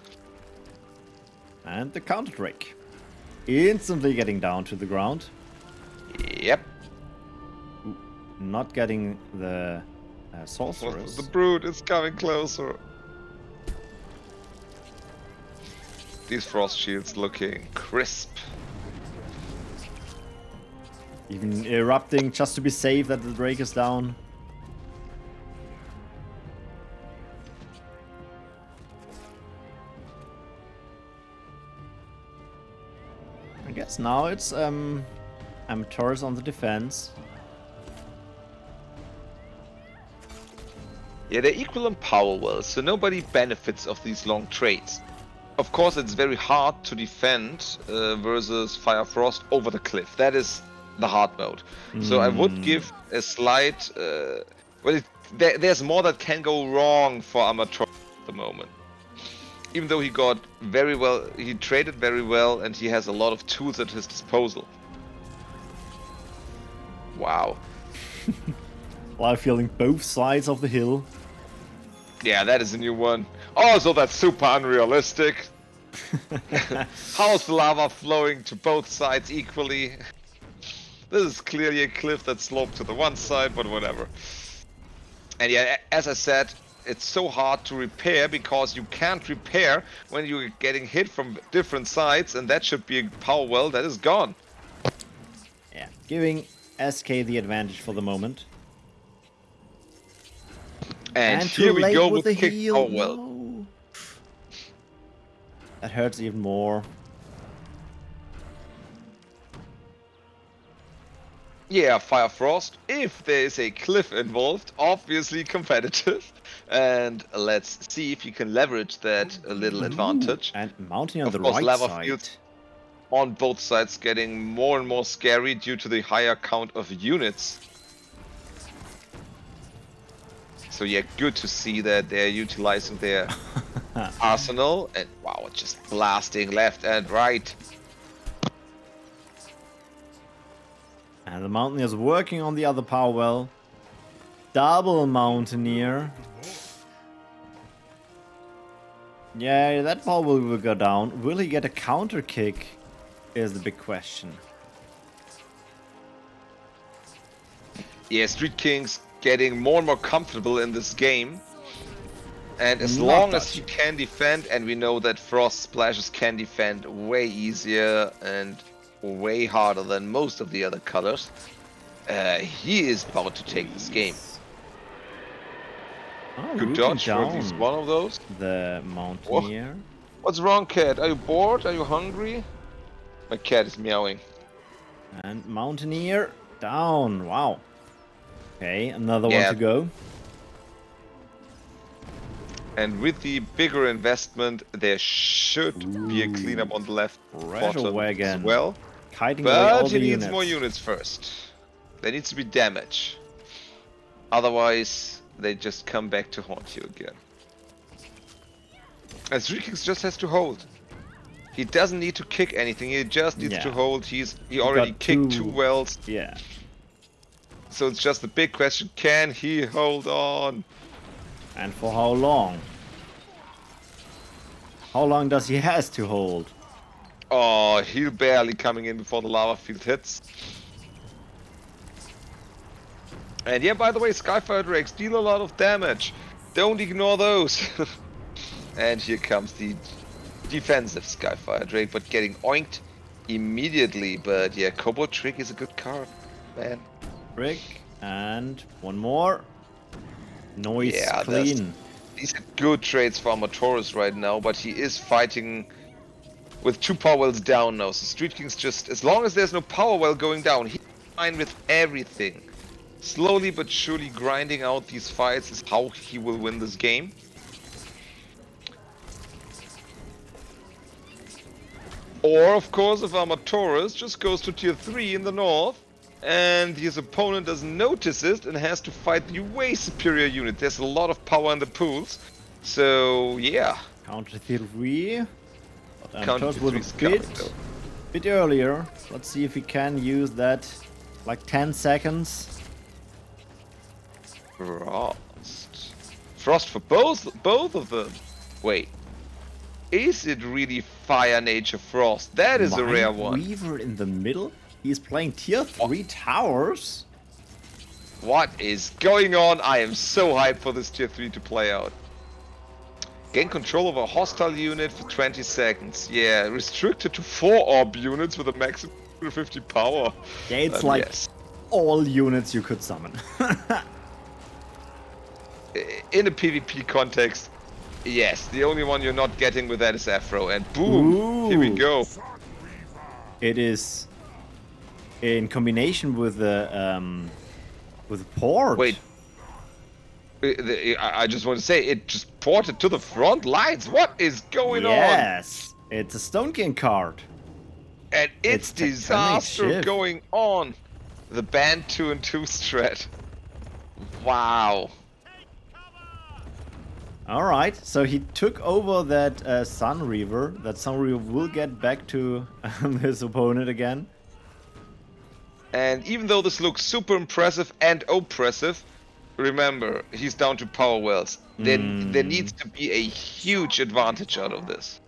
And the counter drake. Instantly getting down to the ground. Yep. Ooh, not getting the sorceress. The brood is coming closer. These frost shields looking crisp. Even erupting just to be safe that the drake is down. I guess now it's Armatores on the defense. Yeah, they're equal in power well, so nobody benefits of these long trades. Of course, it's very hard to defend versus Fire Frost over the cliff. That is the hard mode. So I would give a slight... there's more that can go wrong for Armator at the moment. Even though he got very well, he traded very well, and he has a lot of tools at his disposal. Wow. While feeling both sides of the hill. Yeah, that is a new one. Also, that's super unrealistic. How's the lava flowing to both sides equally? This is clearly a cliff that sloped to the one side, but whatever. And yeah, as I said, it's so hard to repair because you can't repair when you're getting hit from different sides, and that should be a power well that is gone. Yeah, giving SK the advantage for the moment. And too here we late go with the kick heal. power well. No. That hurts even more. Yeah, Fire Frost, if there is a cliff involved, obviously competitive. And let's see if you can leverage that a little advantage. And mounting on Of the course, right lava side. fields on both sides getting more and more scary due to the higher count of units. So yeah, good to see that they're utilizing their arsenal. And wow, just blasting left and right. And the Mountaineer is working on the other power well. Double Mountaineer. Yeah, that power well will go down. Will he get a counter kick? Is the big question. Yeah, Street King's getting more and more comfortable in this game. And as long as he can defend, and we know that Frost Splashes can defend way easier and way harder than most of the other colors, he is about to take this game. Oh, Good rooting dodge for at down least one of those. the Mountaineer. What's wrong, cat? Are you bored? Are you hungry? My cat is meowing. And Mountaineer down. Wow. Okay, another one Yeah. to go. And with the bigger investment, there should be a cleanup on the left Pressure bottom wagon. as well. Kiting away all But he the needs units. more units first. There needs to be damage. Otherwise, they just come back to haunt you again. And Triggz just has to hold. He doesn't need to kick anything. He just needs to hold. He already got kicked two- 2 wells. Yeah. So it's just the big question: can he hold on? And for how long? How long does he has to hold? Oh, he'll barely coming in before the lava field hits. And yeah, by the way, Skyfire Drakes deal a lot of damage. Don't ignore those. And here comes the defensive Skyfire Drake, but getting oinked immediately. But yeah, Cobalt Trick is a good card, man. Trick. And one more. Noise Yeah, clean. these are good trades for Armatores right now, but he is fighting with 2 power wells down now. So Street King's just, as long as there's no power well going down, he's fine with everything. Slowly but surely grinding out these fights is how he will win this game. Or, of course, if Armatores just goes to tier 3 in the north, and his opponent doesn't notice it and has to fight the way superior unit. There's a lot of power in the pools. So, yeah. Counter tier 3. But Counter Armatores tier was 3 a is coming, bit earlier. Let's see if we can use that. Like 10 seconds. Frost. Frost for both of them. Wait. Is it really Fire Nature Frost? That is a rare one. Weaver in the middle? He's playing tier 3 towers? What is going on? I am so hyped for this tier 3 to play out. Gain control of a hostile unit for 20 seconds. Yeah, restricted to 4 orb units with a maximum of 50 power. Yeah, it's like yes. all units you could summon. In a PvP context, yes, the only one you're not getting with that is Afro. And boom, here we go. It is in combination with the port. Wait. I just want to say, it just ported to the front lines. What is going on? Yes, it's a Stone King card. And it's Tectonic disaster shift. going on. The band 2 and 2 strat. Wow. Alright, so he took over that Sun Reaver. That Sun Reaver will get back to his opponent again. And even though this looks super impressive and oppressive, remember, he's down to power wells. There needs to be a huge advantage out of this.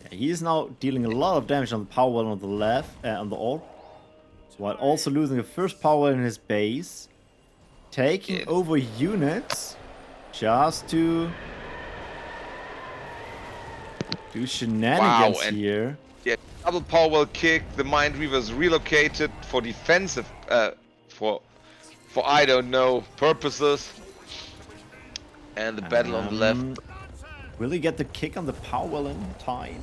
Yeah, he is now dealing a lot of damage on the power well on the left, on the orb, while also losing the first power well in his base. Taking over units just to do shenanigans here. Yeah, double power well kick. The Mind Reaver's relocated for defensive, for I don't know purposes. And the battle on the left. Will he get the kick on the power well in time?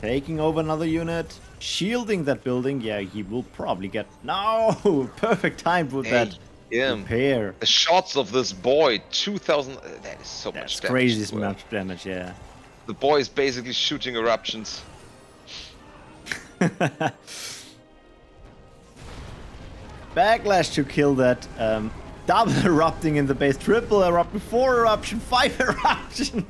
Taking over another unit, shielding that building. Yeah, he will probably get no perfect time with that. Repair. The shots of this boy, 2000. That is so much damage. That's crazy much damage, yeah. The boy is basically shooting eruptions. Backlash to kill that. Double erupting in the base, triple eruption, 4 eruption, 5 eruption.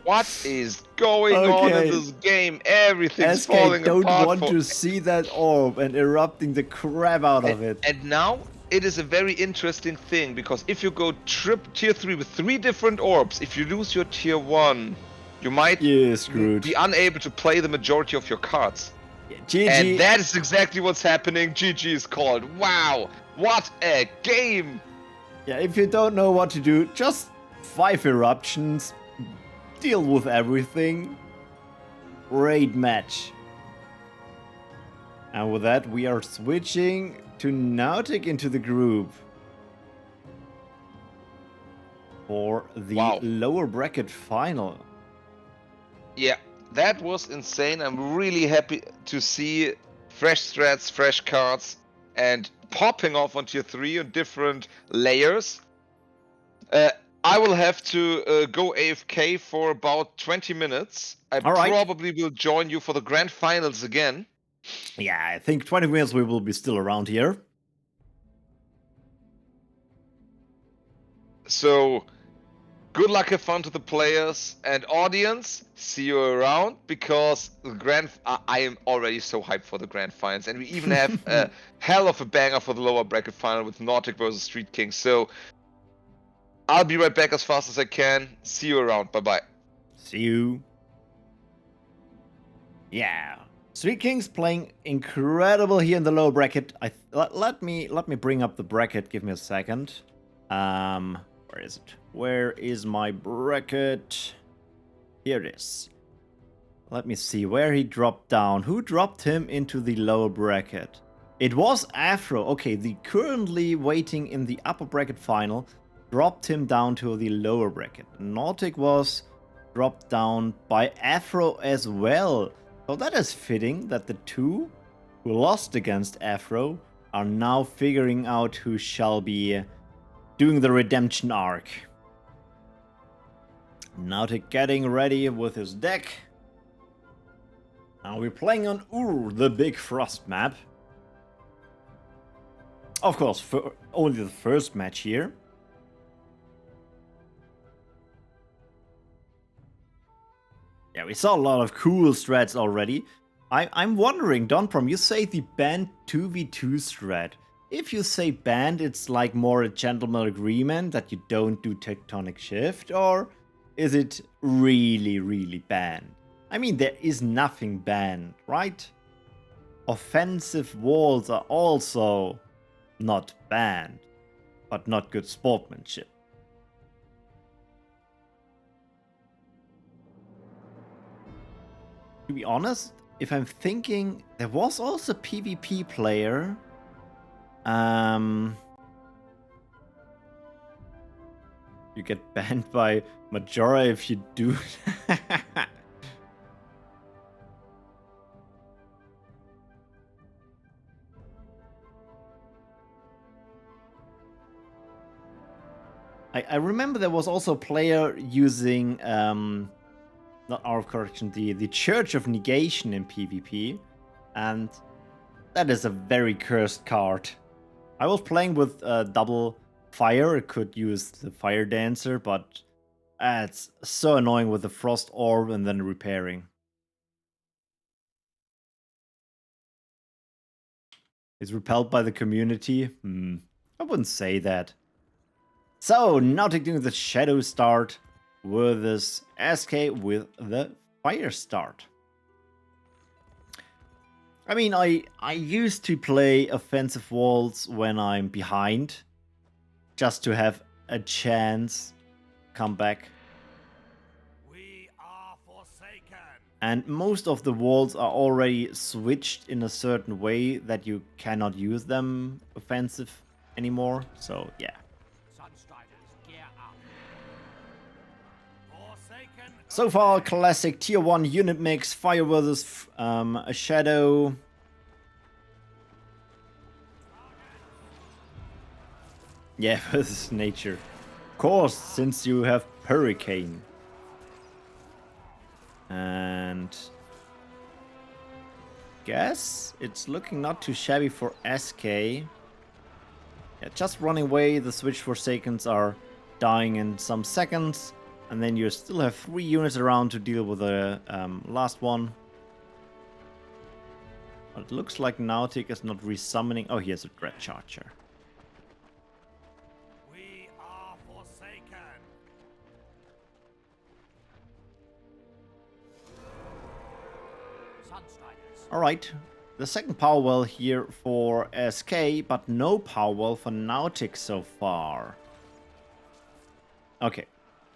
What is going on in this game? Everything's falling apart. don't want to see that orb and erupting the crap out of it. And now it is a very interesting thing, because if you go tier 3 with 3 different orbs, if you lose your tier 1, you might be unable to play the majority of your cards. Yeah, GG. And that is exactly what's happening. GG is called. Wow, what a game! Yeah, if you don't know what to do, just 5 eruptions, deal with everything. Great match. And with that, we are switching to Nautic into the group. for the Wow. lower bracket final. Yeah, that was insane. I'm really happy to see fresh strats, fresh cards, and popping off on tier 3 on different layers. I will have to go AFK for about 20 minutes. I All right. probably will join you for the grand finals again. Yeah, I think 20 minutes we will be still around here. So, good luck, have fun to the players and audience. See you around because the I am already so hyped for the grand finals, and we even have a hell of a banger for the lower bracket final with Nautic versus Street King. So, I'll be right back as fast as I can. See you around. Bye bye. See you. Yeah. Street King's playing incredible here in the lower bracket. Let me bring up the bracket. Give me a second. Where is it? Where is my bracket? Here it is. Let me see where he dropped down. Who dropped him into the lower bracket? It was Afro. Okay, the currently waiting in the upper bracket final dropped him down to the lower bracket. Nautic was dropped down by Afro as well. So that is fitting that the two who lost against Afro are now figuring out who shall be doing the redemption arc. Nautic getting ready with his deck. Now we're playing on the Big Frost map. Of course, for only the first match here. Yeah, we saw a lot of cool strats already. I'm wondering, Donprom, you say the banned 2v2 strat. If you say banned, it's like more a gentleman agreement that you don't do tectonic shift, or is it really, really banned? I mean, there is nothing banned, right? Offensive walls are also not banned, but not good sportsmanship. To be honest, if I'm thinking, there was also a PvP player. You get banned by Majora if you do. I remember there was also a player using not Hour of Correction, the Church of Negation in PvP, and that is a very cursed card. I was playing with double fire. It could use the Fire Dancer, but it's so annoying with the Frost Orb and then repairing. Is repelled by the community? I wouldn't say that. So, Nautic doing the Shadow start with this SK with the Fire start. I mean, I used to play offensive walls when I'm behind, just to have a chance come back. We are forsaken. And most of the walls are already switched in a certain way that you cannot use them offensive anymore. So yeah. Sunstriders, gear up. Forsaken. So far, classic tier 1 unit mix, fire versus a shadow. Yeah, versus nature. Of course, since you have Hurricane. And guess it's looking not too shabby for SK. Yeah, just running away, the Switch Forsakens are dying in some seconds. And then you still have 3 units around to deal with the last one. But it looks like Nautic is not resummoning. Oh, he has a Dread Charger. We are forsaken. Sunstriders. Alright, the second power well here for SK, but no power well for Nautic so far. Okay,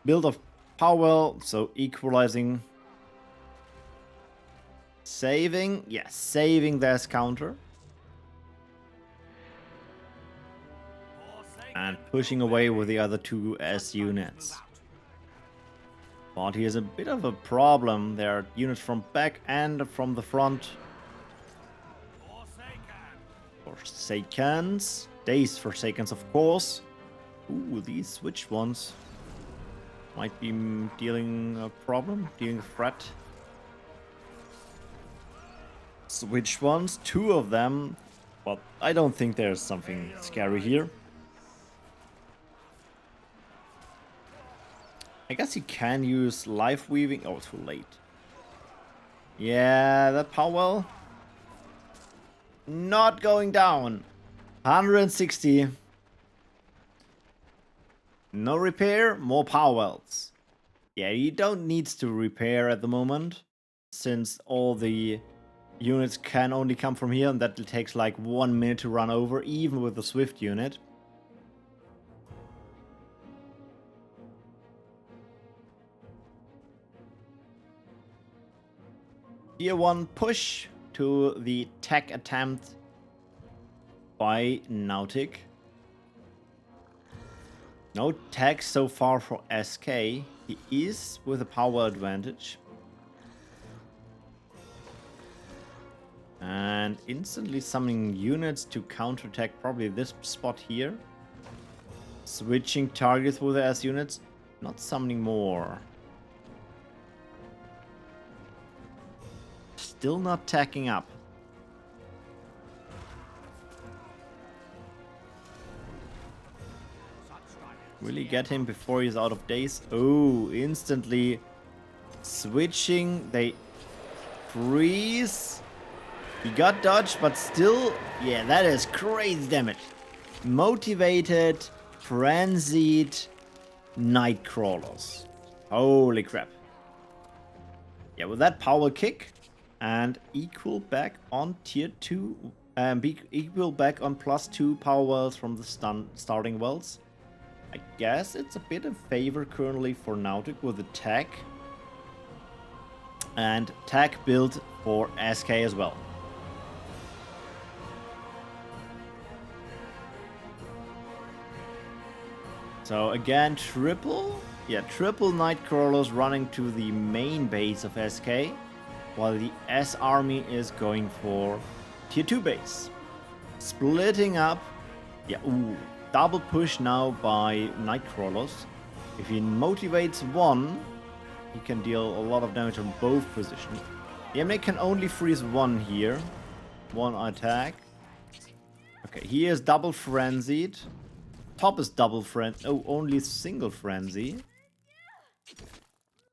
build of power well, so equalizing. Saving, yes, saving this counter. and pushing away with the other two S units. But he has a bit of a problem. There are units from back and from the front. Forsakens. Days Forsakens, of course. Ooh, these switch ones might be dealing a problem, dealing a threat. Switch ones, 2 of them. But I don't think there's something scary here. I guess he can use life weaving. Oh, too late. Yeah, that power well. Not going down. 160. No repair, more power wells. Yeah, you don't need to repair at the moment, since all the units can only come from here, and that takes like 1 minute to run over, even with the Swift unit. Tier 1 push to the tech attempt by Nautic. No tech so far for SK. He is with a power advantage. And instantly summoning units to counterattack probably this spot here. Switching targets with the S units. Not summoning more. Still not tacking up. Will he get him before he's out of days? Oh, instantly switching. They freeze. He got dodged, but still, yeah, that is crazy damage. Motivated, frenzied night crawlers. Holy crap. Yeah, with that power kick and equal back on tier 2, equal back on +2 power wells from the starting wells. I guess it's a bit of favor currently for Nautic with the tech. And tech build for SK as well. So again, triple night crawlers running to the main base of SK, while the S army is going for tier 2 base. Splitting up. Yeah, ooh. Double push now by night crawlers. If he motivates one, he can deal a lot of damage on both positions. The MA can only freeze one here. One attack. Okay, he is double frenzied. Top is double frenzy. Oh, only single frenzy.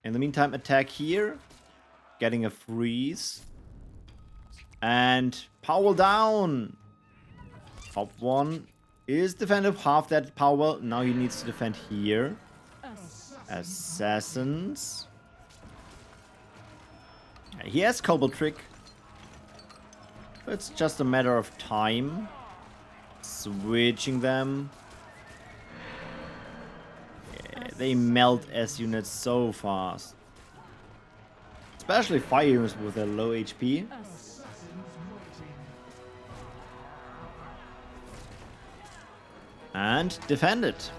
In the meantime, attack here. Getting a freeze. And power down. Top one is defended half that power. Now he needs to defend here. Assassins. He has Cobalt Trick. It's just a matter of time. Switching them. Yeah, they melt S units so fast. Especially fire units with their low HP. And defend it.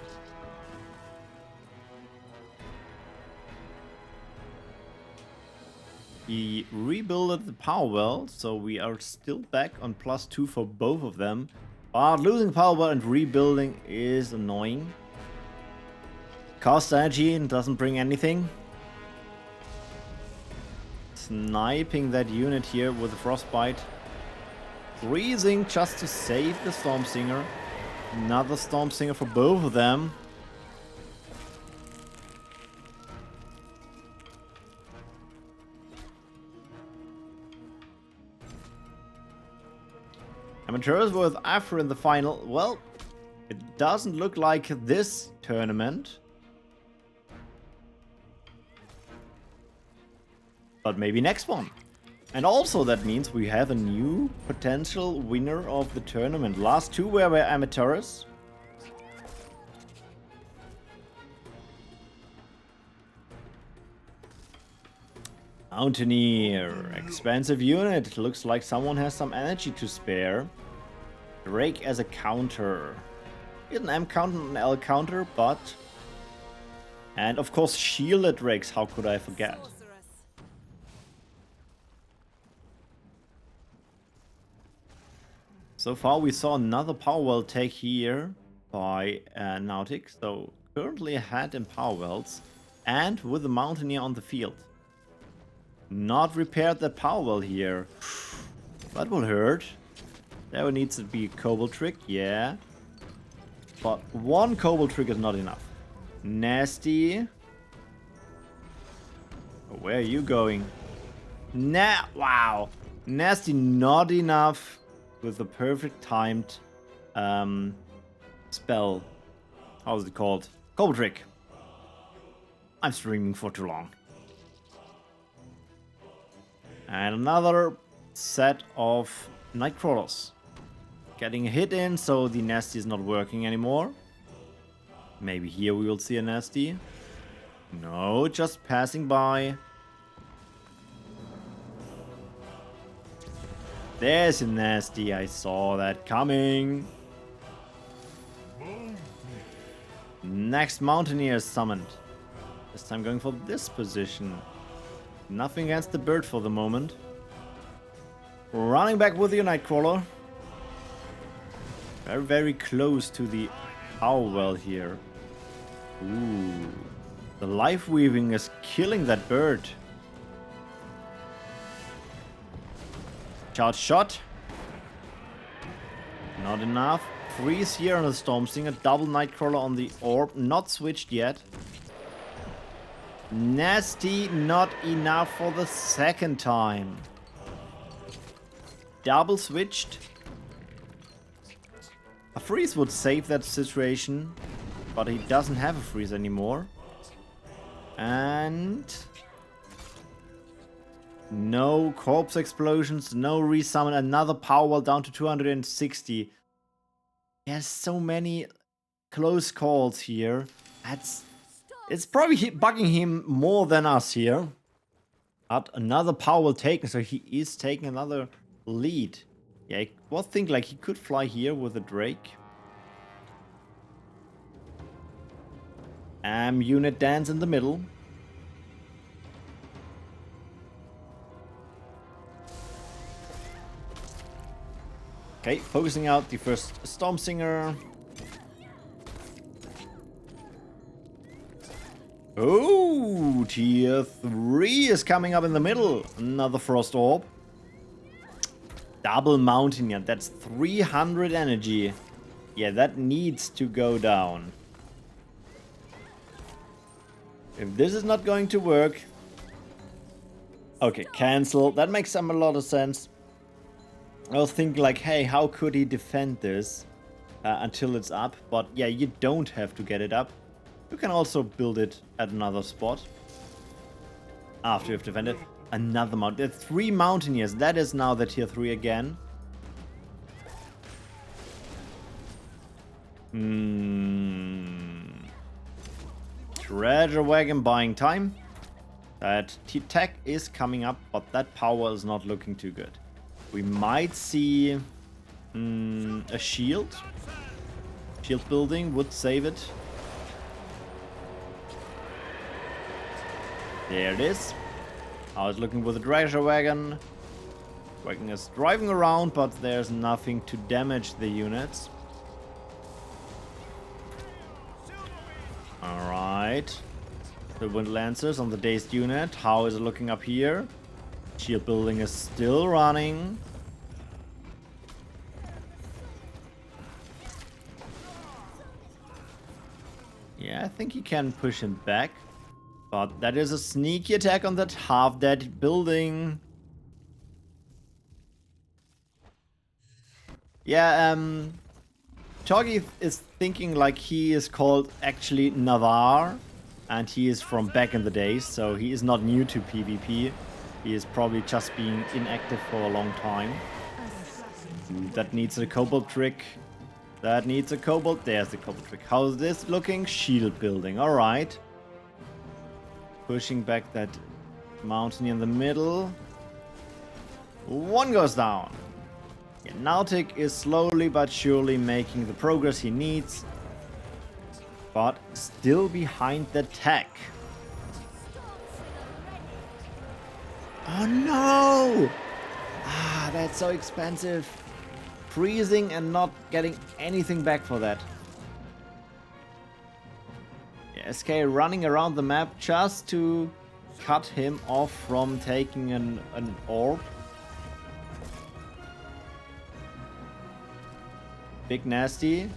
He rebuilt the power well, so we are still back on +2 for both of them. But losing power well and rebuilding is annoying. Cost energy and doesn't bring anything. Sniping that unit here with a frostbite. Freezing just to save the Storm Singer. Another Storm Singer for both of them. Armatores with Afro in the final. Well, it doesn't look like this tournament. But maybe next one. And also that means we have a new potential winner of the tournament. Last two were Armatores. Mountaineer. Expensive unit. Looks like someone has some energy to spare. Drake as a counter. Get an M counter and an L counter, but... And of course shielded Triggz, how could I forget? So far we saw another power well take here by Nautic, so currently ahead in power wells and with the Mountaineer on the field. Not repaired that power well here. That will hurt. There needs to be a Cobalt Trick, yeah. But one Cobalt Trick is not enough. Nasty. Where are you going? Wow. Nasty not enough with the perfect timed spell. How is it called? Cobalt Trick. I'm streaming for too long. And another set of Nightcrawlers. Getting a hit in, so the Nasty is not working anymore. Maybe here we will see a Nasty. No, just passing by. There's a Nasty, I saw that coming. Next Mountaineer is summoned. This time going for this position. Nothing against the bird for the moment. Running back with your Nightcrawler. Very, very close to the power well here. Ooh. The life weaving is killing that bird. Charge shot. Not enough. Freeze here on the Stormstinger. Double Nightcrawler on the orb. Not switched yet. Nasty, not enough for the second time. Double switched. A freeze would save that situation, but he doesn't have a freeze anymore. And no corpse explosions, no resummon, another power wall down to 260. There's so many close calls here. It's probably bugging him more than us here. But another power wall taken, so he is taking another lead. Yeah, I was thinking like he could fly here with a Drake. Unit dance in the middle. Okay, focusing out the first Stormsinger. Oh, tier 3 is coming up in the middle. Another Frost Orb. Double Mountaineer, that's 300 energy. Yeah, that needs to go down. If this is not going to work... Okay, cancel. That makes some a lot of sense. I was thinking like, hey, how could he defend this until it's up? But yeah, you don't have to get it up. You can also build it at another spot. After you've defended. Another mount. There are 3 Mountaineers. That is now the tier 3 again. Treasure wagon buying time. That T-Tech is coming up, but that power is not looking too good. We might see a shield. Shield building would save it. There it is. I was looking with a treasure wagon. Wagon is driving around, but there's nothing to damage the units. Alright. The Wind Lancers on the dazed unit. How is it looking up here? Shield building is still running. Yeah, I think he can push him back. But that is a sneaky attack on that half-dead building. Yeah, Toggy is thinking like he is called actually Navarre. And he is from back in the days, so he is not new to PvP. He is probably just being inactive for a long time. That needs a Cobalt Trick. That needs a Cobalt. There's the Cobalt Trick. How's this looking? Shield building. Alright. Pushing back that mountain in the middle. One goes down. Yeah, Nautic is slowly but surely making the progress he needs. but still behind the tech. Oh no! Ah, that's so expensive. Freezing and not getting anything back for that. Yeah, SK running around the map just to cut him off from taking an orb. Big Nasty.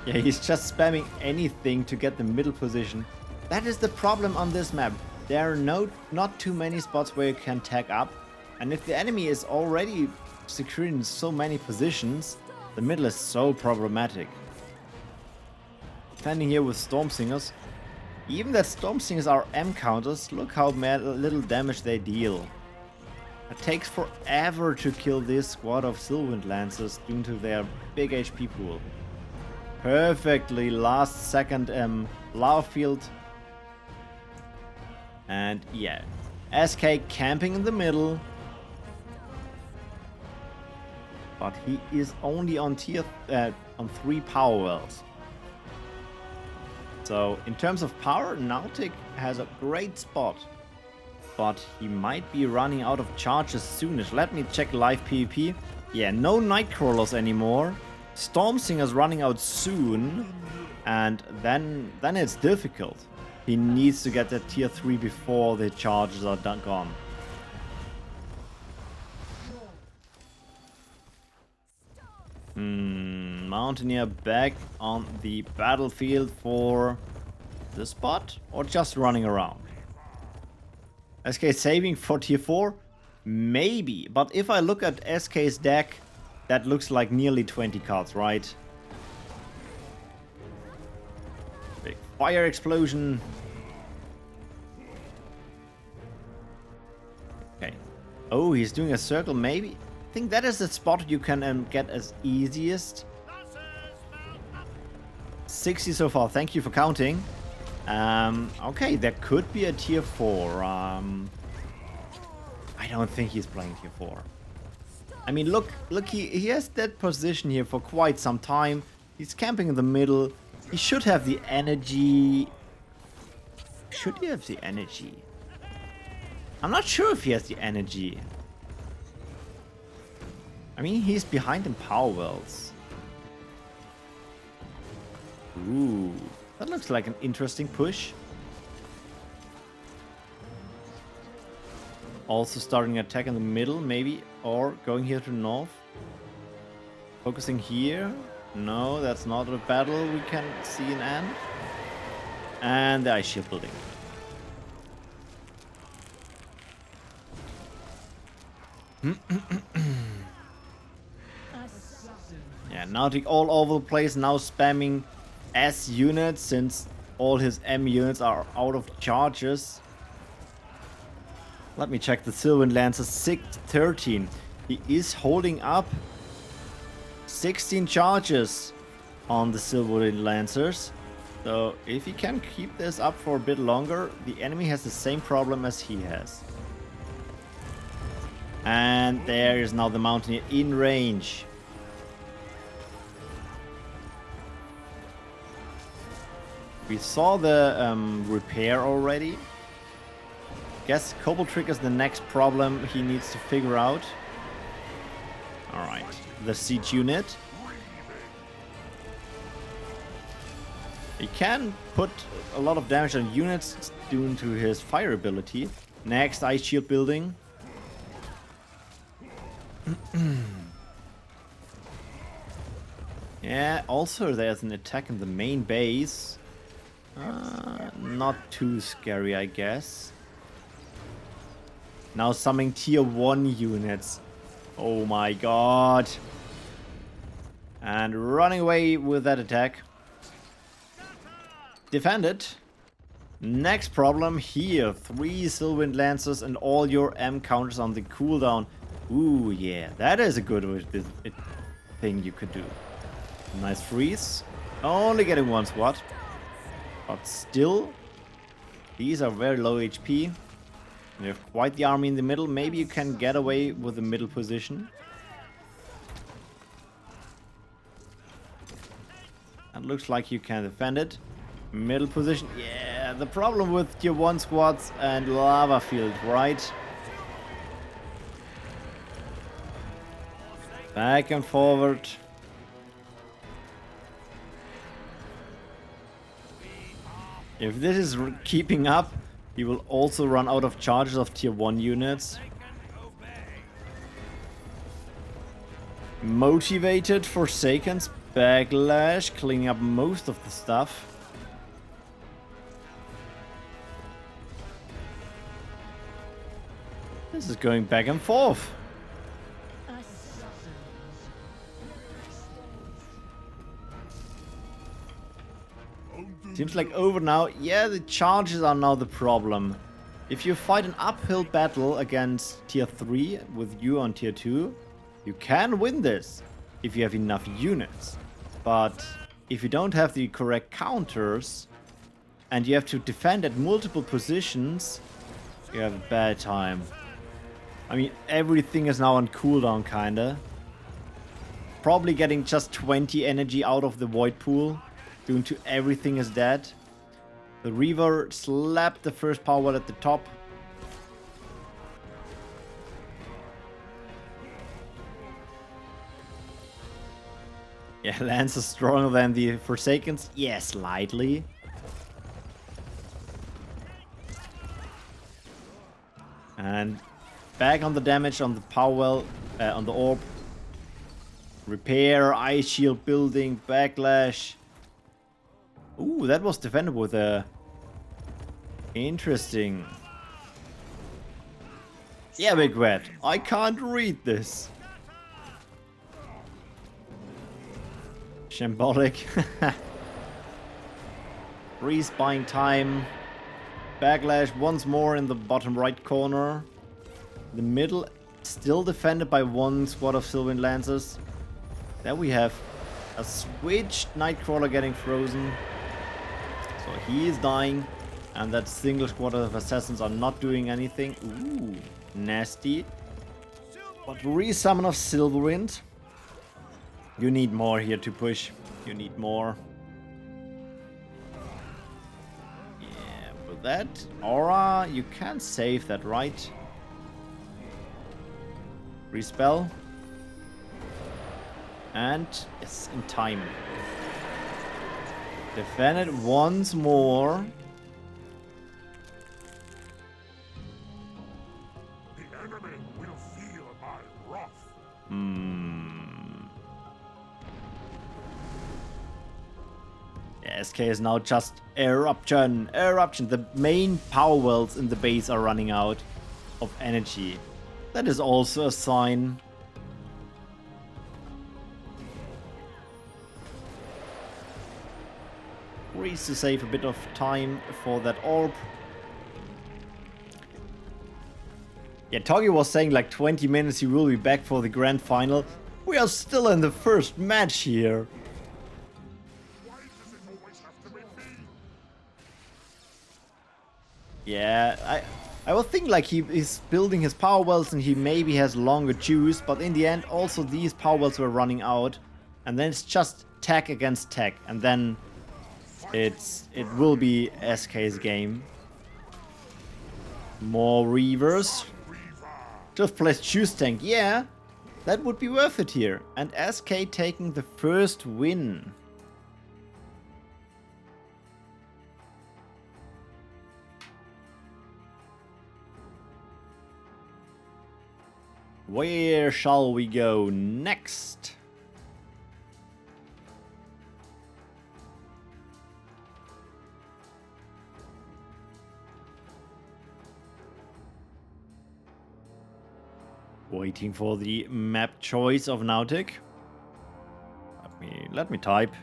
Yeah, he's just spamming anything to get the middle position. That is the problem on this map. There are not too many spots where you can tag up. And if the enemy is already secured in so many positions, the middle is so problematic. Standing here with Storm Singers. Even that Storm Singers are M counters, look how little damage they deal. It takes forever to kill this squad of Sylvan Lancers due to their big HP pool. Perfectly last second lava field. And yeah, SK camping in the middle. But he is only on on 3 power wells. So in terms of power, Nautic has a great spot. But he might be running out of charges soonish. Let me check live PvP. Yeah, no Nightcrawlers anymore. Storm Singer's running out soon. And then it's difficult. He needs to get that tier 3 before the charges are gone. Mountaineer back on the battlefield for the spot or just running around? SK saving for tier 4? Maybe, but if I look at SK's deck, that looks like nearly 20 cards, right? Big fire explosion. Okay. Oh, he's doing a circle, maybe? I think that is the spot you can get as easiest. 60 so far, thank you for counting. Okay, there could be a tier 4. I don't think he's playing tier 4. I mean, look, he has that position here for quite some time. He's camping in the middle. He should have the energy. Should he have the energy? I'm not sure if he has the energy. I mean, he's behind in power wells. Ooh, that looks like an interesting push. Also starting an attack in the middle, maybe, or going here to north. Focusing here. No, that's not a battle we can see an end. And the ice shield building. Yeah, Nautic all over the place, now spamming S units since all his M units are out of charges. Let me check the Sylvan Lancer 613. He is holding up 16 charges on the Sylvan Lancers. So if he can keep this up for a bit longer, the enemy has the same problem as he has. And there is now the Mountaineer in range. We saw the repair already. Guess Cobalt Trigger is the next problem he needs to figure out. Alright, the siege unit. He can put a lot of damage on units due to his fire ability. Next, ice shield building. Yeah, also there's an attack in the main base. Not too scary, I guess. Now summoning tier 1 units. Oh my god. And running away with that attack. Defended. Next problem here. 3 Sylvan Lancers and all your M counters on the cooldown. Ooh, yeah. That is a good thing you could do. Nice freeze. Only getting 1 spot. But still, these are very low HP. You have quite the army in the middle. Maybe you can get away with the middle position. It looks like you can defend it. Middle position. Yeah, the problem with tier 1 squads and lava field, right? Back and forward. If this is keeping up, he will also run out of charges of tier 1 units. Motivated Forsaken's backlash, cleaning up most of the stuff. This is going back and forth. Seems like over now. Yeah, the charges are now the problem. If you fight an uphill battle against tier 3 with you on tier 2, you can win this if you have enough units. But if you don't have the correct counters and you have to defend at multiple positions, you have a bad time. I mean, everything is now on cooldown, kinda. Probably getting just 20 energy out of the void pool. Due to everything is dead. The Reaver slapped the first power wall at the top. Yeah, Lanez is stronger than the Forsakens. Yeah, slightly. And back on the damage on the power well, on the orb. Repair, ice shield building, backlash. Ooh, that was defended with a... Interesting. Yeah, Big Red. I can't read this. Shambolic. Freeze buying time. Backlash once more in the bottom right corner. The middle still defended by one squad of Sylvan Lancers. There we have a switched Nightcrawler getting frozen. So he is dying, and that single squad of assassins are not doing anything. Ooh, nasty. But resummon of Silverwind. You need more here to push. You need more. Yeah, with that aura, you can save that, right? Respell. And yes, in time. Defend it once more. The enemy will feel my wrath. Yeah, SK is now just eruption. Eruption. The main power wells in the base are running out of energy. That is also a sign. Freeze to save a bit of time for that orb. Yeah, Toggy was saying like 20 minutes he will be back for the grand final. We are still in the first match here. Why does it always have to be me? Yeah, I would think like he is building his power wells and he maybe has longer juice, but in the end also these power wells were running out. And then it's just tech against tech, and then it will be SK's game. More Reavers. Just place Juice Tank. Yeah, that would be worth it here. And SK taking the first win. Where shall we go next? Waiting for the map choice of Nautic. Let me type.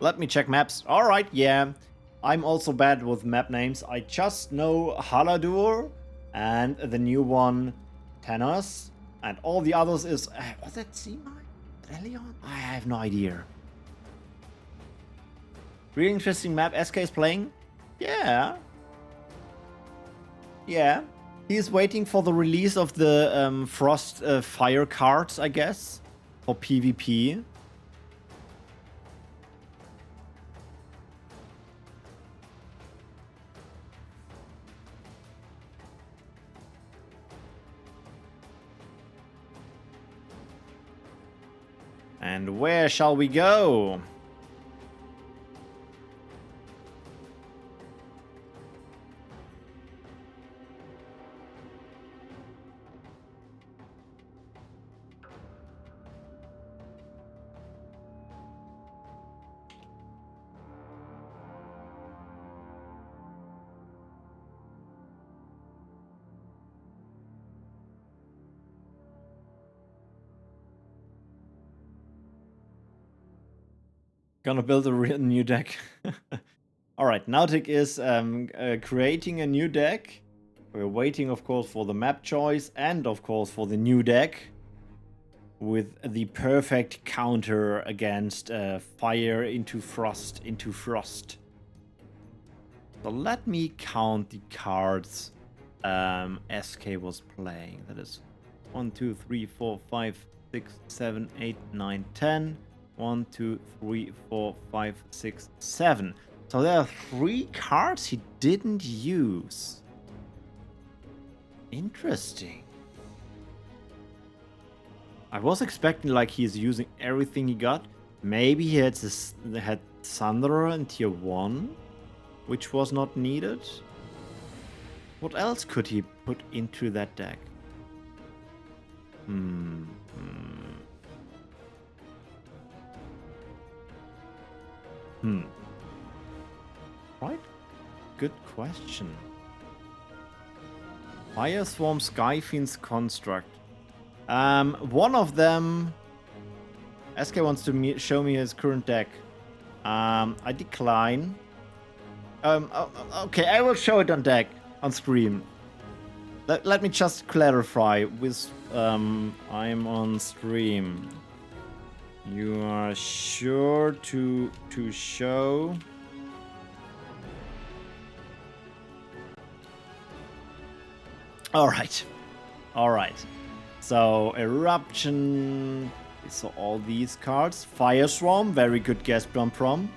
Let me check maps. Alright, yeah. I'm also bad with map names. I just know Haladur and the new one, Tanos. And all the others is... was that Seamine? Relion? I have no idea. Really interesting map SK is playing. Yeah. Yeah. He's waiting for the release of the Frost Fire cards, I guess, for PvP. And where shall we go? Gonna build a real new deck. Alright, Nautic is creating a new deck. We're waiting, of course, for the map choice and, of course, for the new deck. With the perfect counter against fire into frost, into frost. So let me count the cards SK was playing. That is 1, 2, 3, 4, 5, 6, 7, 8, 9, 10. 1, 2, 3, 4, 5, 6, 7. So there are 3 cards he didn't use. Interesting. I was expecting like he's using everything he got. Maybe he had Thunderer in tier 1, which was not needed. What else could he put into that deck? Right? Good question. Fire Swarm Skyfiend's Construct. One of them... SK wants to show me his current deck. I decline. Okay, I will show it on deck, on screen. Let me just clarify with... I'm on stream. You are sure to show... Alright. Alright. So, Eruption... So all these cards. Fire Swarm, very good guess prom.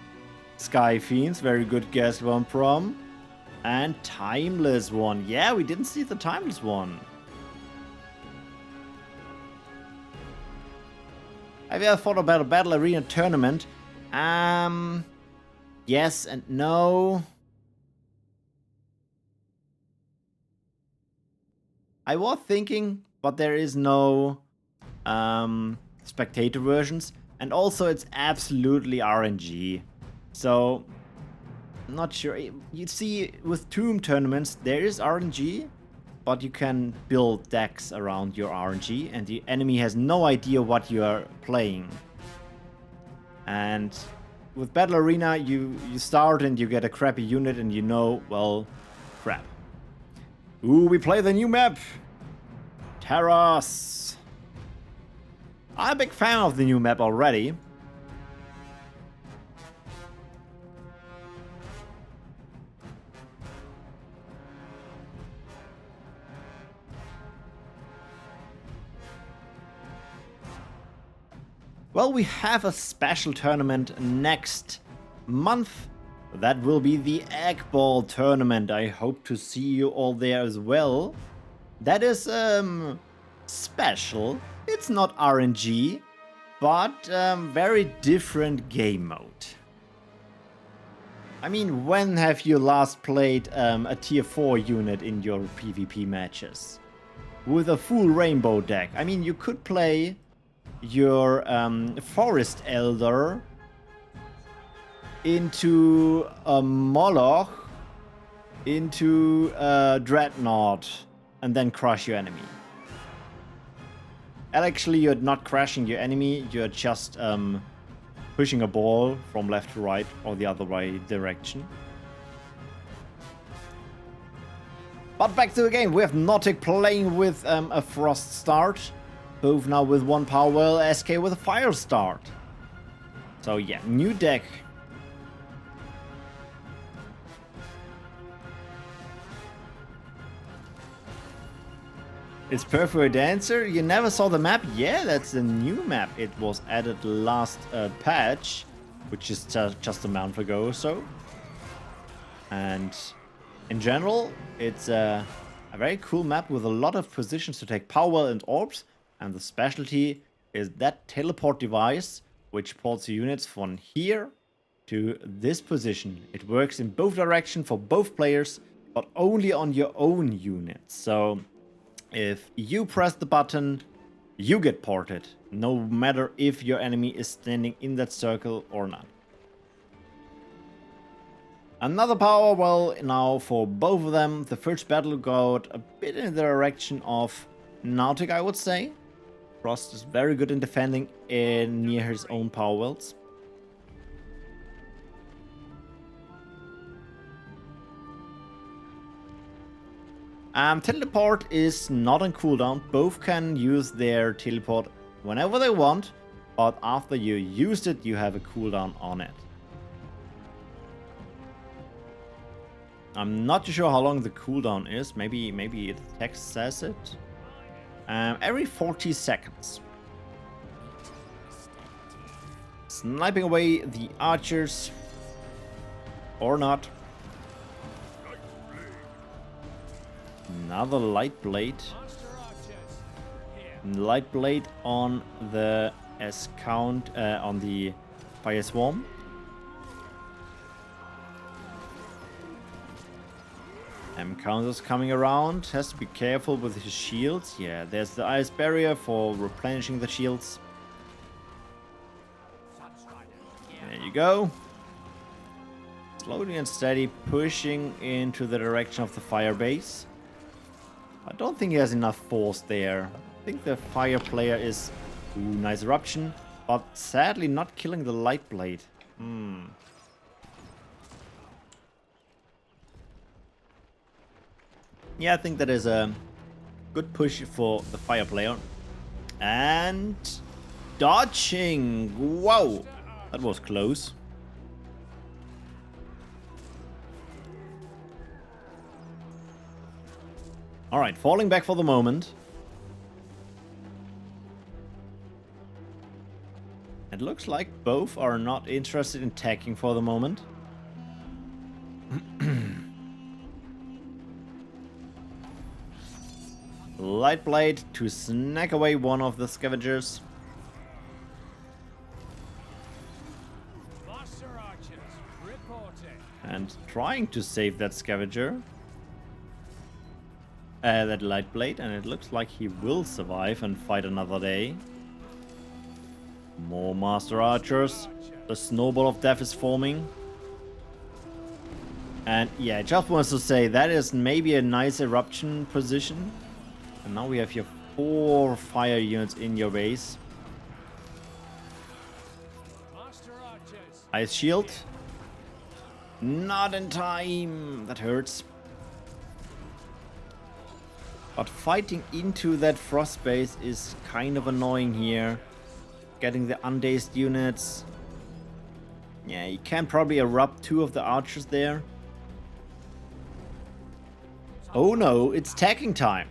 Sky Fiends, very good guess prom. And Timeless one. Yeah, we didn't see the Timeless one. Have you ever thought about a Battle Arena tournament? Yes and no. I was thinking, but there is no spectator versions, and also it's absolutely RNG. So, I'm not sure. You see, with Tomb tournaments, there is RNG, but you can build decks around your RNG, and the enemy has no idea what you are playing. And with Battle Arena, you start and you get a crappy unit, and you know, well, crap. Ooh, we play the new map! Terrace! I'm a big fan of the new map already. Well, we have a special tournament next month. That will be the Egg Ball tournament. I hope to see you all there as well. That is special. It's not RNG, but very different game mode. I mean, when have you last played a tier 4 unit in your PvP matches? With a full rainbow deck. I mean, you could play your Forest Elder into a Moloch, into a Dreadnought, and then crush your enemy. And actually, you're not crashing your enemy, you're just pushing a ball from left to right or the other way direction. But back to the game, we have Nautic playing with a Frost start. Both now with 1 Power Well, SK with a Fire start. So yeah, new deck. It's Perfect Dancer. You never saw the map? Yeah, that's the new map. It was added last patch, which is just a month ago or so. And in general, it's a very cool map with a lot of positions to take power and orbs. And the specialty is that teleport device, which ports units from here to this position. It works in both directions for both players, but only on your own units. So if you press the button, you get ported, no matter if your enemy is standing in that circle or not. Another power well now for both of them. The first battle got a bit in the direction of Nautic, I would say. Frost is very good in defending near his own power wells. Teleport is not on cooldown. Both can use their teleport whenever they want, but after you used it, you have a cooldown on it. I'm not too sure how long the cooldown is. Maybe the text says it. Every 40 seconds. Sniping away the archers. Or not. Another light blade. Light blade on the S-count, on the fire swarm. M-counters coming around. Has to be careful with his shields. Yeah, there's the ice barrier for replenishing the shields. There you go. Slowly and steady pushing into the direction of the fire base. I don't think he has enough force there. I think the fire player is... Ooh, nice eruption. But sadly not killing the light blade. Yeah, I think that is a good push for the fire player. And... dodging! Wow! That was close. Alright, falling back for the moment. It looks like both are not interested in attacking for the moment. Light blade to snack away one of the scavengers. And trying to save that scavenger. That light blade, and it looks like he will survive and fight another day. More master archers. The snowball of death is forming. And yeah, just wants to say that is maybe a nice eruption position. And now we have here 4 fire units in your base. Ice shield. Not in time. That hurts. But fighting into that frost base is kind of annoying here. Getting the undazed units. Yeah, you can probably erupt 2 of the archers there. Oh no, it's tagging time.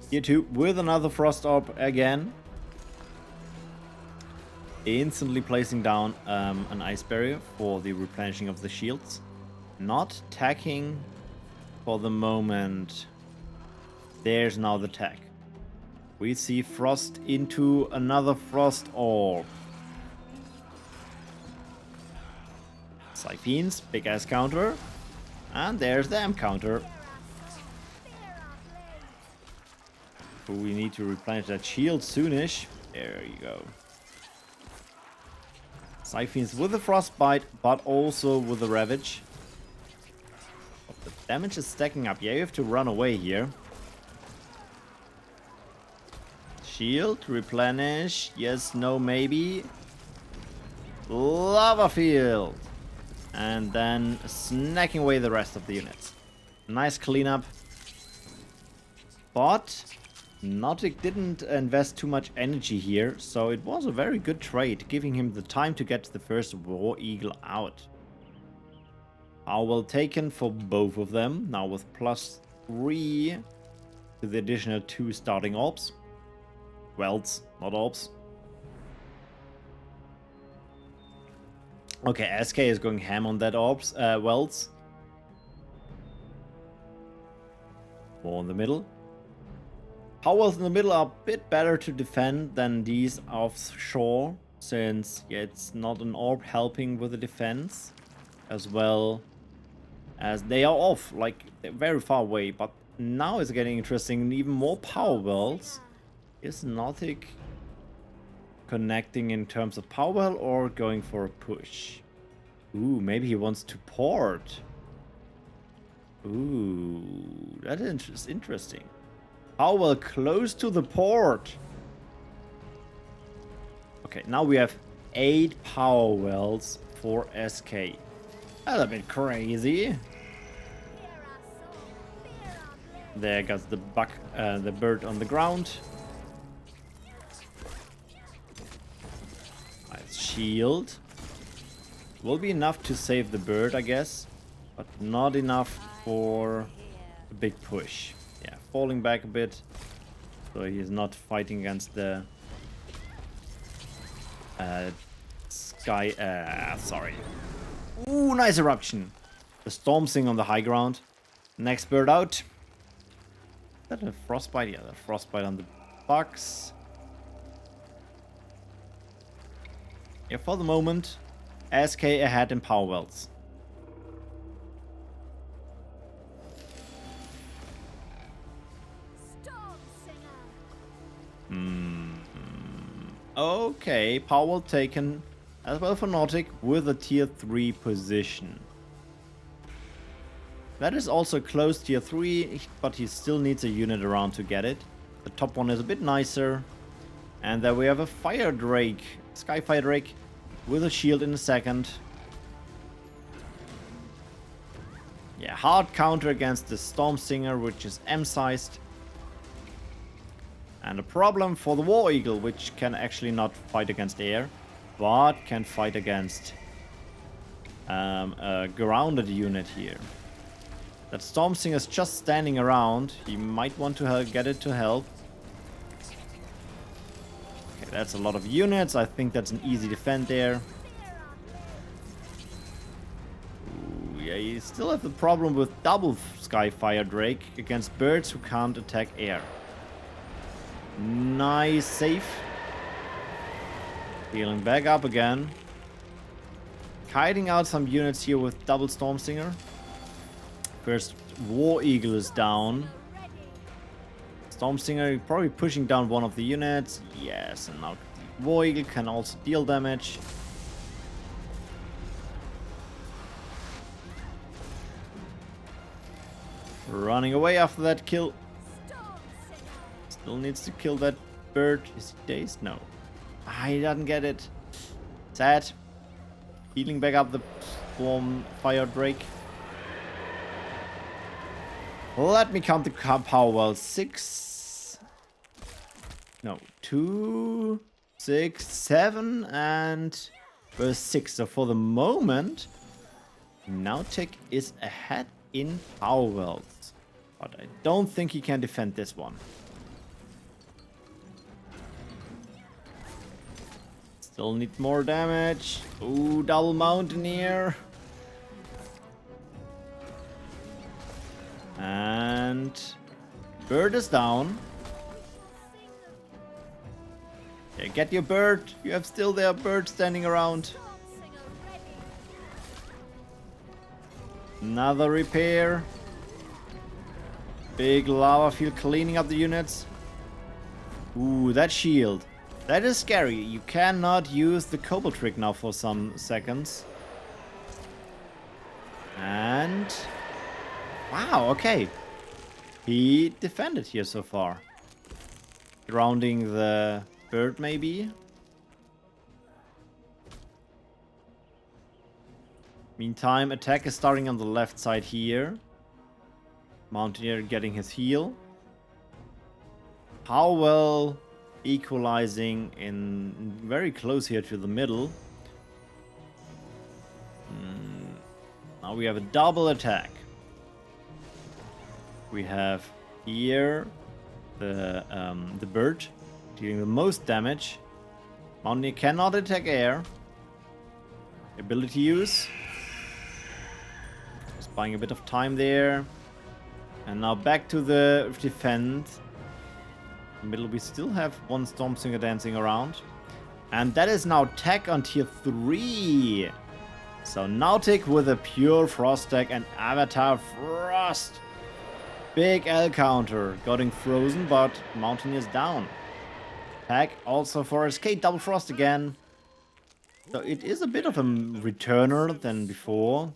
Here too, with another frost orb again. Instantly placing down an ice barrier for the replenishing of the shields. Not tagging for the moment. There's now the tag. We see frost into another frost orb. Siphons, big ass counter. And there's the M counter. We need to replenish that shield soonish. There you go. Siphons with the frostbite, but also with the ravage. But the damage is stacking up. Yeah, you have to run away here. Shield, replenish. Yes, no, maybe. Lava field. And then snacking away the rest of the units. Nice cleanup. But Nautic didn't invest too much energy here, so it was a very good trade, giving him the time to get the first War Eagle out. How well taken for both of them, now with +3 to the additional 2 starting orbs. Welds, not orbs. Okay, SK is going ham on that orbs, welds. 4 in the middle. Powers in the middle are a bit better to defend than these offshore, since yeah, it's not an orb helping with the defense, as well as they are off, like they're very far away. But now it's getting interesting. Even more power wells. Is Nautic connecting in terms of power well or going for a push? Ooh, maybe he wants to port. Ooh, that is interesting. Power well close to the port. Okay, now we have 8 power wells for SK. That's a bit crazy. There goes the the bird on the ground. Nice shield. Will be enough to save the bird, I guess, but not enough for a big push. Yeah, falling back a bit, so he's not fighting against the sorry. Ooh, nice eruption. The storm thing on the high ground. Next bird out. Is that a frostbite? Yeah, the frostbite on the box. Yeah, for the moment, SK ahead in power wells. Okay, power well taken as well for Nautic with a tier 3 position. That is also close tier 3, but he still needs a unit around to get it. The top one is a bit nicer. And there we have a Fire Drake, Skyfire Drake, with a shield in a second. Yeah, hard counter against the Storm Singer, which is M-sized. And a problem for the War Eagle, which can actually not fight against air, but can fight against a grounded unit here. That Storm Singer is just standing around. He might want to get it to help. Okay, that's a lot of units. I think that's an easy defend there. Ooh, yeah, you still have the problem with double Skyfire Drake against birds who can't attack air. Nice save. Healing back up again. Kiting out some units here with double Storm Singer. First War Eagle is down. Storm Singer probably pushing down one of the units. Yes, and now War Eagle can also deal damage. Running away after that kill. Still needs to kill that bird. Is he dazed? No. Ah, he doesn't get it. Sad. Healing back up the Storm Fire Drake. Let me count the power well. 6. No. 2, 6, 7, and verse 6. So for the moment, Nautic is ahead in power wells. But I don't think he can defend this one. Still need more damage. Ooh, double Mountaineer. And bird is down. Yeah, get your bird. You have still their bird standing around. Another repair. Big lava field cleaning up the units. Ooh, that shield. That is scary. You cannot use the Cobalt trick now for some seconds. And... wow, okay. He defended here so far. Grounding the bird, maybe. Meantime, attack is starting on the left side here. Mountaineer getting his heal. How well equalizing in very close here to the middle. Now we have a double attack. We have here the bird, dealing the most damage. Mountaineer cannot attack air. Ability use. Just buying a bit of time there. And now back to the defense. In the middle, we still have one Storm Singer dancing around. And that is now tech on tier 3. So Nautic with a pure Frost deck and Avatar Frost. Big L counter. Getting frozen, but Mountaineer's down. Tech also for SK, double Frost again. So it is a bit of a returner than before.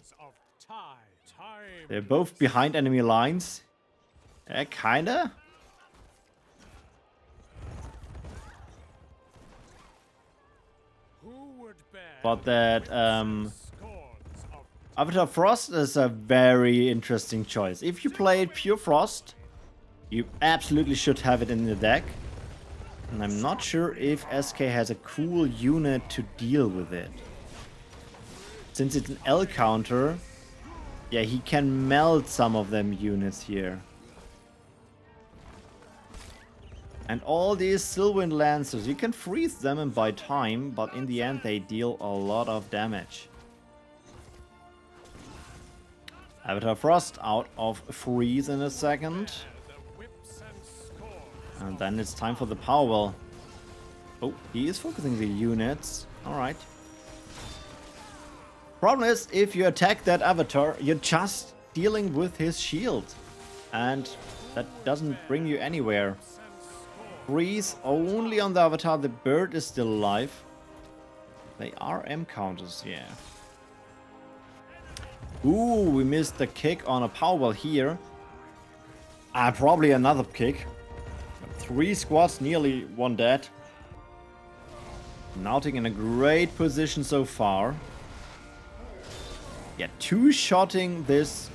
They're both behind enemy lines. Kinda. But that Avatar Frost is a very interesting choice. If you play it pure Frost, you absolutely should have it in the deck. And I'm not sure if SK has a cool unit to deal with it. Since it's an L counter, yeah, he can melt some of them units here. And all these Sylvan Lancers, you can freeze them and buy time, but in the end they deal a lot of damage. Avatar Frost out of freeze in a second. And then it's time for the Powerwell. Oh, he is focusing the units. Alright. Problem is, if you attack that Avatar, you're just dealing with his shield. And that doesn't bring you anywhere. Freeze only on the Avatar, the bird is still alive. They are M counters, yeah. Ooh, we missed the kick on a Powerwell here. Probably another kick. 3 squads, nearly 1 dead. Nautic in a great position so far. Yeah, 2-shotting this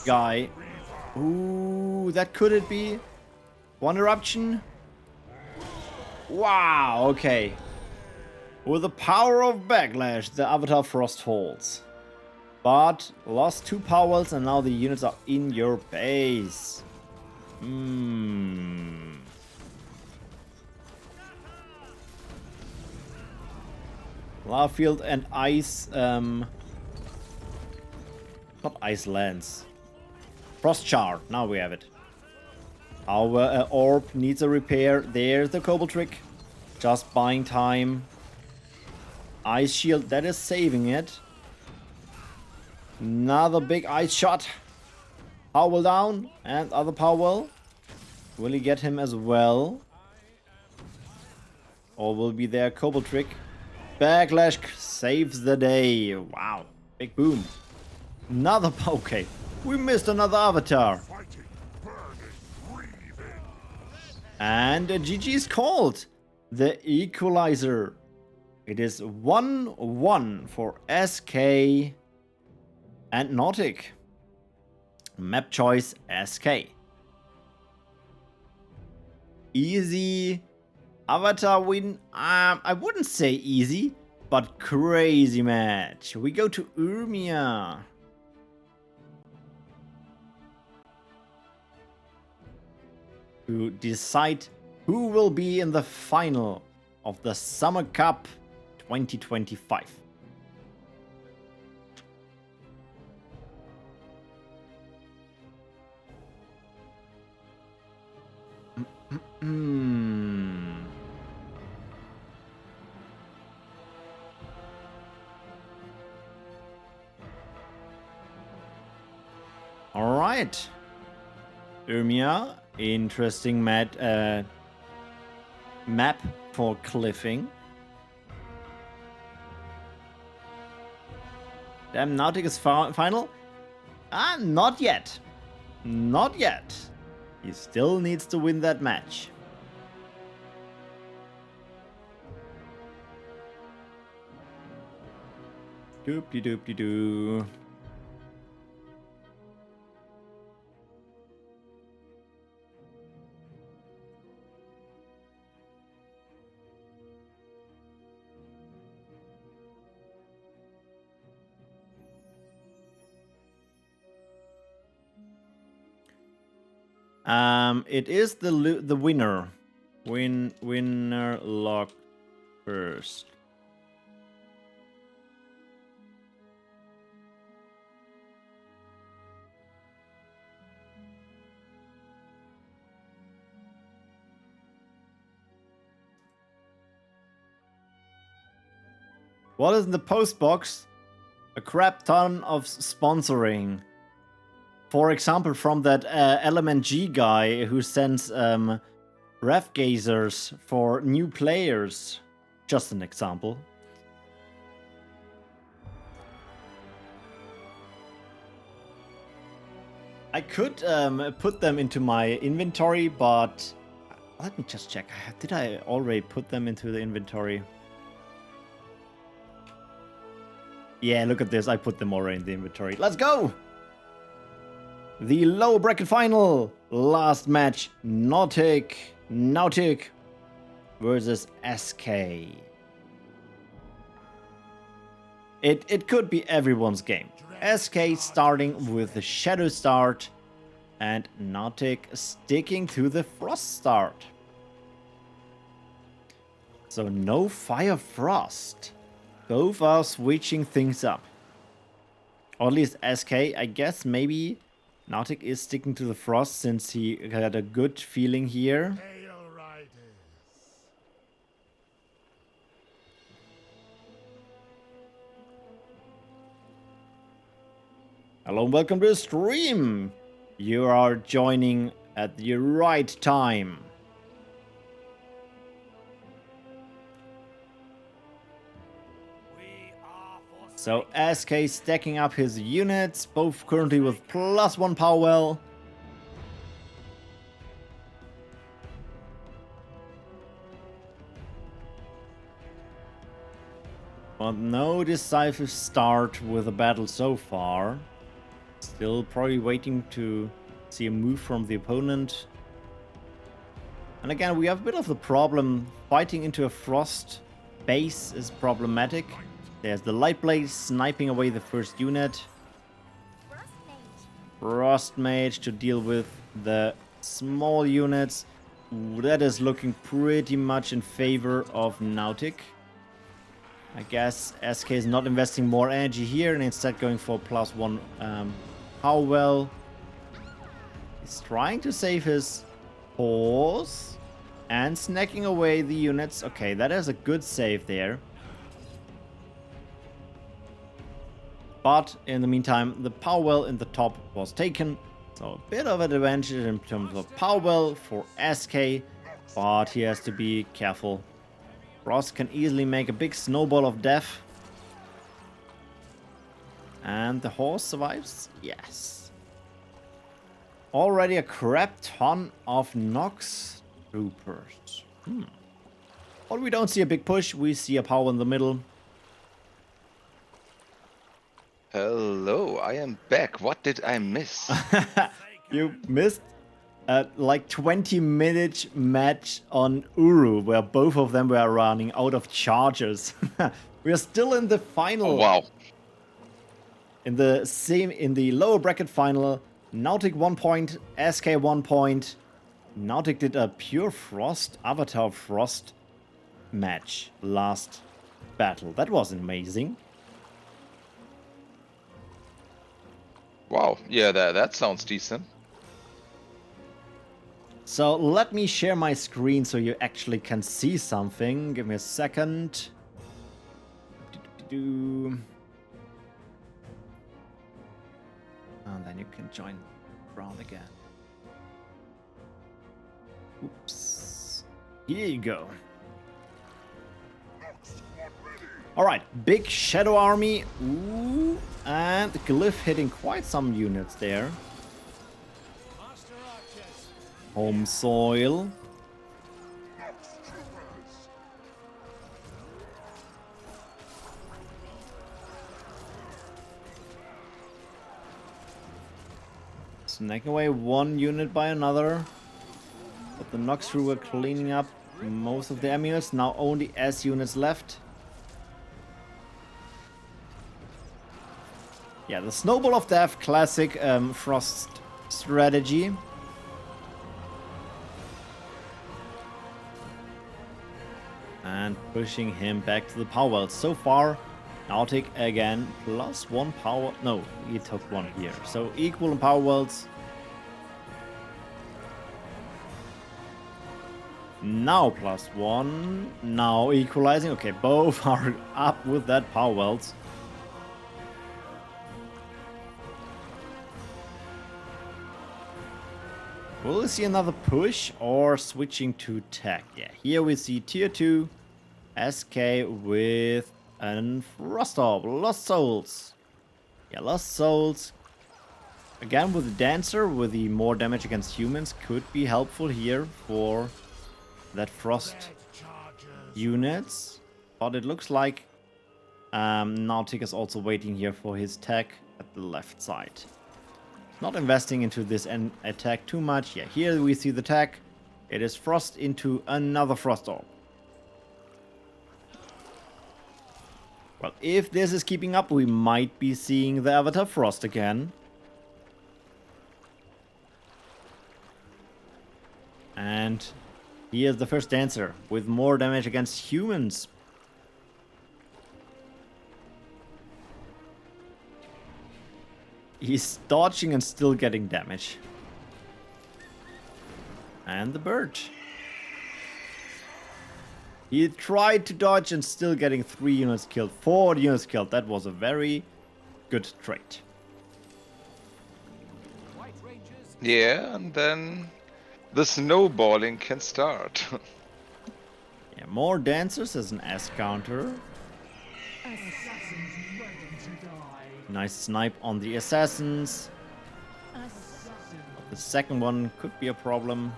guy. Ooh, that could it be? 1 eruption? Wow, okay. With the power of Backlash, the Avatar Frost holds. But lost 2 Powerwells and now the units are in your base. Lava Field and Ice, not Ice Lance. Frost Char, now we have it. Our orb needs a repair. There's the Cobalt Trick. Just buying time. Ice Shield, that is saving it. Another big ice shot. Powerwell down, and other Powerwell. Will he get him as well? Or will be there Cobalt Trick? Backlash saves the day. Wow, big boom. Another, okay. We missed another Avatar. And GG is called. The Equalizer. It is 1-1 for SK and Nautic. Map choice SK. Easy Avatar win. I wouldn't say easy, but crazy match. We go to Urmia. To decide who will be in the final of the Summer Cup 2025. All right, Urmia, interesting map for cliffing. Damn, Nautic is final? Not yet. Not yet. He still needs to win that match. Doop-de-doop-de-doo. It is the winner. Winner lock first. What is in the post box? A crap ton of sponsoring. For example, from that Element G guy who sends ref gazers for new players. Just an example. I could put them into my inventory, but let me just check. Did I already put them into the inventory? Yeah, look at this. I put them already in the inventory. Let's go! The lower bracket final. Last match. Nautic versus SK. It could be everyone's game. SK starting with the Shadow start and Nautic sticking to the Frost start. So no Fire Frost. Both are switching things up. Or at least SK, I guess maybe Nautic is sticking to the Frost since he had a good feeling here. Hail riders. Hello and welcome to the stream. You are joining at the right time. So SK stacking up his units, both currently with +1 power well. But no decisive start with the battle so far. Still probably waiting to see a move from the opponent. And again, we have a bit of the problem. Fighting into a Frost base is problematic. There's the Light Blade sniping away the first unit. Frost Mage to deal with the small units. That is looking pretty much in favor of Nautic. I guess SK is not investing more energy here and instead going for +1 power well. He's trying to save his horse and snacking away the units. Okay, that is a good save there. But in the meantime, the power well in the top was taken. So a bit of an advantage in terms of power well for SK. But he has to be careful. Frost can easily make a big snowball of death. And the horse survives? Yes. Already a crap ton of Nox troopers. But we don't see a big push. We see a power in the middle. Hello, I am back. What did I miss? You missed a like 20-minute match on Uru where both of them were running out of charges. We are still in the final. Oh, wow. In the lower bracket final, Nautic 1 point, SK 1 point. Nautic did a pure Frost, Avatar Frost match last battle. That was amazing. Wow, yeah, that sounds decent. So let me share my screen so you actually can see something. Give me a second. And then you can join round again. Oops. Here you go. Alright, big shadow army. Ooh, and Glyph hitting quite some units there. Home soil. Snacking away one unit by another. But the Nox crew were cleaning up most of the emules. Now only S units left. Yeah, the Snowball of Death, classic Frost strategy. and pushing him back to the power world. So far, Nautic again +1 power. No, he took one here. So equal in power worlds. Now +1. Now equalizing. Okay, both are up with that power worlds. Will we see another push or switching to tech? Yeah, here we see tier 2 SK with an Frost Orb, Lost Souls. Yeah, Lost Souls. Again with the Dancer, with the more damage against humans, could be helpful here for that Frost units. But it looks like Nautic is also waiting here for his tech at the left side. Not investing into this attack too much. Yeah, here we see the tech. It is Frost into another Frost Orb. Well, if this is keeping up, we might be seeing the Avatar Frost again. And here's the first Dancer with more damage against humans. He's dodging and still getting damage. And the bird. He tried to dodge and still getting 3 units killed. 4 units killed. That was a very good trade. Yeah, and then the snowballing can start. Yeah, more dancers as an S counter. Nice snipe on the assassins. The second one could be a problem.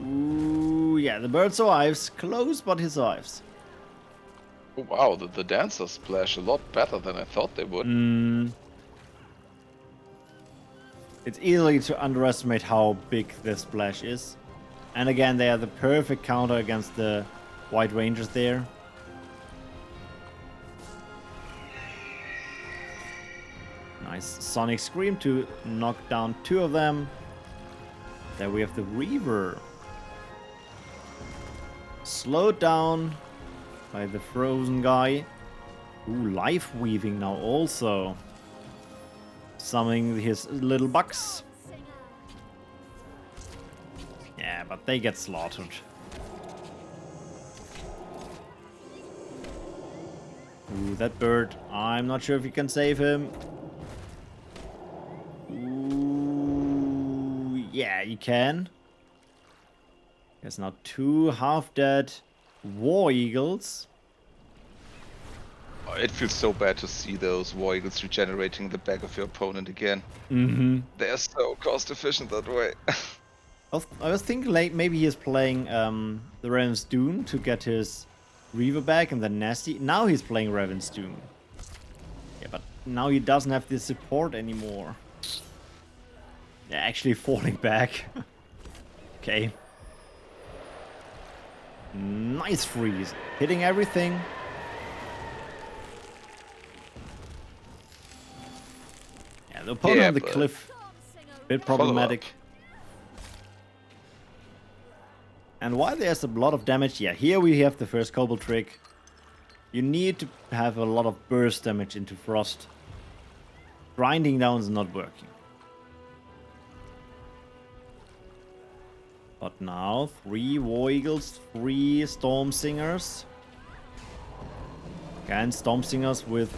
Ooh, yeah, the bird survives. Close, but he survives. Oh, wow, the dancers splash a lot better than I thought they would. It's easy to underestimate how big this splash is. And again, they are the perfect counter against the White Rangers there. Nice Sonic Scream to knock down 2 of them. There we have the Reaver. Slowed down by the frozen guy. Ooh, life weaving now also. Summoning his little bugs. Yeah, but they get slaughtered. Ooh, that bird. I'm not sure if you can save him. Ooh, yeah, you can. There's now 2 half-dead War Eagles. Oh, it feels so bad to see those War Eagles regenerating the back of your opponent again. They're so cost efficient that way. I was thinking like maybe he's playing the Raven's Doom to get his Reaver back and then Nasty. Now he's playing Raven's Doom. Yeah, but now he doesn't have the support anymore. Yeah, actually falling back. Okay. Nice freeze. Hitting everything. Yeah, the opponent on the cliff. Bit problematic. And while there's a lot of damage, yeah, here we have the first Cobalt trick. You need to have a lot of burst damage into Frost. Grinding down is not working. But now, 3 War Eagles, 3 Storm Singers. Again, Storm Singers with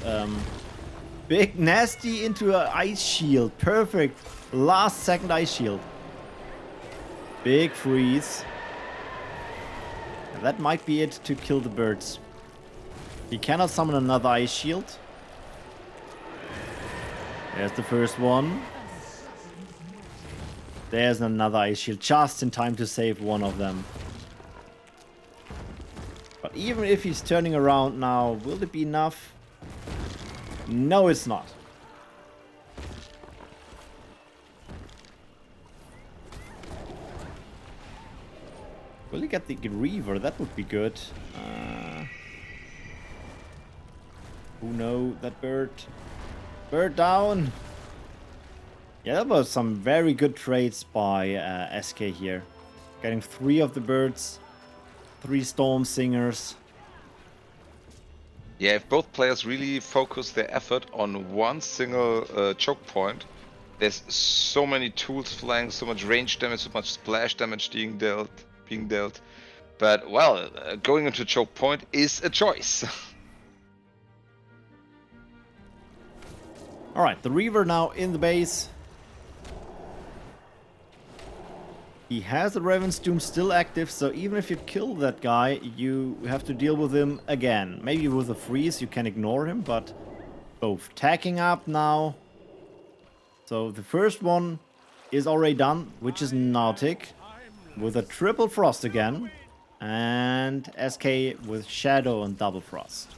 big Nasty into an Ice Shield. Perfect. Last second Ice Shield. Big freeze. And that might be it to kill the birds. He cannot summon another Ice Shield. There's the first one. There's another Ice Shield, just in time to save one of them. But even if he's turning around now, will it be enough? No, it's not. Will he get the Reaver? That would be good. Who knows? That bird. Bird down. Yeah, that was some very good trades by SK here. Getting 3 of the birds. 3 Storm Singers. Yeah, if both players really focus their effort on one single choke point, there's so many tools flying, so much range damage, so much splash damage being dealt. But well, going into choke point is a choice. Alright, the Reaver now in the base. He has the Raven's Doom still active, so even if you kill that guy, you have to deal with him again. Maybe with a freeze you can ignore him, but both tacking up now. So the first one is already done, which is Nautic with a triple frost again. And SK with Shadow and double frost.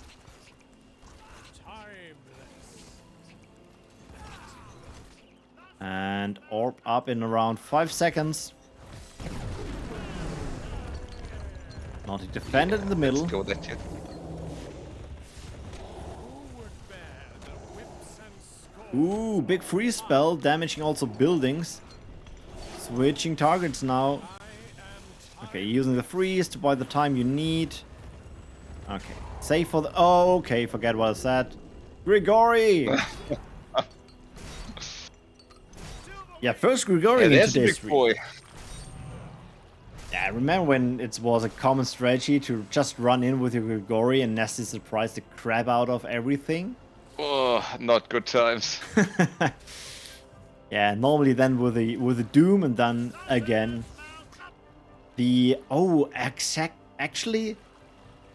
And orb up in around 5 seconds. Nautic defended in the middle. Let's go that. Ooh, big freeze spell, damaging also buildings. Switching targets now. Okay, using the freeze to buy the time you need. Okay, save for the... Oh, okay, forget what I said. Grigori! Yeah, first Grigori in There's a today's big stream. boy. Yeah, I remember when it was a common strategy to just run in with your Grigori and nasty surprise the crap out of everything. Oh, not good times. Yeah, normally then with the Doom and then again the actually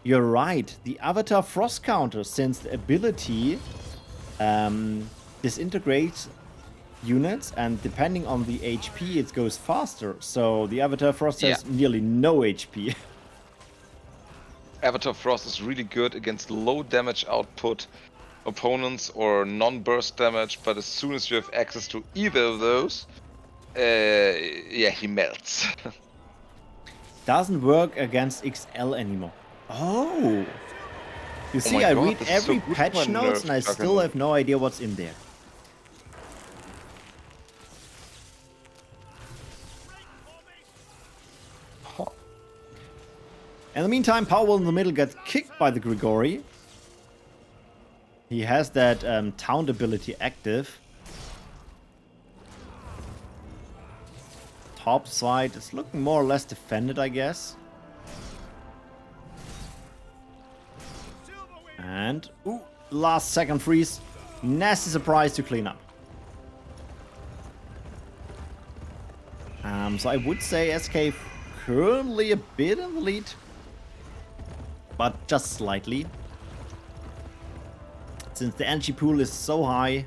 you're right. The Avatar Frost counter, since the ability disintegrates units and depending on the HP it goes faster. So the Avatar Frost has nearly no HP. Avatar Frost is really good against low damage output opponents or non-burst damage, but as soon as you have access to either of those, yeah, he melts. Doesn't work against XL anymore. Oh! You see, I read this is every so good patch when notes and I nerfed still have no idea what's in there. In the meantime, Powell in the middle gets kicked by the Grigori. He has that taunt ability active. Top side is looking more or less defended, I guess. And, ooh, last second freeze. Nasty surprise to clean up. So I would say SK currently a bit in the lead. But just slightly. Since the energy pool is so high.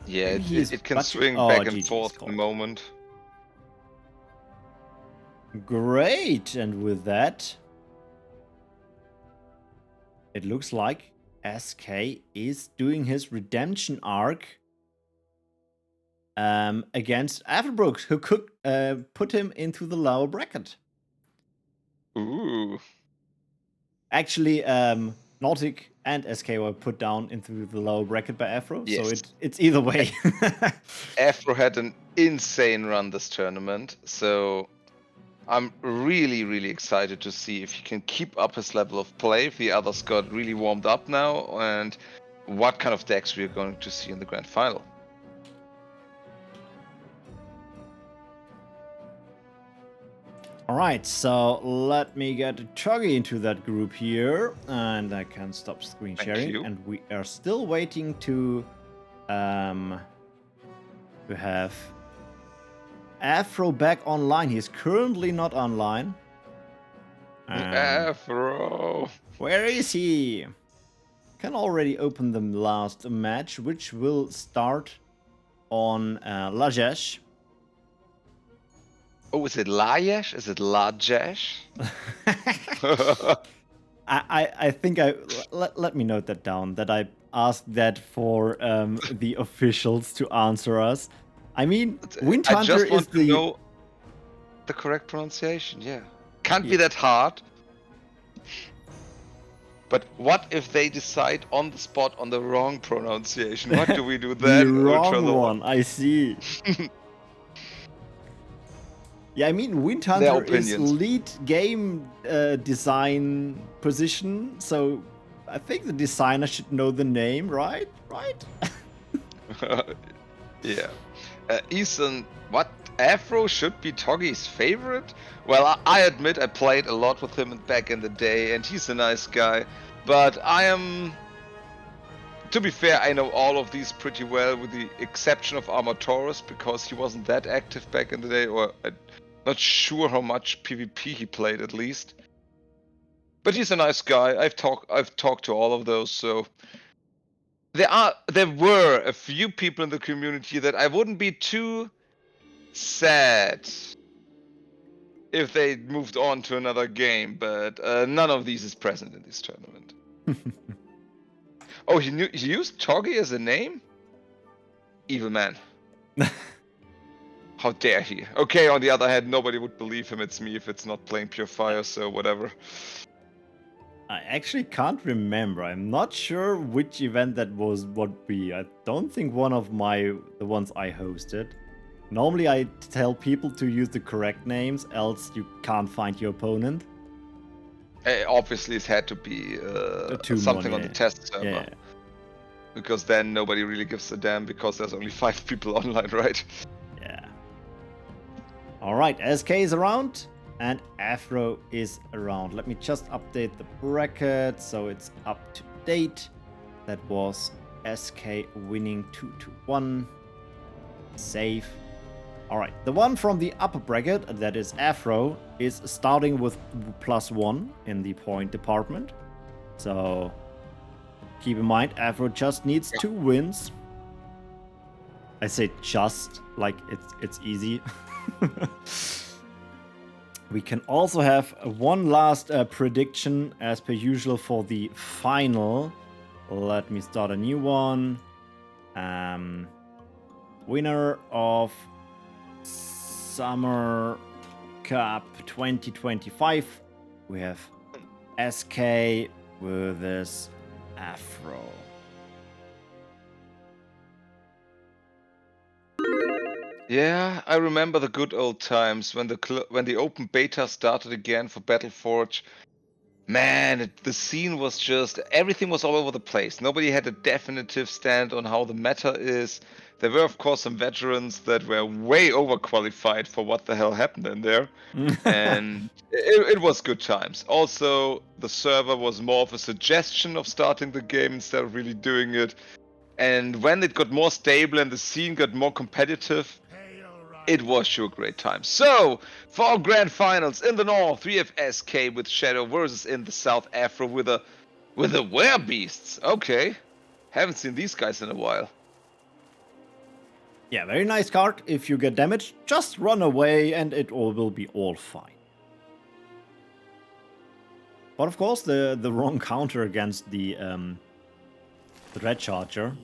Yeah, Maybe it can swing back and forth at the moment. Great, and with that, it looks like SK is doing his redemption arc against Afro, who could put him into the lower bracket. Ooh. Actually, Nautic and SK were put down into the lower bracket by Afro, Yes. so it's either way. Afro had an insane run this tournament, so I'm really excited to see if he can keep up his level of play, if the others got really warmed up now, and what kind of decks we are going to see in the grand final. Alright, so let me get Chuggy into that group here, and I can stop screen Thank sharing, you. and we are still waiting to have Afro back online. He's currently not online. Afro! Where is he? Can already open the last match, which will start on Lajesh. Oh, is it Lajesh? Is it Lajesh? I think let me note that down, that I asked that for the officials to answer us. I mean, Wind I Hunter just want is to the... know the correct pronunciation, yeah. Can't be that hard. But what if they decide on the spot on the wrong pronunciation? What do we do then? The wrong Ultra Lord? one, I see. Yeah, I mean, Wind their Hunter is opinions. lead game design position, so I think the designer should know the name, right? Right? Yeah. Ethan, what? Afro should be Toggy's favorite? Well, I admit I played a lot with him back in the day, and he's a nice guy. But I am... To be fair, I know all of these pretty well, with the exception of Armatores, because he wasn't that active back in the day, or I'm not sure how much PvP he played, at least. But he's a nice guy. I've talked to all of those, so... There were a few people in the community that I wouldn't be too sad if they moved on to another game, but none of these is present in this tournament. Oh, he used Toggy as a name? Evil man. How dare he? Okay, on the other hand, nobody would believe him. It's me if it's not playing Pure Fire, so whatever. I actually can't remember. I'm not sure which event that would be. I don't think one of the ones I hosted. Normally I tell people to use the correct names, else you can't find your opponent. Obviously, it had to be something on the test server. Yeah. Because then nobody really gives a damn, because there's only 5 people online, right? Yeah. Alright, SK is around and Afro is around. Let me just update the bracket so it's up to date. That was SK winning 2-1. Save. Alright, the one from the upper bracket, that is Afro, is starting with +1 in the point department. So keep in mind, Afro just needs 2 wins. I say just, like it's easy. We can also have one last prediction as per usual for the final. Let me start a new one. Winner of Summer Cup 2025. We have SK versus Afro. Yeah, I remember the good old times when the open beta started again for Battleforge. Man, the scene was just... everything was all over the place. Nobody had a definitive stand on how the meta is. There were, of course, some veterans that were way overqualified for what the hell happened in there. And it was good times. Also, the server was more of a suggestion of starting the game instead of really doing it. And when it got more stable and the scene got more competitive, it was sure a great time. So, for our grand finals in the north, we have SK with Shadow versus in the south Afro with the Werebeasts. Okay, haven't seen these guys in a while. Yeah, very nice card. If you get damaged, just run away and it all will be all fine. But of course, the wrong counter against the Red Charger.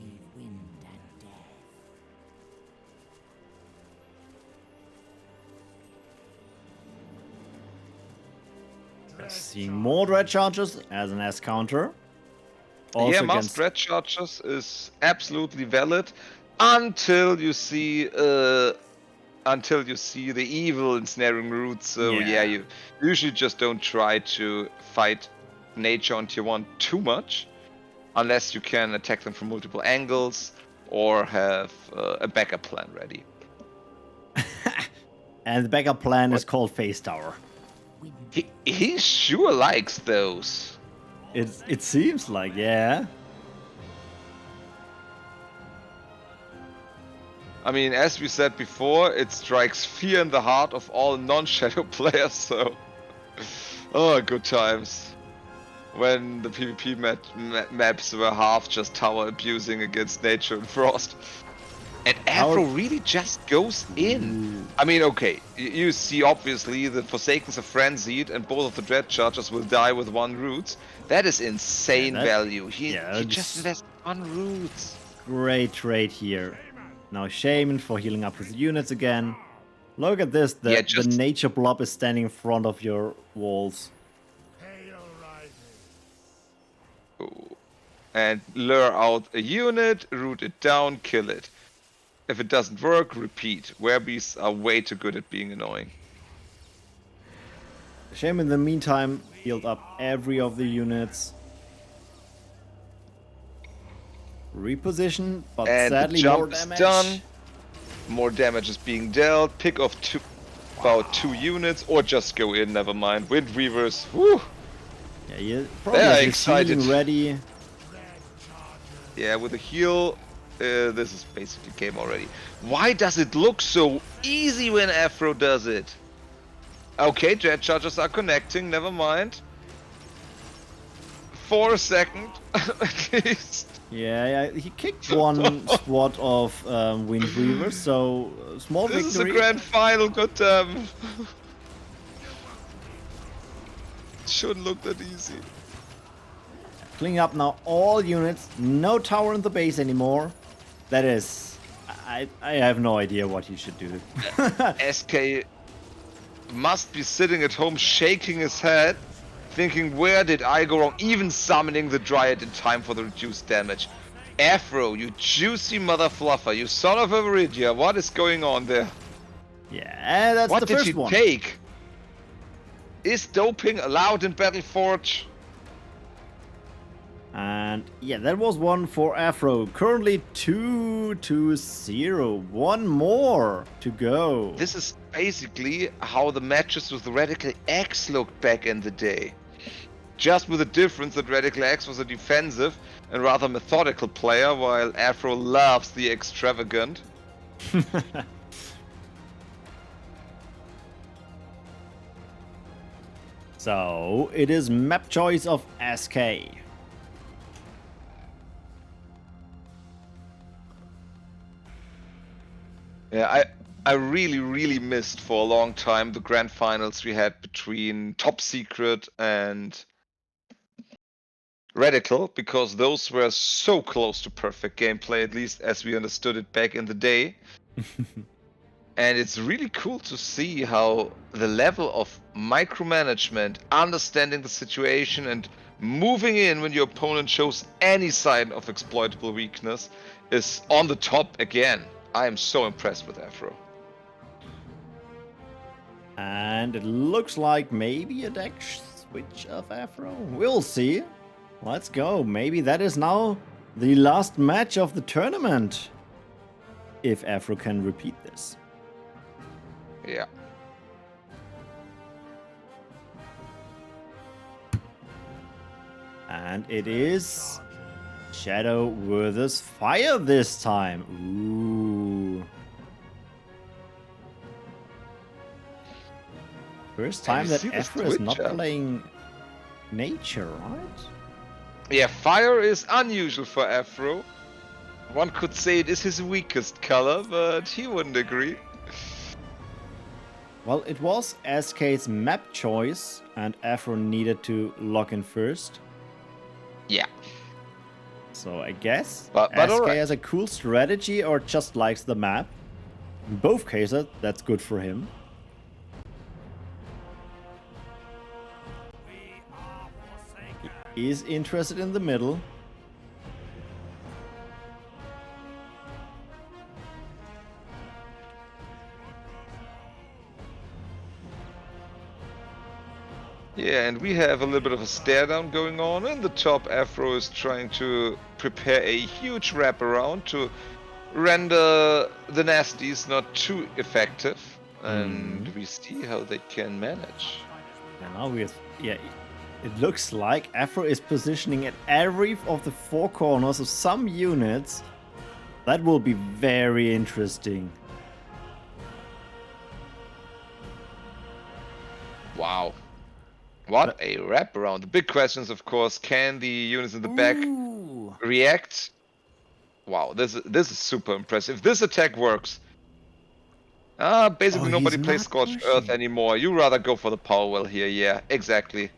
Seeing more Red Chargers as an S counter. Also yeah, masked Red Chargers is absolutely valid until you see the evil ensnaring roots. So yeah, you usually just don't try to fight nature on tier 1 too much, unless you can attack them from multiple angles or have a backup plan ready. And the backup plan is called Face Tower. He sure likes those. It seems like, yeah. I mean, as we said before, it strikes fear in the heart of all non-Shadow players, so... oh, good times. When the PvP maps were half just tower abusing against Nature and Frost. And Afro really just goes in. I mean, okay, you see obviously the Forsakens are frenzied and both of the Dread Chargers will die with 1 root. That is insane value. He just invests 1 root. Great trade here. Now Shaman for healing up his units again. Look at this, the nature blob is standing in front of your walls. Ooh. And lure out a unit, root it down, kill it. If it doesn't work, repeat. Werebeasts are way too good at being annoying. Shame in the meantime healed up every of the units. Reposition, but And the sadly more jump is damage. done. More damage is being dealt. Pick off about 2 units, or just go in. Never mind. Wind Weavers. Whew. Yeah, you probably They are have your excited. healing ready. Yeah, with a heal, this is basically game already. Why does it look so easy when Afro does it? Okay, jet charges are connecting. Never mind. For a second, at least. Yeah, he kicked one squad of Wind Weavers, so small This is a victory. grand final, goddamn. Shouldn't look that easy. Cleaning up now all units. No tower in the base anymore. That is... I have no idea what he should do. SK must be sitting at home shaking his head, thinking, where did I go wrong? Even summoning the Dryad in time for the reduced damage. Afro, you juicy mother fluffer, you son of a Viridia, what is going on there? Yeah, that's What the did first you one. take? Is doping allowed in Battleforge? And yeah, that was one for Afro. Currently 2-0. One more to go. This is basically how the matches with Radical X looked back in the day. Just with the difference that Radical X was a defensive and rather methodical player, while Afro loves the extravagant. So it is map choice of SK. Yeah, I really missed for a long time the grand finals we had between Top Secret and Radical, because those were so close to perfect gameplay, at least as we understood it back in the day. And it's really cool to see how the level of micromanagement, understanding the situation, and moving in when your opponent shows any sign of exploitable weakness is on the top again. I am so impressed with Afro. And it looks like maybe a deck switch of Afro. We'll see. Let's go. Maybe that is now the last match of the tournament. If Afro can repeat this. Yeah. And it is Shadow versus Fire this time. Ooh. First time that see the Afro is not switch up? playing nature, right? Yeah, fire is unusual for Afro. One could say it is his weakest color, but he wouldn't agree. Well, it was SK's map choice, and Afro needed to lock in first. Yeah. So I guess But SK alright. has a cool strategy or just likes the map. In both cases, that's good for him. He is interested in the middle. Yeah, and we have a little bit of a stare down going on. In the top, Afro is trying to prepare a huge wraparound to render the nasties not too effective. And we see how they can manage. And now we have, yeah, it looks like Afro is positioning at every of the four corners of some units. That will be very interesting. Wow. What a wraparound. The big question is, of course, can the units in the back react? Wow, this is super impressive. If this attack works, basically Oh, nobody he's plays not Scorched pushing. Earth anymore. You rather go for the power well here, yeah, exactly.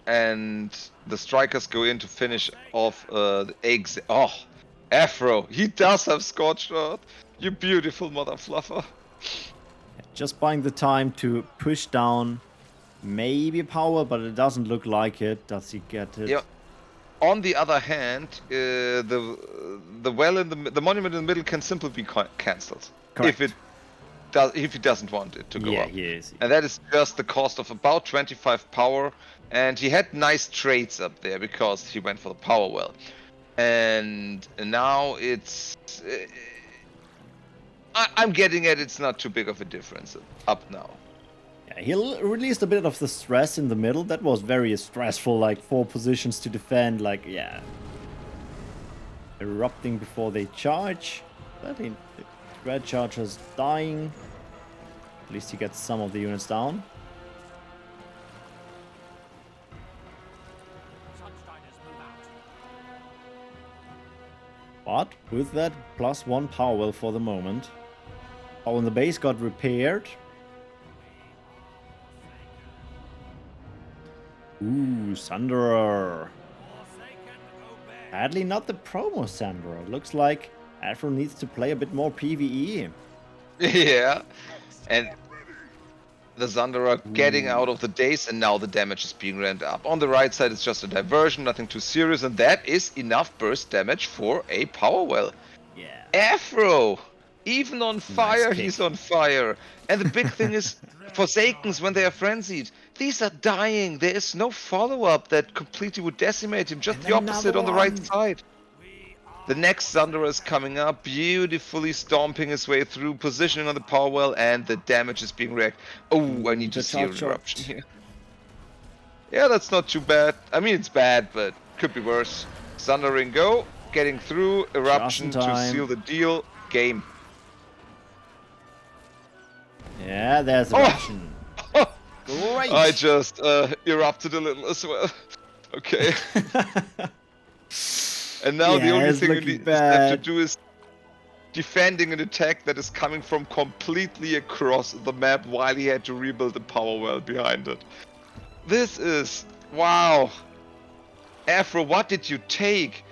And the strikers go in to finish off the eggs. Oh, Afro, he does have Scorched Earth. You beautiful mother fluffer. Just buying the time to push down maybe power, but it doesn't look like it. Does he get it? Yeah. On the other hand, the well in the monument in the middle can simply be cancelled. Correct. If it he doesn't want it to go Yeah, up. he is. And that is just the cost of about 25 power. And he had nice trades up there because he went for the power well. And now it's... I'm getting at it's not too big of a difference up now. Yeah, he released a bit of the stress in the middle. That was very stressful, like 4 positions to defend, like, yeah. Erupting before they charge. But the red charger's dying. At least he gets some of the units down. But with that +1 power well for the moment. Oh, and the base got repaired. Ooh, Sunderer. Sadly not the promo Sunderer. Looks like Afro needs to play a bit more PvE. Yeah. And the Zunderer getting out of the daze, and now the damage is being ramped up. On the right side, it's just a diversion, nothing too serious, and that is enough burst damage for a power well. Yeah. Afro! Even on fire, kick. he's on fire. And the big thing is, Forsakens, when they are frenzied, these are dying. There is no follow-up that completely would decimate him, just And the opposite another on the right one. side. The next Thunderer is coming up, beautifully stomping his way through, positioning on the power well, and the damage is being wrecked. Oh, I need to the see an charge eruption shot. here. Yeah, that's not too bad. I mean, it's bad, but could be worse. Thundering go, getting through, eruption to time. seal the deal, game. Yeah, there's Oh! eruption. Great. I just erupted a little as well. Okay. And now the Yeah, only it's thing you looking need have to bad. do is defending an attack that is coming from completely across the map while he had to rebuild the power well behind it. This is... wow. Afro, what did you take?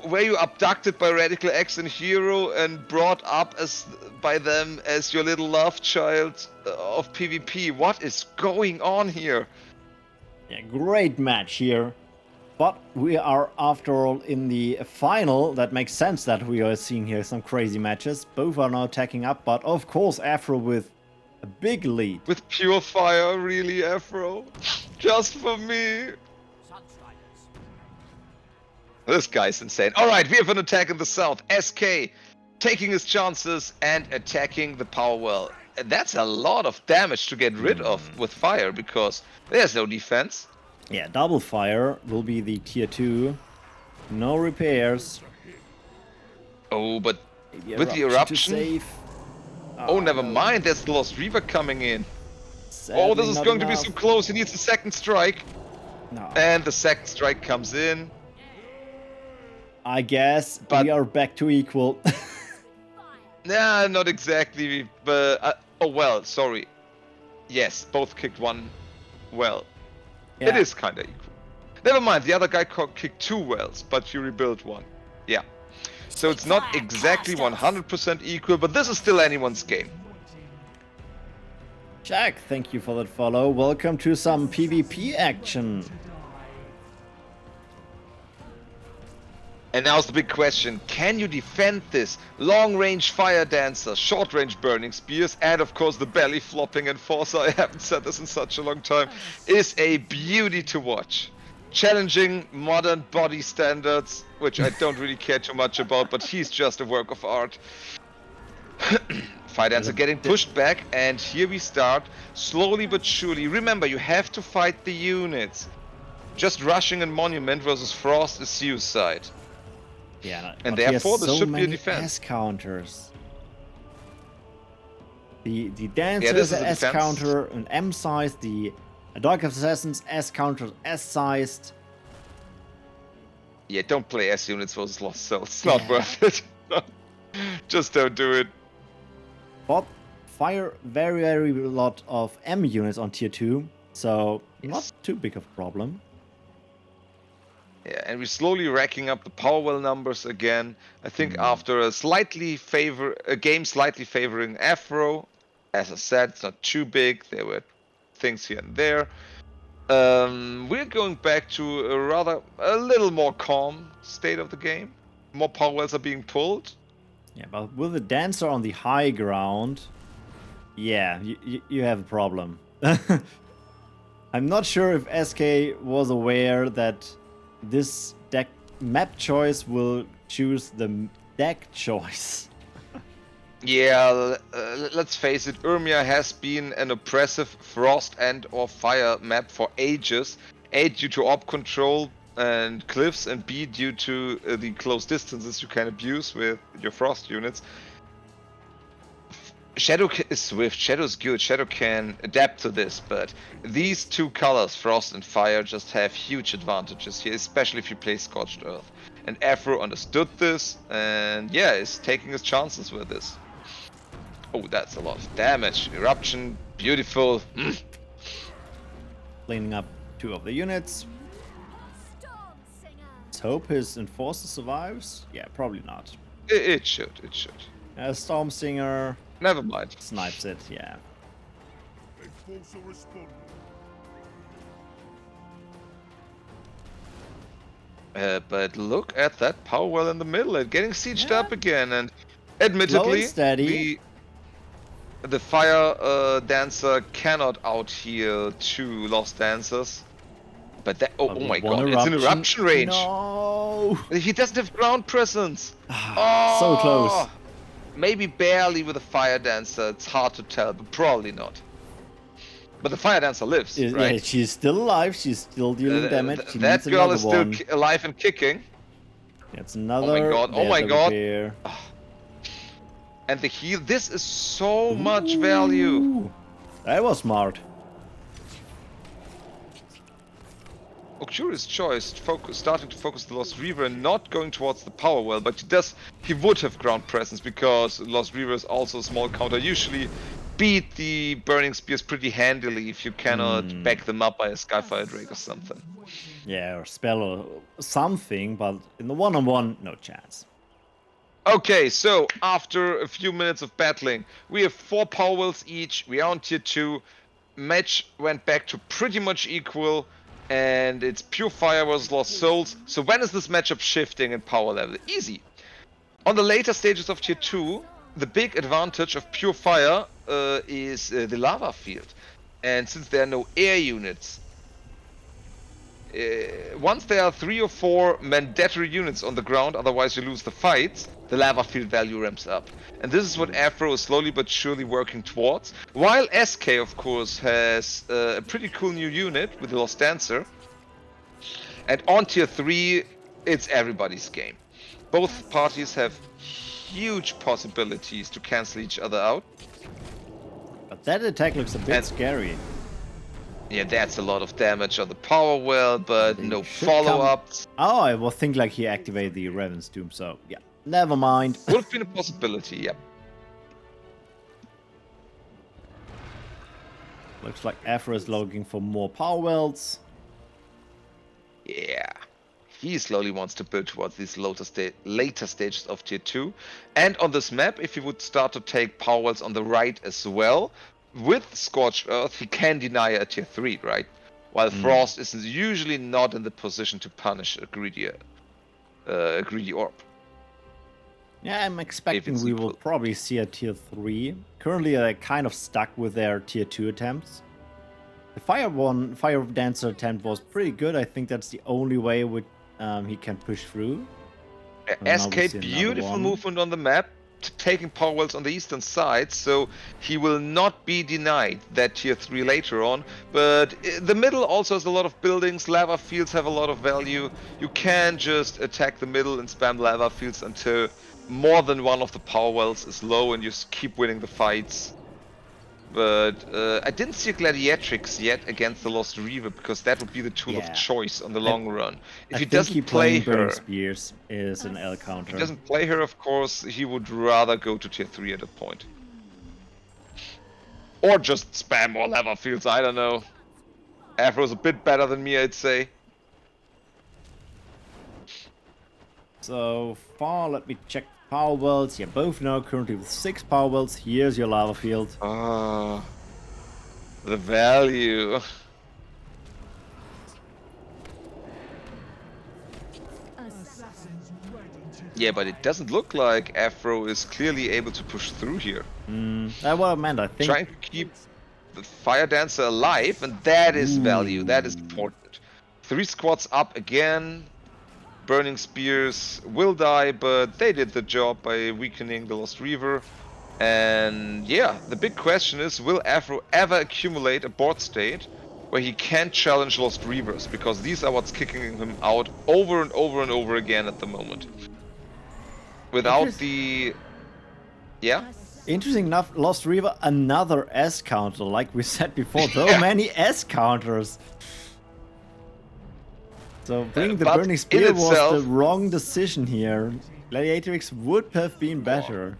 Were you abducted by Radical X and Hero and brought up as by them as your little love child of PvP? What is going on here? Yeah, great match here. But we are, after all, in the final. That makes sense that we are seeing here some crazy matches. Both are now attacking up, but of course Afro with a big lead. With pure fire, really, Afro? Just for me? This guy's insane. Alright, we have an attack in the south. SK taking his chances and attacking the power well. And that's a lot of damage to get rid of with fire, because there's no defense. Yeah, double fire will be the tier 2. No repairs. Oh, but Maybe with the to eruption... save. Oh, never no. mind, there's the Lost Reaver coming in. Sadly, Oh, this is not going to be enough. so close, he needs a second strike. No. And the second strike comes in. I guess But- we are back to equal. Nah, not exactly, but... oh, well, sorry. Yes, both kicked one well. Yeah. It is kind of equal. Never mind, the other guy kicked 2 wells, but you rebuilt 1. Yeah. So it's not exactly 100% equal, but this is still anyone's game. Jack, thank you for that follow. Welcome to some PvP action. And now's the big question, can you defend this? Long-range fire dancer, short-range burning spears, and of course the belly flopping enforcer, I haven't said this in such a long time, is a beauty to watch. Challenging modern body standards, which I don't really care too much about, but he's just a work of art. Fire dancer getting pushed back, and here we start, slowly but surely. Remember, you have to fight the units. Just rushing a monument versus frost is suicide. Yeah, And but he has therefore there so should be a many defense. S counters. The dancer this is an is S a defense. counter, an M size. The Dark Assassins S counter, S sized. Yeah, don't play S units versus lost cells. It's not Yeah. worth it. Just don't do it. But fire very lot of M units on tier 2, so not too big of a problem. Yeah, and we're slowly racking up the power well numbers again. I think after a game slightly favoring Afro, as I said, it's not too big. There were things here and there. We're going back to a little more calm state of the game. More power wells are being pulled. Yeah, but with the dancer on the high ground, yeah, you have a problem. I'm not sure if SK was aware that this deck map choice will choose the deck choice. Yeah, let's face it, Urmia has been an oppressive frost and or fire map for ages. A, due to op control and cliffs, and B, due to the close distances you can abuse with your frost units. Shadow is swift, Shadow's good, Shadow can adapt to this, but these two colors, Frost and Fire, just have huge advantages here, especially if you play Scorched Earth. And Afro understood this, and yeah, is taking his chances with this. Oh, that's a lot of damage. Eruption, beautiful. Cleaning up 2 of the units. Storm Singer. Let's hope his Enforcer survives. Yeah, probably not. It should. Storm Singer Never mind. snipes it, yeah. Enforcer respond. But look at that power well in the middle and getting sieged Yeah. up again. And Slow and admittedly, steady. the fire dancer cannot out-heal 2 lost dancers. But that, oh my god, it's an eruption range. No! He doesn't have ground presence. So close. Maybe barely with a fire dancer. It's hard to tell, but probably not. But the fire dancer lives, Yeah, right? she's still alive. She's still dealing damage. She That needs girl another is still one. alive and kicking. That's another. God, oh There's my a God. repair. And the heal. This is so much value. Ooh, that was smart. Oh, curious choice. Starting to focus the Lost Reaver and not going towards the power well, but he would have ground presence because Lost Reaver is also a small counter. Usually beat the Burning Spears pretty handily if you cannot back them up by a Skyfire Drake or something. Yeah, or spell or something, but in the one-on-one, no chance. Okay, so after a few minutes of battling, we have 4 power wells each. We are on tier 2. Match went back to pretty much equal, and it's Pure Fire versus Lost Souls. So when is this matchup shifting in power level? Easy. On the later stages of tier 2, the big advantage of Pure Fire is the lava field. And since there are no air units, once there are 3 or 4 mandatory units on the ground, otherwise you lose the fights, the lava field value ramps up. And this is what Afro is slowly but surely working towards. While SK, of course, has a pretty cool new unit with the Lost Dancer. And on tier 3, it's everybody's game. Both parties have huge possibilities to cancel each other out. But that attack looks a bit scary. Yeah, that's a lot of damage on the power well, but They no should follow-ups. Oh, I will think like he activated the Raven's Doom, so yeah. Never mind. Would have been a possibility, yeah. Looks like Afro is looking for more power wells. Yeah. He slowly wants to build towards these later stages of tier 2. And on this map, if he would start to take power wells on the right as well, with Scorched Earth, he can deny a tier 3, right? While Frost is usually not in the position to punish a greedy orb. Yeah, I'm expecting it's we will equal. probably see a tier 3. Currently, they're kind of stuck with their tier 2 attempts. The Fire Dancer attempt was pretty good. I think that's the only way he can push through. SK, beautiful movement on the map, taking power wells on the eastern side, so he will not be denied that tier 3 later on. But the middle also has a lot of buildings, lava fields have a lot of value. You can just attack the middle and spam lava fields until more than one of the power wells is low and you keep winning the fights. But I didn't see a Gladiatrix yet against the Lost Reaver because that would be the tool of choice on the long run. If he doesn't play her, Burning Spears is an L counter. if he doesn't play her, of course, he would rather go to tier 3 at a point. Or just spam more lava fields, I don't know. Afro's a bit better than me, I'd say. So far, let me check power wells. Yeah, both now currently with 6 power wells. Here's your lava field. Ah, the value. A Yeah, but it doesn't look like Afro is clearly able to push through here. That's what I meant. I think. Trying to keep the Fire Dancer alive, and that is value. That is Ooh. important. 3 squads up again. Burning Spears will die, but they did the job by weakening the Lost Reaver. And yeah, the big question is, will Afro ever accumulate a board state where he can't challenge Lost Reavers? Because these are what's kicking him out over and over and over again at the moment. Without the... Yeah? Interesting enough, Lost Reaver, another S counter, like we said before. So many S counters. So bringing the but Burning in Spear was itself- the wrong decision here. Gladiatrix would have been better.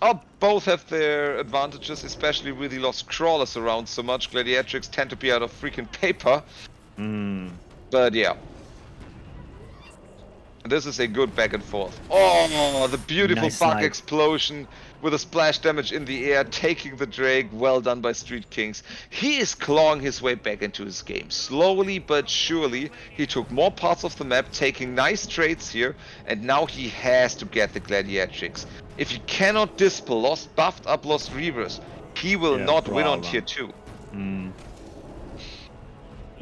Oh, both have their advantages, especially with the Lost Crawlers around so much. Gladiatrix tend to be out of freaking paper. But yeah. This is a good back and forth. Oh, the beautiful Nice bug snipe. explosion with a splash damage in the air, taking the Drake. Well done by Street Kings. He is clawing his way back into his game. Slowly but surely, he took more parts of the map, taking nice trades here, and now he has to get the Gladiatrix. If he cannot dispel buffed up Lost Reavers, he will Yeah, not win on problem. tier 2.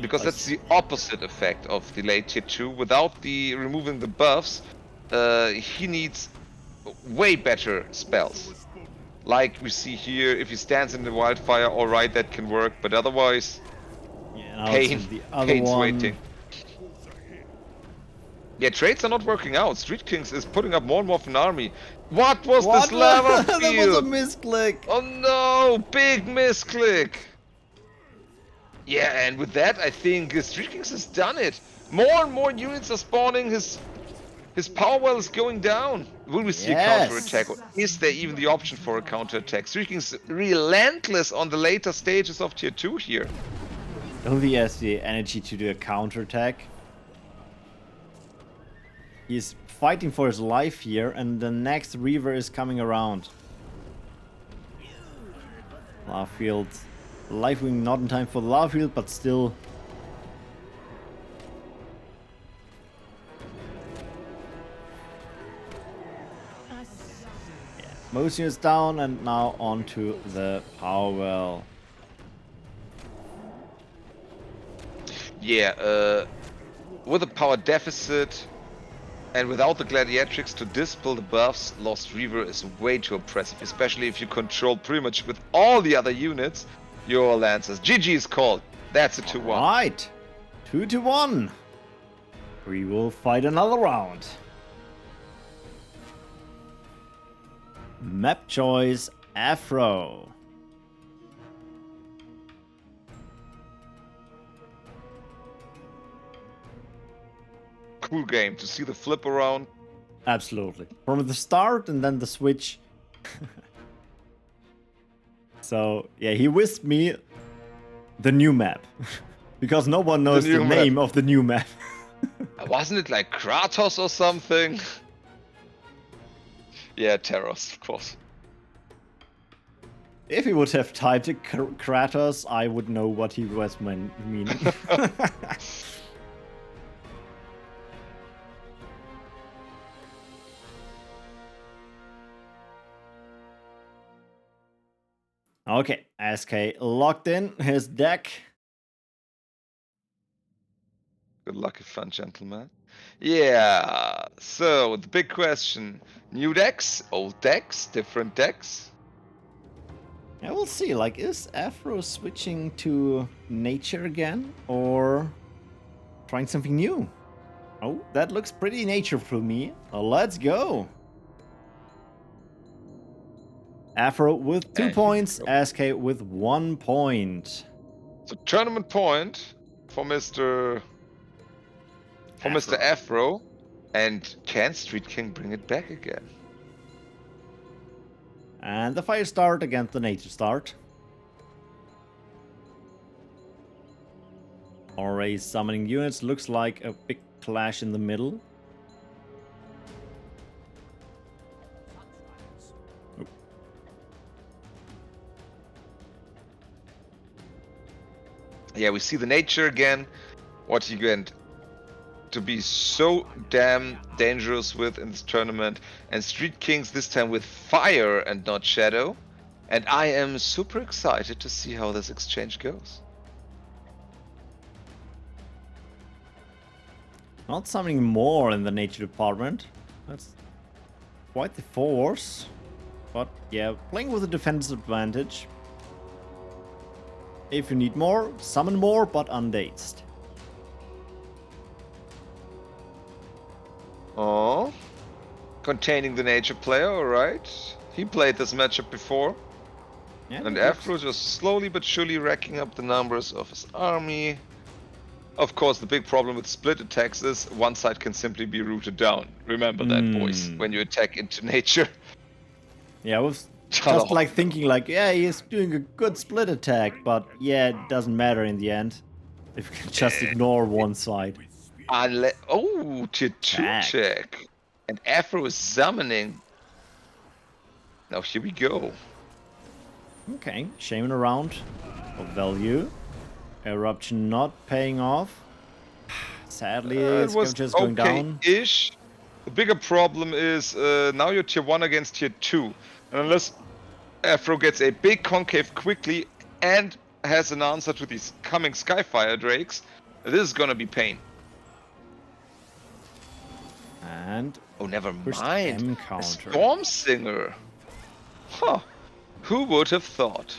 Because that's the opposite effect of the late tier 2. Without the removing the buffs, he needs way better spells. Like we see here, if he stands in the wildfire, alright, that can work, but otherwise, Yeah, now it's pain, the other pain's one. waiting. Yeah, trades are not working out. Street Kings is putting up more and more of an army. What was this lava That was a field? misclick. Oh no, big misclick. Yeah, and with that, I think Street Kings has done it. More and more units are spawning. His power well is going down. Will we see a counter-attack? Or is there even the option for a counter-attack? Street Kings relentless on the later stages of tier 2 here. Only has the energy to do a counterattack. He's fighting for his life here, and the next Reaver is coming around. Lava Field. Life Wing not in time for the Lava Field, but still. Yeah. Most units down, and now on to the Power Well. Yeah, with a power deficit and without the Gladiatrix to dispel the buffs, Lost Reaver is way too oppressive, especially if you control pretty much with all the other units your Lancers. GG is called. That's a 2-1. Right, 2-1. We will fight another round. Map choice Afro. Cool game to see the flip around. Absolutely. From the start and then the switch. So, yeah, he whisked me the new map. Because no one knows the new name of the new map. Wasn't it like Kratos or something? Yeah, Terros, of course. If he would have typed Kratos, I would know what he was meaning. Okay, SK locked in his deck. Good luck and fun, gentlemen. Yeah, so the big question. New decks, old decks, different decks? I will see, like, is Afro switching to nature again? Or trying something new? Oh, that looks pretty nature for me. Let's go! Afro with 2 points, SK with 1 point. So tournament point for Mr. Afro. And can Street King bring it back again? And the fire start against the nature start. Already summoning units, looks like a big clash in the middle. Oh. Yeah, we see the nature again. What he went to be so damn dangerous with in this tournament. And Street Kings this time with fire and not shadow. And I am super excited to see how this exchange goes. Not something more in the nature department. That's quite the force. But yeah, playing with a defensive advantage. If you need more, summon more, but undazed. Oh, containing the nature player, alright. He played this matchup before. Yeah, And it Afro looks- just slowly but surely racking up the numbers of his army. Of course, the big problem with split attacks is one side can simply be rooted down. Remember that, boys, when you attack into nature. Yeah, I was Shut just up. like thinking like, yeah, he's doing a good split attack, but yeah, it doesn't matter in the end. If you can just ignore one side. Unless, oh, tier 2 Attack. check. And Afro is summoning. Now here we go. Okay, shaming around of value. Eruption not paying off. Sadly, It it's was just going down. okay-ish. The bigger problem is now you're tier 1 against tier 2. And unless Afro gets a big concave quickly and has an answer to these coming Skyfire Drakes, this is gonna be pain. And Oh, never first mind. M A counter. Storm Singer. Huh. Who would have thought?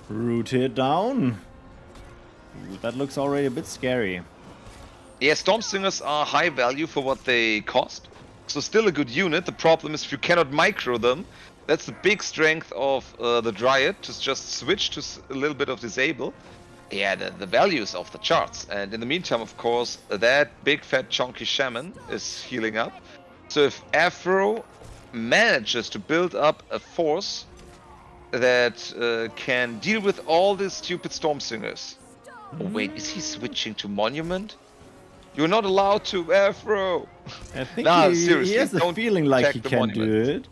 Rooted down. Ooh, that looks already a bit scary. Yeah, Storm Singers are high value for what they cost. So still a good unit. The problem is if you cannot micro them, that's the big strength of the Dryad, to just switch to a little bit of disable. Yeah, the value is off the charts. And in the meantime, of course, that big fat chunky shaman is healing up. So if Afro manages to build up a force that can deal with all these stupid Storm Singers. Oh wait, is he switching to Monument? You're not allowed to, Afro! I think Nah, he seriously, has a don't feeling like attack he the can do monument. it.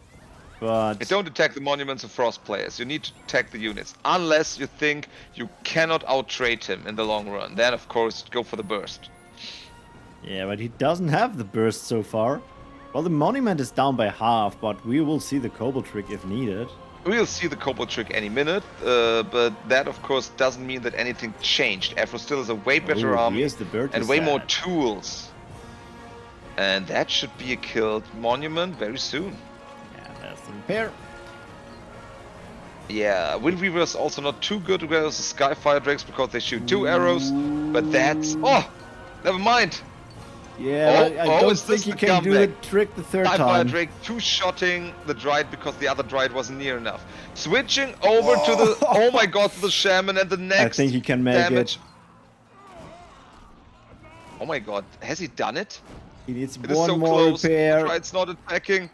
But Don't attack the monuments of Frost players. You need to attack the units. Unless you think you cannot out-trade him in the long run. Then, of course, go for the burst. yeah, but he doesn't have the burst so far. Well, the monument is down by half, but we will see the Cobalt trick if needed. We'll see the Cobalt trick any minute, but that, of course, doesn't mean that anything changed. Afro still has a way better Oh, army here's the bird and way more set. tools. And that should be a killed monument very soon. Yeah, that's the repair. Yeah, Wind Weaver's also not too good against the Skyfire Drakes because they shoot 2 arrows, but that's... Oh! Never mind! Yeah, but I don't is this think he the can do the comeback? trick the third Skyfire time. Drake 2-shotting the Dryad because the other Dryad wasn't near enough. Switching over to the... Oh my god, to the Shaman and the next I think he can make damage. it. Oh my god, has he done it? He needs It is one so more close. The repair. Dryad's not attacking.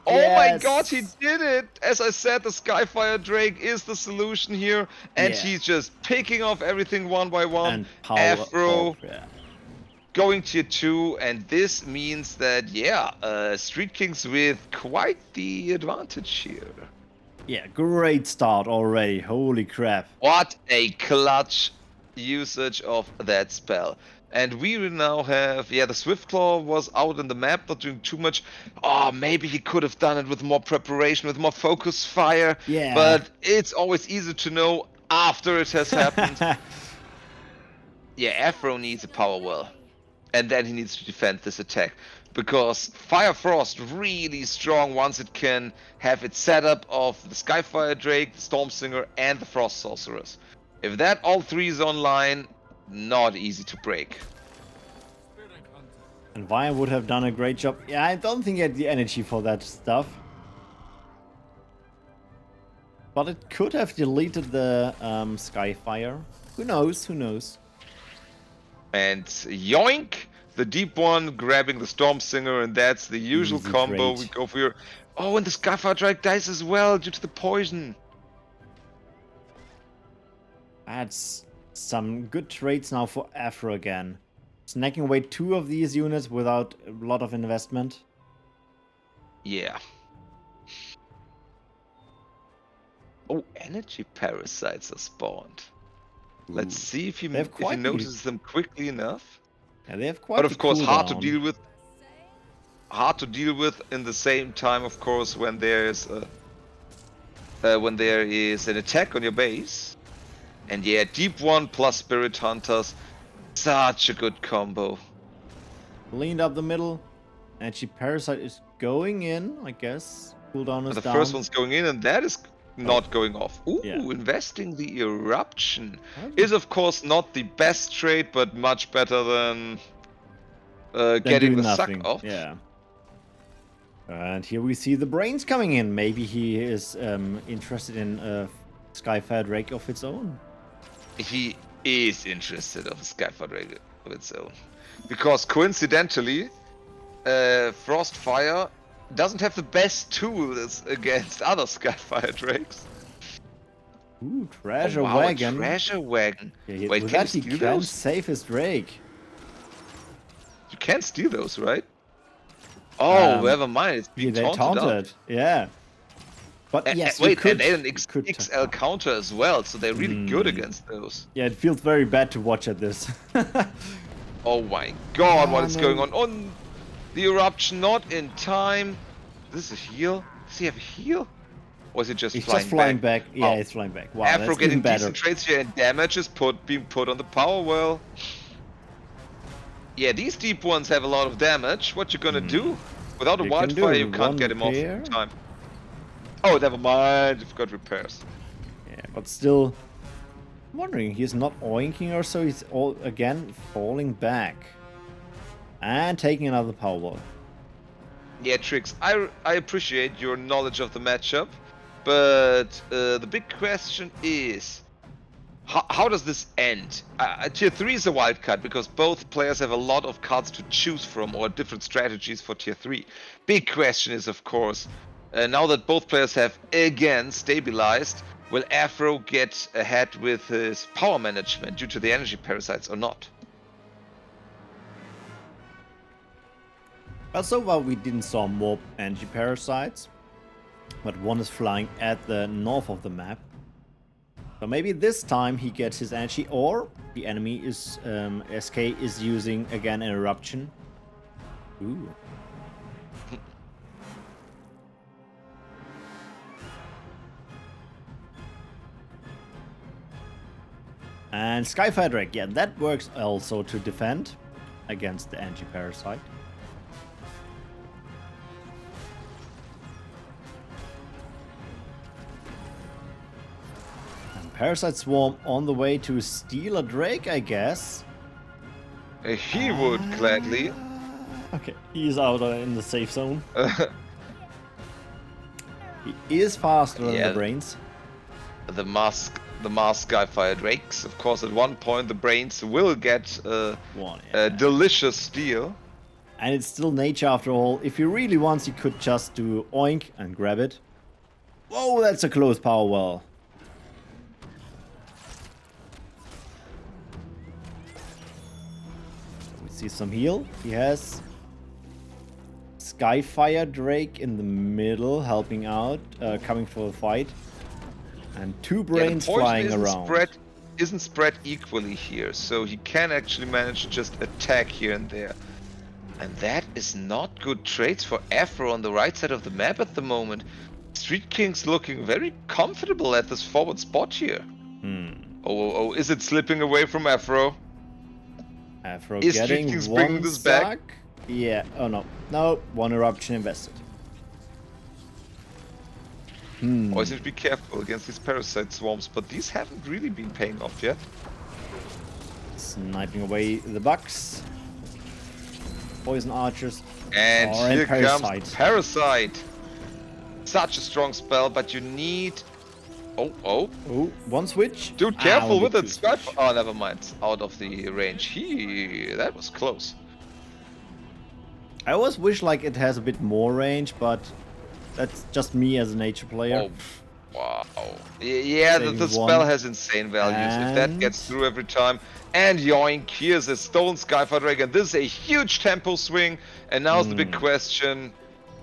Oh my god, he Yes. did it! As I said, the Skyfire Drake is the solution here, and Yeah. he's just picking off everything one by one. And power Afro up, yeah. going tier 2, and this means that, yeah, Street Kings with quite the advantage here. Yeah, great start already. Holy crap. What a clutch usage of that spell. And we will now have, yeah, the Swiftclaw was out in the map, not doing too much. Oh, maybe he could have done it with more preparation, with more focus fire. Yeah. But it's always easy to know after it has happened. Yeah, Afro needs a power well. And then he needs to defend this attack. Because Fire Frost really strong once it can have its setup of the Skyfire Drake, the Storm Singer, and the Frost Sorceress. If that all three is online, not easy to break. And Vaya would have done a great job. Yeah, I don't think he had the energy for that stuff. But it could have deleted the Skyfire. Who knows? Who knows? And yoink! The deep one grabbing the Storm Singer, and that's the usual Easy combo trade. we go for here. Oh, and the Skyfire Drake dies as well due to the poison. That's some good trades now for Afro again. Snacking away 2 of these units without a lot of investment. Yeah. Oh, energy parasites are spawned. Let's see if he They have quite the- notices them quickly enough. Yeah, they have quite But the of course, hard to cooldown. deal with. Hard to deal with in the same time, of course, when there is an attack on your base. And yeah, Deep One plus Spirit Hunters, such a good combo. Leaned up the middle. And she Parasite is going in, I guess. Cooldown is The down. first one's going in, and that is not going off. Ooh, Yeah. investing the Eruption Well, is of course not the best trade, but much better than then getting do the nothing. suck off. Yeah. And here we see the brains coming in. Maybe he is interested in a Skyfire Drake of its own. He is interested of a Skyfire Drake of its own. Because coincidentally, Frostfire doesn't have the best tools against other Skyfire Drakes. Ooh, treasure Oh, wow, wagon. a treasure wagon. Yeah, Wait, with can that you he steal can those? save his Drake. You can't steal those, right? Oh, never mind. It's being Yeah, they taunted out. taunted. Yeah. But yes, you Wait, could, and they had an you could XL counter as well, so they're really good against those. Yeah, it feels very bad to watch at this. Oh my god, what Ah, is no. going on? On the Eruption, not in time. This is a heal? Does he have a heal? Or is it just He's flying just flying back. Yeah, Oh. he's flying back. Wow, Afro that's getting even better. decent trades here, and damage is being put on the power well. Yeah, these deep ones have a lot of damage. What you gonna do? Without a You can do wildfire, you can't one get him off repair. in time. Oh, never mind. You've got repairs. Yeah, but still, I'm wondering, he's not oinking or so. He's all again falling back and taking another power ball. Yeah, Triggz, I appreciate your knowledge of the matchup, but the big question is, how does this end? Tier 3 is a wild card because both players have a lot of cards to choose from or different strategies for Tier 3. Big question is, of course, now that both players have again stabilized, will Afro get ahead with his power management due to the energy parasites or not? Well, so far we didn't saw more energy parasites, but one is flying at the north of the map. So maybe this time he gets his energy, or the enemy is SK is using again an eruption. Ooh. And Skyfire Drake, yeah, that works also to defend against the energy parasite. Parasite Swarm on the way to steal a Drake, I guess. He would gladly. Okay, he's out in the safe zone. He is faster than the brains. The mask Skyfire Drakes. Of course, at one point the brains will get a delicious steal. And it's still nature after all. If he really wants, he could just do oink and grab it. Whoa, that's a close power well. See some heal. He has Skyfire Drake in the middle, helping out, coming for a fight, and two brains flying around. Isn't spread equally here, so he can actually manage to just attack here and there. And that is not good trades for Afro on the right side of the map at the moment. Street King's looking very comfortable at this forward spot here. Oh, is it slipping away from Afro? Afro is getting Triggz one bringing this suck? back? Yeah, oh no. No, one eruption invested. Always need to be careful against these parasite swarms, but these haven't really been paying off yet. Sniping away the bucks. Poison archers. And here Parasite. comes Parasite. Such a strong spell, but you need... Oh, one switch. Dude, careful with that Skype. Oh, never mind. Out of the range. That was close. I always wish like it has a bit more range, but that's just me as a nature player. Oh, wow. Yeah, the spell has insane values. If that gets through every time. And yoink, here's a stolen Skyfire Dragon. This is a huge tempo swing. And now's the big question.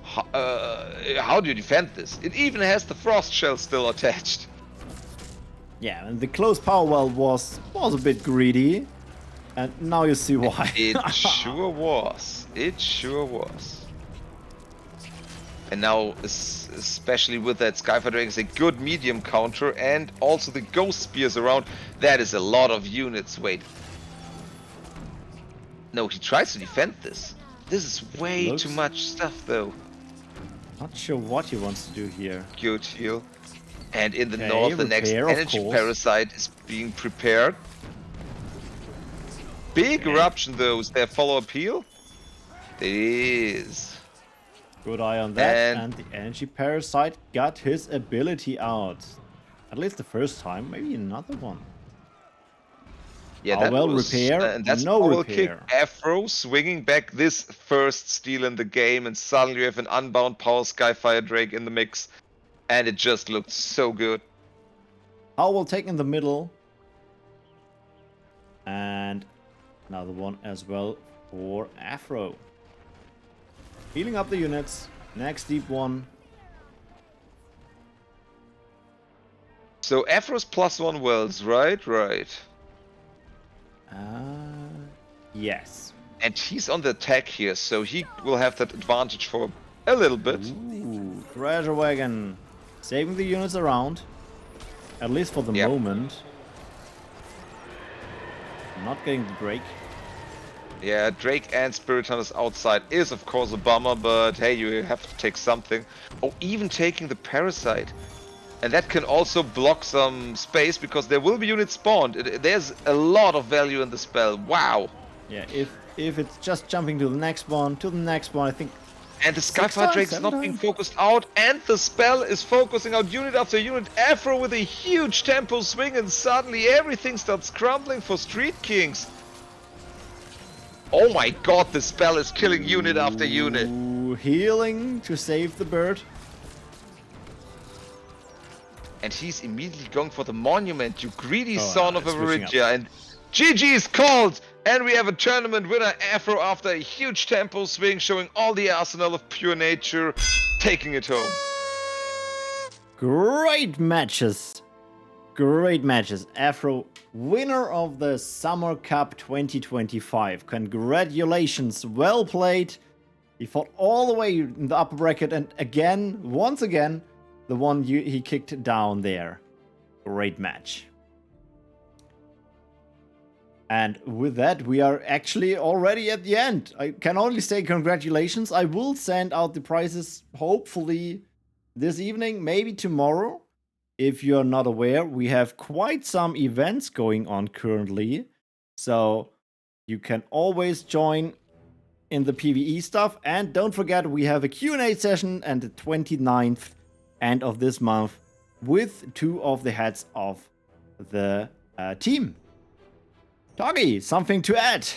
How do you defend this? It even has the frost shell still attached. Yeah, and the close power well was a bit greedy. And now you see why. It sure was. It sure was. And now, especially with that Skyfire Dragon, is a good medium counter, and also the Ghost Spears around. That is a lot of units. Wait. No, he tries to defend this. This is way Looks- too much stuff, though. Not sure what he wants to do here. Good heal. And in the Okay, north, the next repair, of energy course. parasite is being prepared. Big eruption, though. Is there follow-up heal? It is. Good eye on that. And- And the energy parasite got his ability out. At least the first time. Maybe another one. Yeah, Power well, repair, and that's no power repair. kick. Afro swinging back this first steal in the game, and suddenly you have an unbound power Skyfire Drake in the mix, and it just looked so good. Power will take in the middle. And another one as well for Afro. Healing up the units. Next deep one. So Afro's +1 wells, right? Right. Yes. And he's on the attack here, so he will have that advantage for a little bit. Ooh, treasure wagon. Saving the units around. At least for the Yep. moment. Not getting the break. Yeah, Drake and Spirit Hunters outside is of course a bummer, but hey, you have to take something. Oh, even taking the Parasite. And that can also block some space because there will be units spawned. There's a lot of value in the spell. Wow. Yeah, if it's just jumping to the next one, I think. And the Six Skyfire times, Drake is seven not being times? focused out, and the spell is focusing out unit after unit. Afro with a huge tempo swing, and suddenly everything starts crumbling for Street Kings. Oh my god, the spell is killing unit after unit. Ooh, healing to save the bird. And he's immediately going for the monument, you greedy Oh, son of a switching up. Viridia. And GG is called! And we have a tournament winner, Afro, after a huge tempo swing, showing all the arsenal of pure nature, taking it home. Great matches. Great matches. Afro, winner of the Summer Cup 2025. Congratulations. Well played. He fought all the way in the upper bracket, and again, once again, the one he kicked down there. Great match. And with that, we are actually already at the end. I can only say congratulations. I will send out the prizes hopefully this evening, maybe tomorrow. If you're not aware, we have quite some events going on currently. So you can always join in the PvE stuff. And don't forget, we have a Q&A session on the 29th end of this month with two of the heads of the team. Doggy, something to add?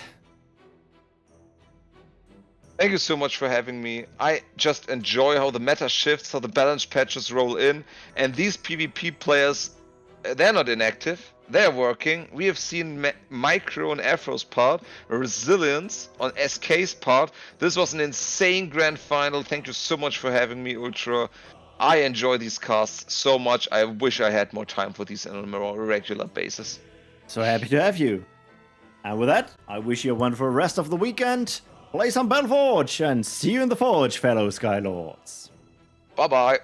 Thank you so much for having me. I just enjoy how the meta shifts, how the balance patches roll in, and these PvP players, they're not inactive, they're working. We have seen Micro on Afro's part, resilience on SK's part. This was an insane grand final. Thank you so much for having me, Ultra. I enjoy these casts so much. I wish I had more time for these on a more regular basis. So happy to have you. And with that, I wish you a wonderful rest of the weekend. Play some Battleforge and see you in the Forge, fellow Skylords. Bye bye.